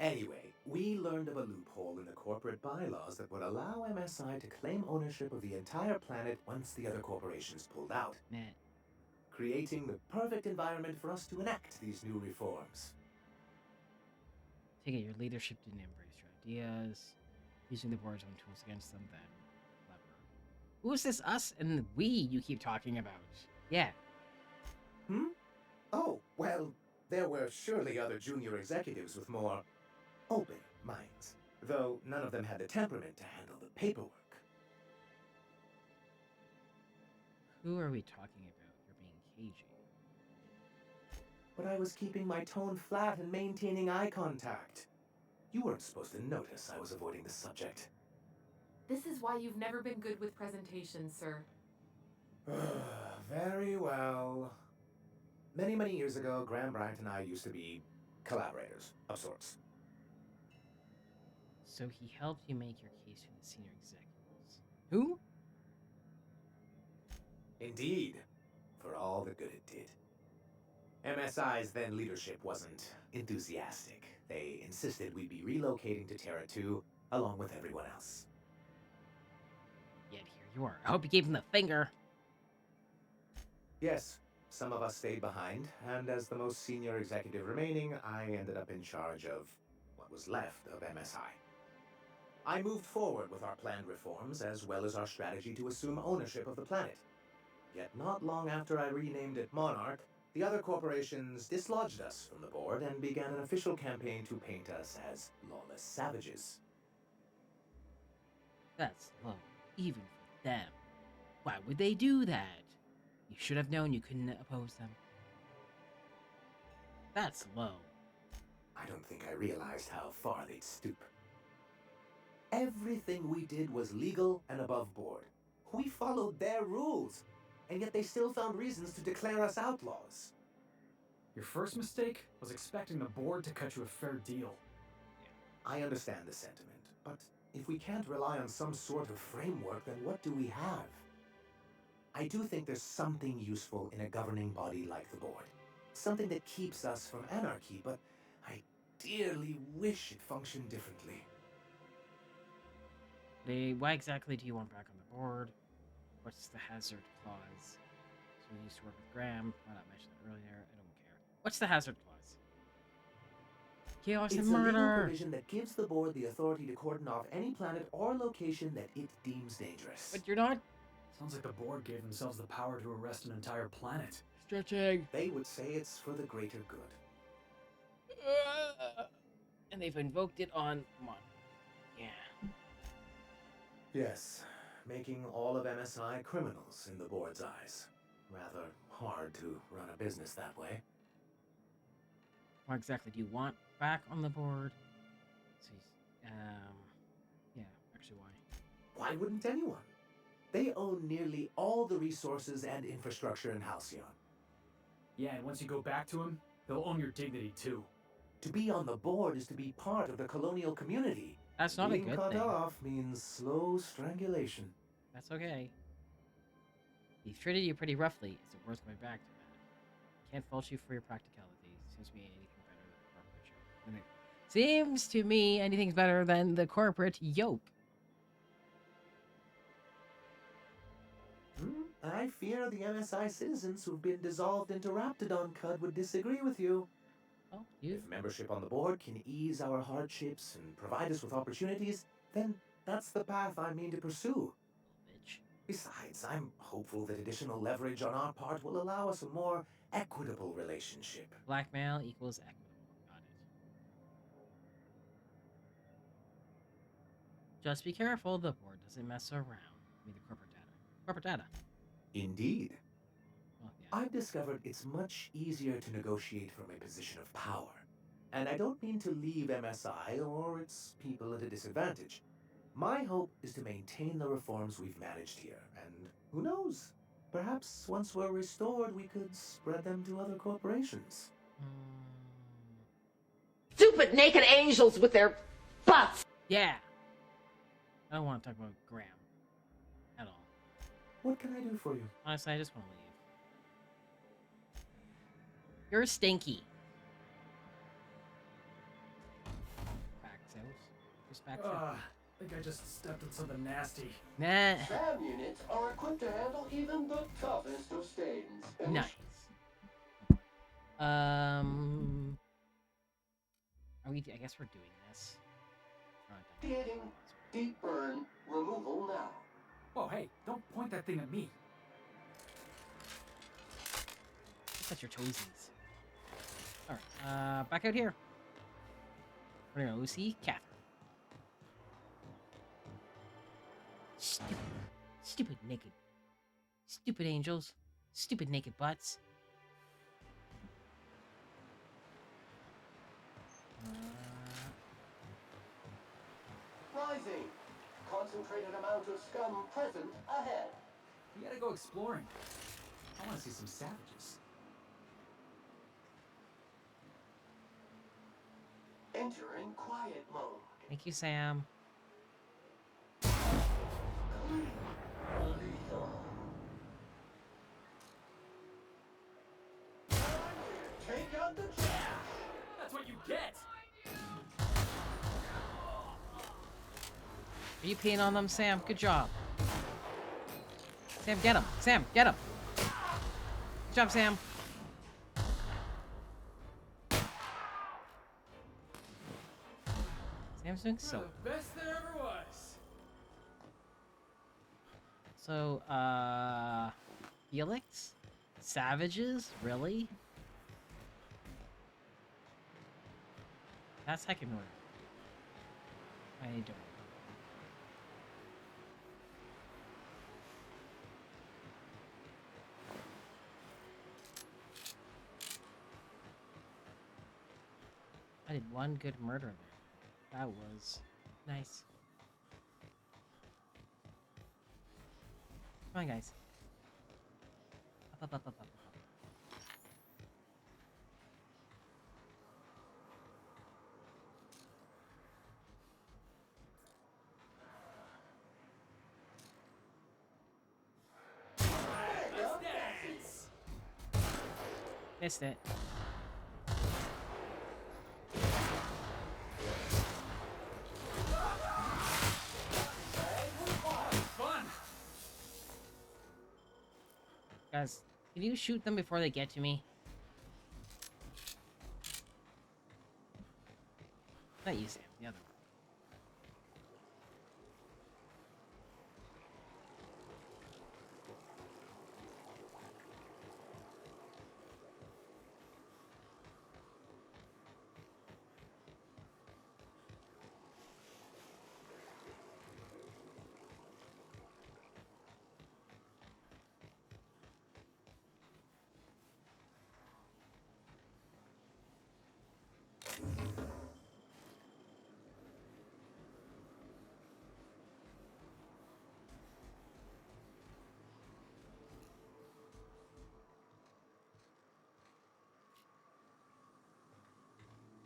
Anyway, we learned of a loophole in the corporate bylaws that would allow MSI to claim ownership of the entire planet once the other corporations pulled out. Man. Creating the perfect environment for us to enact these new reforms. Take it your leadership didn't embrace your ideas. Using the board's own tools against them, then clever. Who's this us and we you keep talking about? Yeah. Oh, well, there were surely other junior executives with more open minds, though none of them had the temperament to handle the paperwork. Who are we talking about? You're being cagey. But I was keeping my tone flat and maintaining eye contact. You weren't supposed to notice I was avoiding the subject. This is why you've never been good with presentations, sir. Very well. Many, many years ago, Graham Bryant and I used to be collaborators of sorts. So he helped you make your case to the senior executives. Who? Indeed. for all the good it did. MSI's then leadership wasn't enthusiastic. They insisted we'd be relocating to Terra 2 along with everyone else. Yet here you are. I hope you gave him the finger. Yes, some of us stayed behind, and as the most senior executive remaining, I ended up in charge of what was left of MSI. I moved forward with our planned reforms as well as our strategy to assume ownership of the planet. Yet not long after I renamed it Monarch, the other corporations dislodged us from the board and began an official campaign to paint us as lawless savages. That's low, even for them. Why would they do that? You should have known you couldn't oppose them. That's low. I don't think I realized how far they'd stoop. Everything we did was legal and above board. We followed their rules, and yet they still found reasons to declare us outlaws. Your first mistake was expecting the board to cut you a fair deal. I understand the sentiment, but if we can't rely on some sort of framework, then what do we have? I do think there's something useful in a governing body like the board. Something that keeps us from anarchy, but I dearly wish it functioned differently. Why exactly do you want back on the board? What's the hazard clause? So you used to work with Graham. Why not mention that earlier? I don't care. What's the hazard clause? Chaos and It's a legal murder! provision that gives the board the authority to cordon off any planet or location that it deems dangerous. But you're not... Sounds like the board gave themselves the power to arrest an entire planet. Stretching. They would say it's for the greater good. And they've invoked it on Mon. Yeah. Yes, making all of MSI criminals in the board's eyes. Rather hard to run a business that way. What exactly do you want back on the board? Yeah, actually why? Why wouldn't anyone? They own nearly all the resources and infrastructure in Halcyon. Yeah, and once you go back to them, they'll own your dignity too. To be on the board is to be part of the colonial community. That's not Being a good cut thing. off means slow strangulation. That's okay. He's treated you pretty roughly. Is it worth going back to that? Can't fault you for your practicality. Seems to me anything better than the corporate yoke. Seems to me anything's better than the corporate yoke. I fear the MSI citizens who've been dissolved into Raptidon Cud would disagree with you. Oh, If membership on the board can ease our hardships and provide us with opportunities, then that's the path I mean to pursue. Bitch. Besides, I'm hopeful that additional leverage on our part will allow us a more equitable relationship. Blackmail equals equitable. Got it. Just be careful, the board doesn't mess around. I mean, the corporate data. Corporate data. Indeed. Well, yeah. I've discovered it's much easier to negotiate from a position of power. And I don't mean to leave MSI or its people at a disadvantage. My hope is to maintain the reforms we've managed here, and who knows? Perhaps once we're restored, we could spread them to other corporations. Stupid naked angels with their butts! Yeah! I don't want to talk about Graham. At all. What can I do for you? Honestly, I just want to leave. You're stinky. Backs out. Just backs out. I think I just stepped on something nasty. Nah. SAM units are equipped to handle even the toughest of stains. Nice. Are we? I guess we're doing this. Initiating deep burn removal now. Oh, hey, don't point that thing at me. That's your toesies. Alright, back out here. We're gonna go see Catherine. Stupid naked. Stupid angels. Stupid naked butts. Rising. Concentrated amount of scum present ahead. We gotta go exploring. I wanna see some savages. Entering quiet mode. Thank you, Sam. on the trash. That's what you get. Are you peeing on them, Sam? Good job. Sam, get him. Sam, get him. Good job, Sam. Sam's doing so. The best there ever was. So, Felix? Savages? Really? That's second order. I don't. I did one good murder there. That was nice. Come on, guys. Up, up, up, up, up. Missed it. Fun. Guys, can you shoot them before they get to me? Not you, Sam. The other one.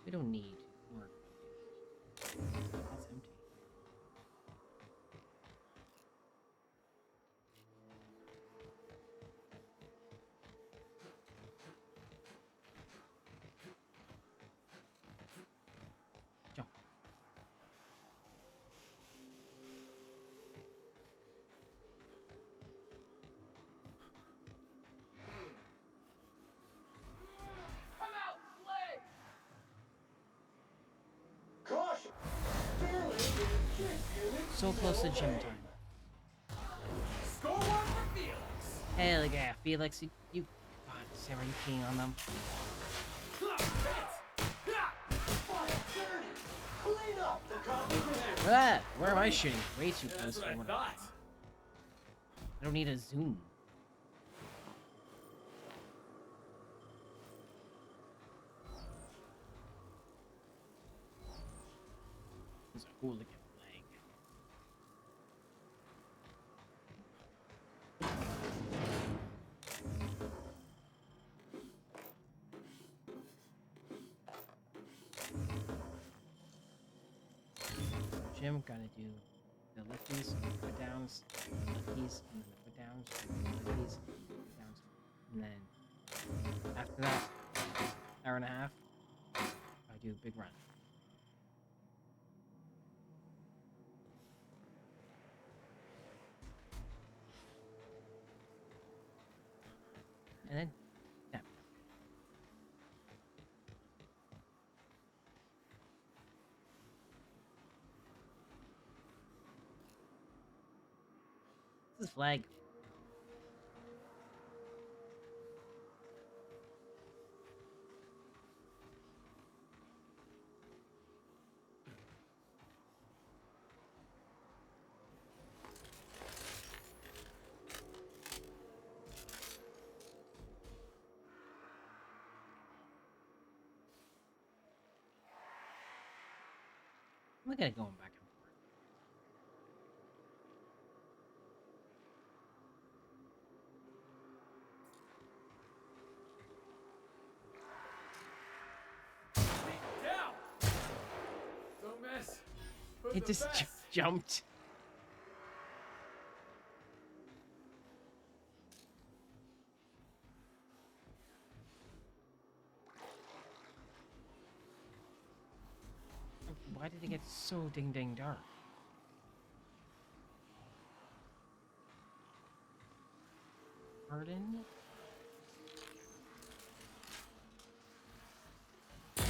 We don't need more. That's empty. Jump. Caution! Sterling is champion. So close to gym time. Score one for Felix. Hell yeah, Felix, you God, Sam, are you peeing on them? Clean up the competition. Ah, where am I shooting? Way too Yeah, close that's what I for what thought. I don't need a zoom. It's a hooligan flag. Jim, gotta do the lifties, put downs, lifties, and then the put downs, lifties, put downs, and then after that, hour and a half, I do a big run. And then, yeah. This is flag. Look at it going back and forth. Down. Don't miss. Put It the just best. jumped. Why did it get so ding dang dark? Pardon? We're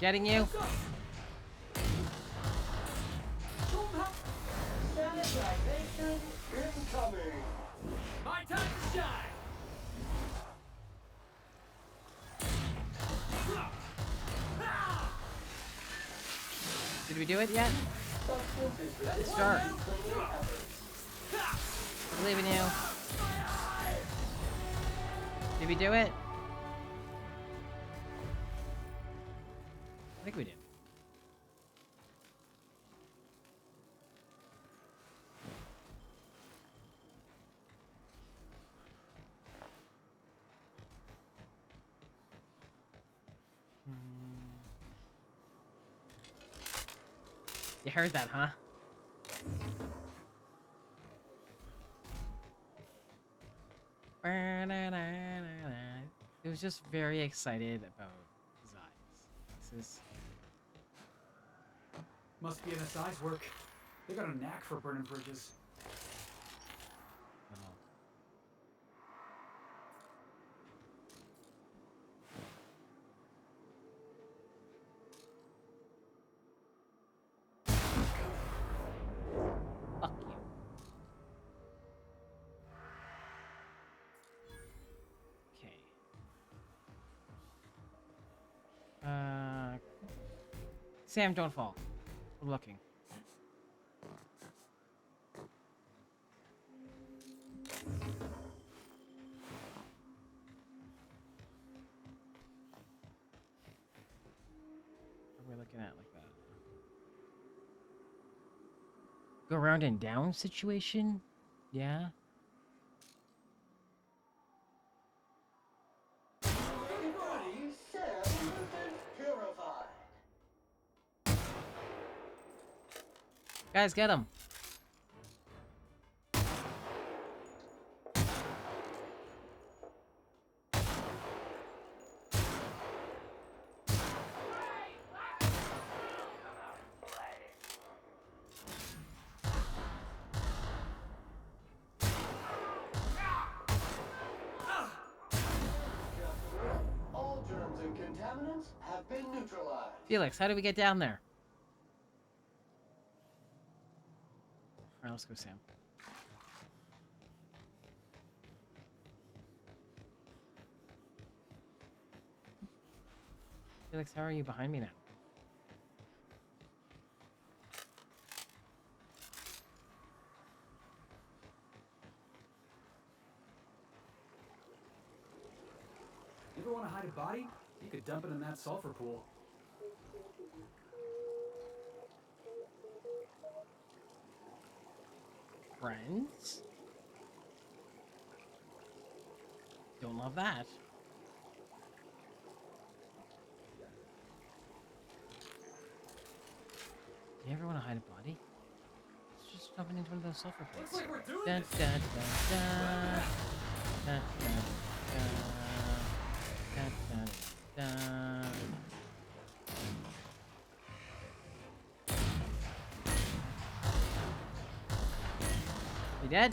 getting you. Sanitization incoming. My time to shine! Did we do it yet? Let's start. I believe in you. Did we do it? I think we did. You heard that, huh? It was just very excited about his eyes. This is... Must be NSI's work. They got a knack for burning bridges. Fuck you. Okay. Sam, don't fall. We're looking. What are we looking at like that? Go around and down situation? Yeah. Everybody, Sam is purified. Guys, get him. All germs and contaminants have been neutralized. Felix, how do we get down there? Alright, let's go, Sam. Felix, how are you behind me now? You ever want to hide a body? You could dump it in that sulfur pool. Friends? Don't love that. Do you ever want to hide a body? Let's just jump into one of those sulfur pits. Looks like we're doing Dun, this. dun, dun, dun. Dun, dun, dun. Dun, dun, dun. You dead?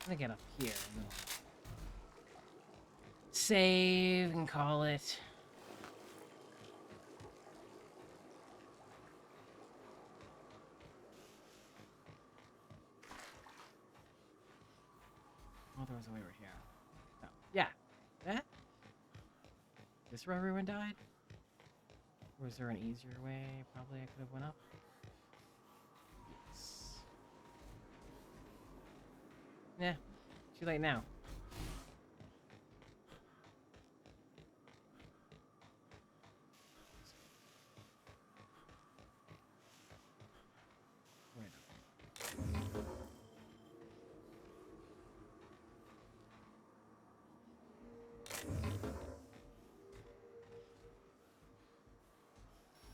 I'm gonna get up here and then save and call it. Oh, there was a way over here. Oh, yeah. That? Is this where everyone died? Or was there an easier way? Probably I could have went up. Yes. Nah. Too late now. Wait up.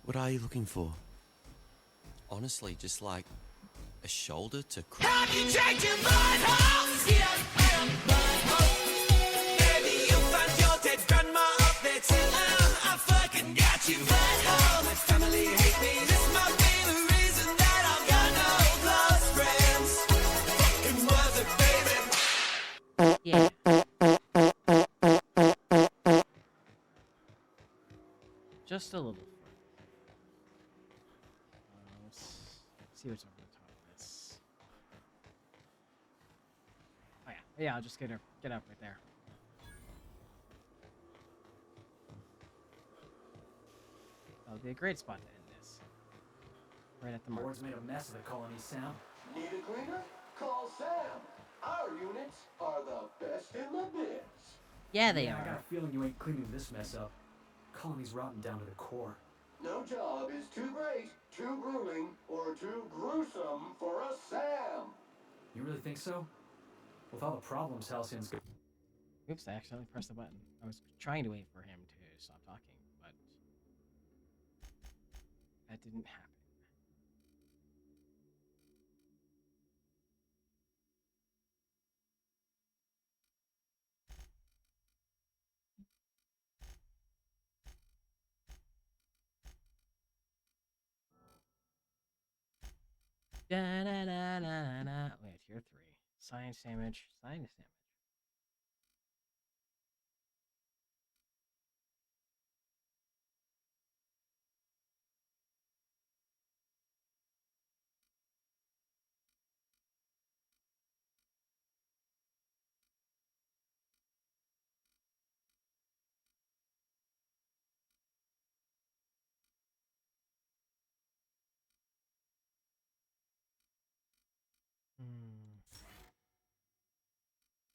What are you looking for? Honestly, just like a shoulder to cry. Have you checked your butthole? Yeah, butthole. Baby, just a little further. Let's see what's over the top of this. Oh yeah, yeah. I'll just get up right there. That would be a great spot to end this. Right at the mark. Board's made a mess of the colony, Sam. Need a cleaner? Call Sam. Our units are the best in the biz. Yeah, they I are. got a feeling you ain't cleaning this mess up. Colony's rotten down to the core. No job is too great, too grueling, or too gruesome for a Sam. You really think so? With all the problems Halcyon's got. Oops, I accidentally pressed the button. I was trying to wait for him to stop talking, but that didn't happen. Da da da da da. Wait, tier 3. Science damage. Science damage.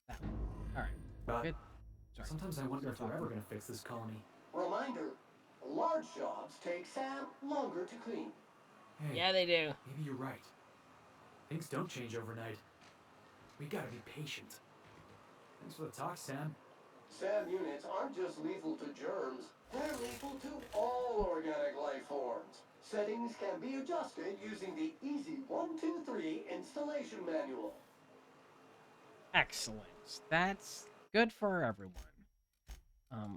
That one. Alright. But Good. Sorry. sometimes I wonder if Start we're ever talking. gonna fix this colony. Reminder, large jobs take Sam longer to clean. Hey, Yeah, they do. maybe you're right. Things don't change overnight. We gotta be patient. Thanks for the talk, Sam. Sam units aren't just lethal to germs, they're lethal to all organic life forms. Settings can be adjusted using the Easy 123 installation manual. Excellent. That's good for everyone.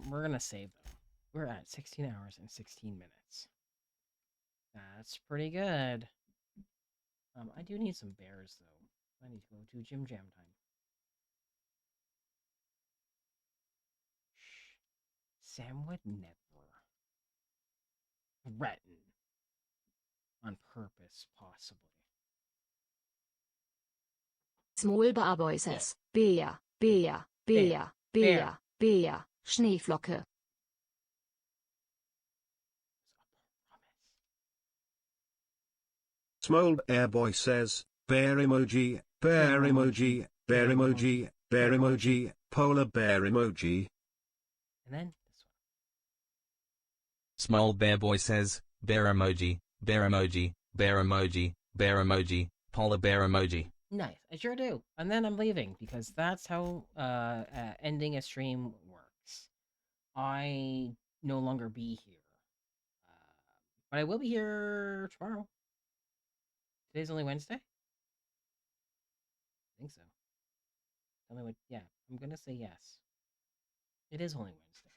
We're gonna save them. We're at 16 hours and 16 minutes. That's pretty good. I do need some bears though. I need to go to gym jam time. Shh. Sam would never threaten on purpose, possibly. Small bar voices. Beer, beer, beer, beer, beer, Schneeflocke. Small Airboy says, bear emoji, bear emoji, bear emoji, bear emoji, polar bear emoji. And then this one. Small bear boy says, bear emoji, bear emoji, bear emoji, bear emoji, polar bear emoji. Nice, I sure do. And then I'm leaving because that's how ending a stream works. I no longer be here. But I will be here tomorrow. Today's only Wednesday? I think so. Yeah, I'm gonna say yes. It is only Wednesday.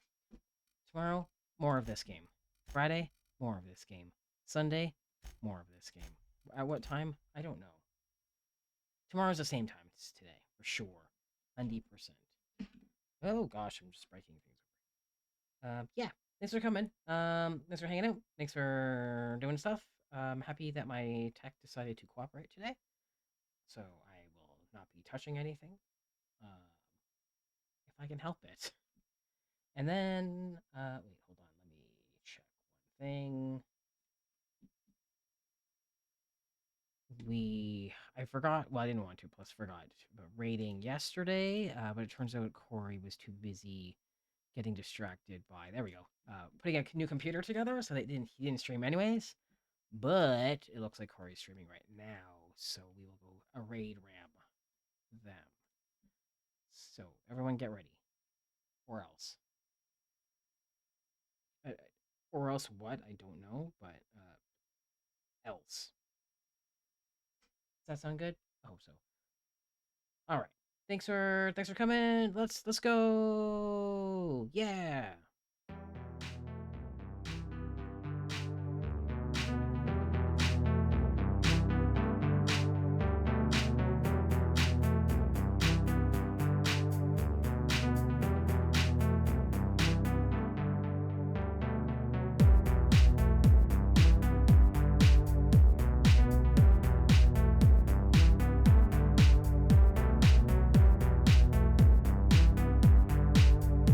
Tomorrow, more of this game. Friday, more of this game. Sunday, more of this game. At what time? I don't know. Tomorrow's the same time as today, for sure. 90%. Oh gosh, I'm just breaking things. Yeah, thanks for coming. Thanks for hanging out. Thanks for doing stuff. I'm happy that my tech decided to cooperate today. So I will not be touching anything. If I can help it. And then, wait, hold on. Let me check one thing. I forgot, well, I didn't want to, plus forgot, but raiding yesterday, but it turns out Corey was too busy getting distracted by, there we go, putting a new computer together, so he didn't stream anyways, but it looks like Corey's streaming right now, so we will go a raid ram them. So, everyone get ready. Or else. Or else what? I don't know, but, else. Does that sound good? I hope so. All right. Thanks for coming. Let's go. Yeah.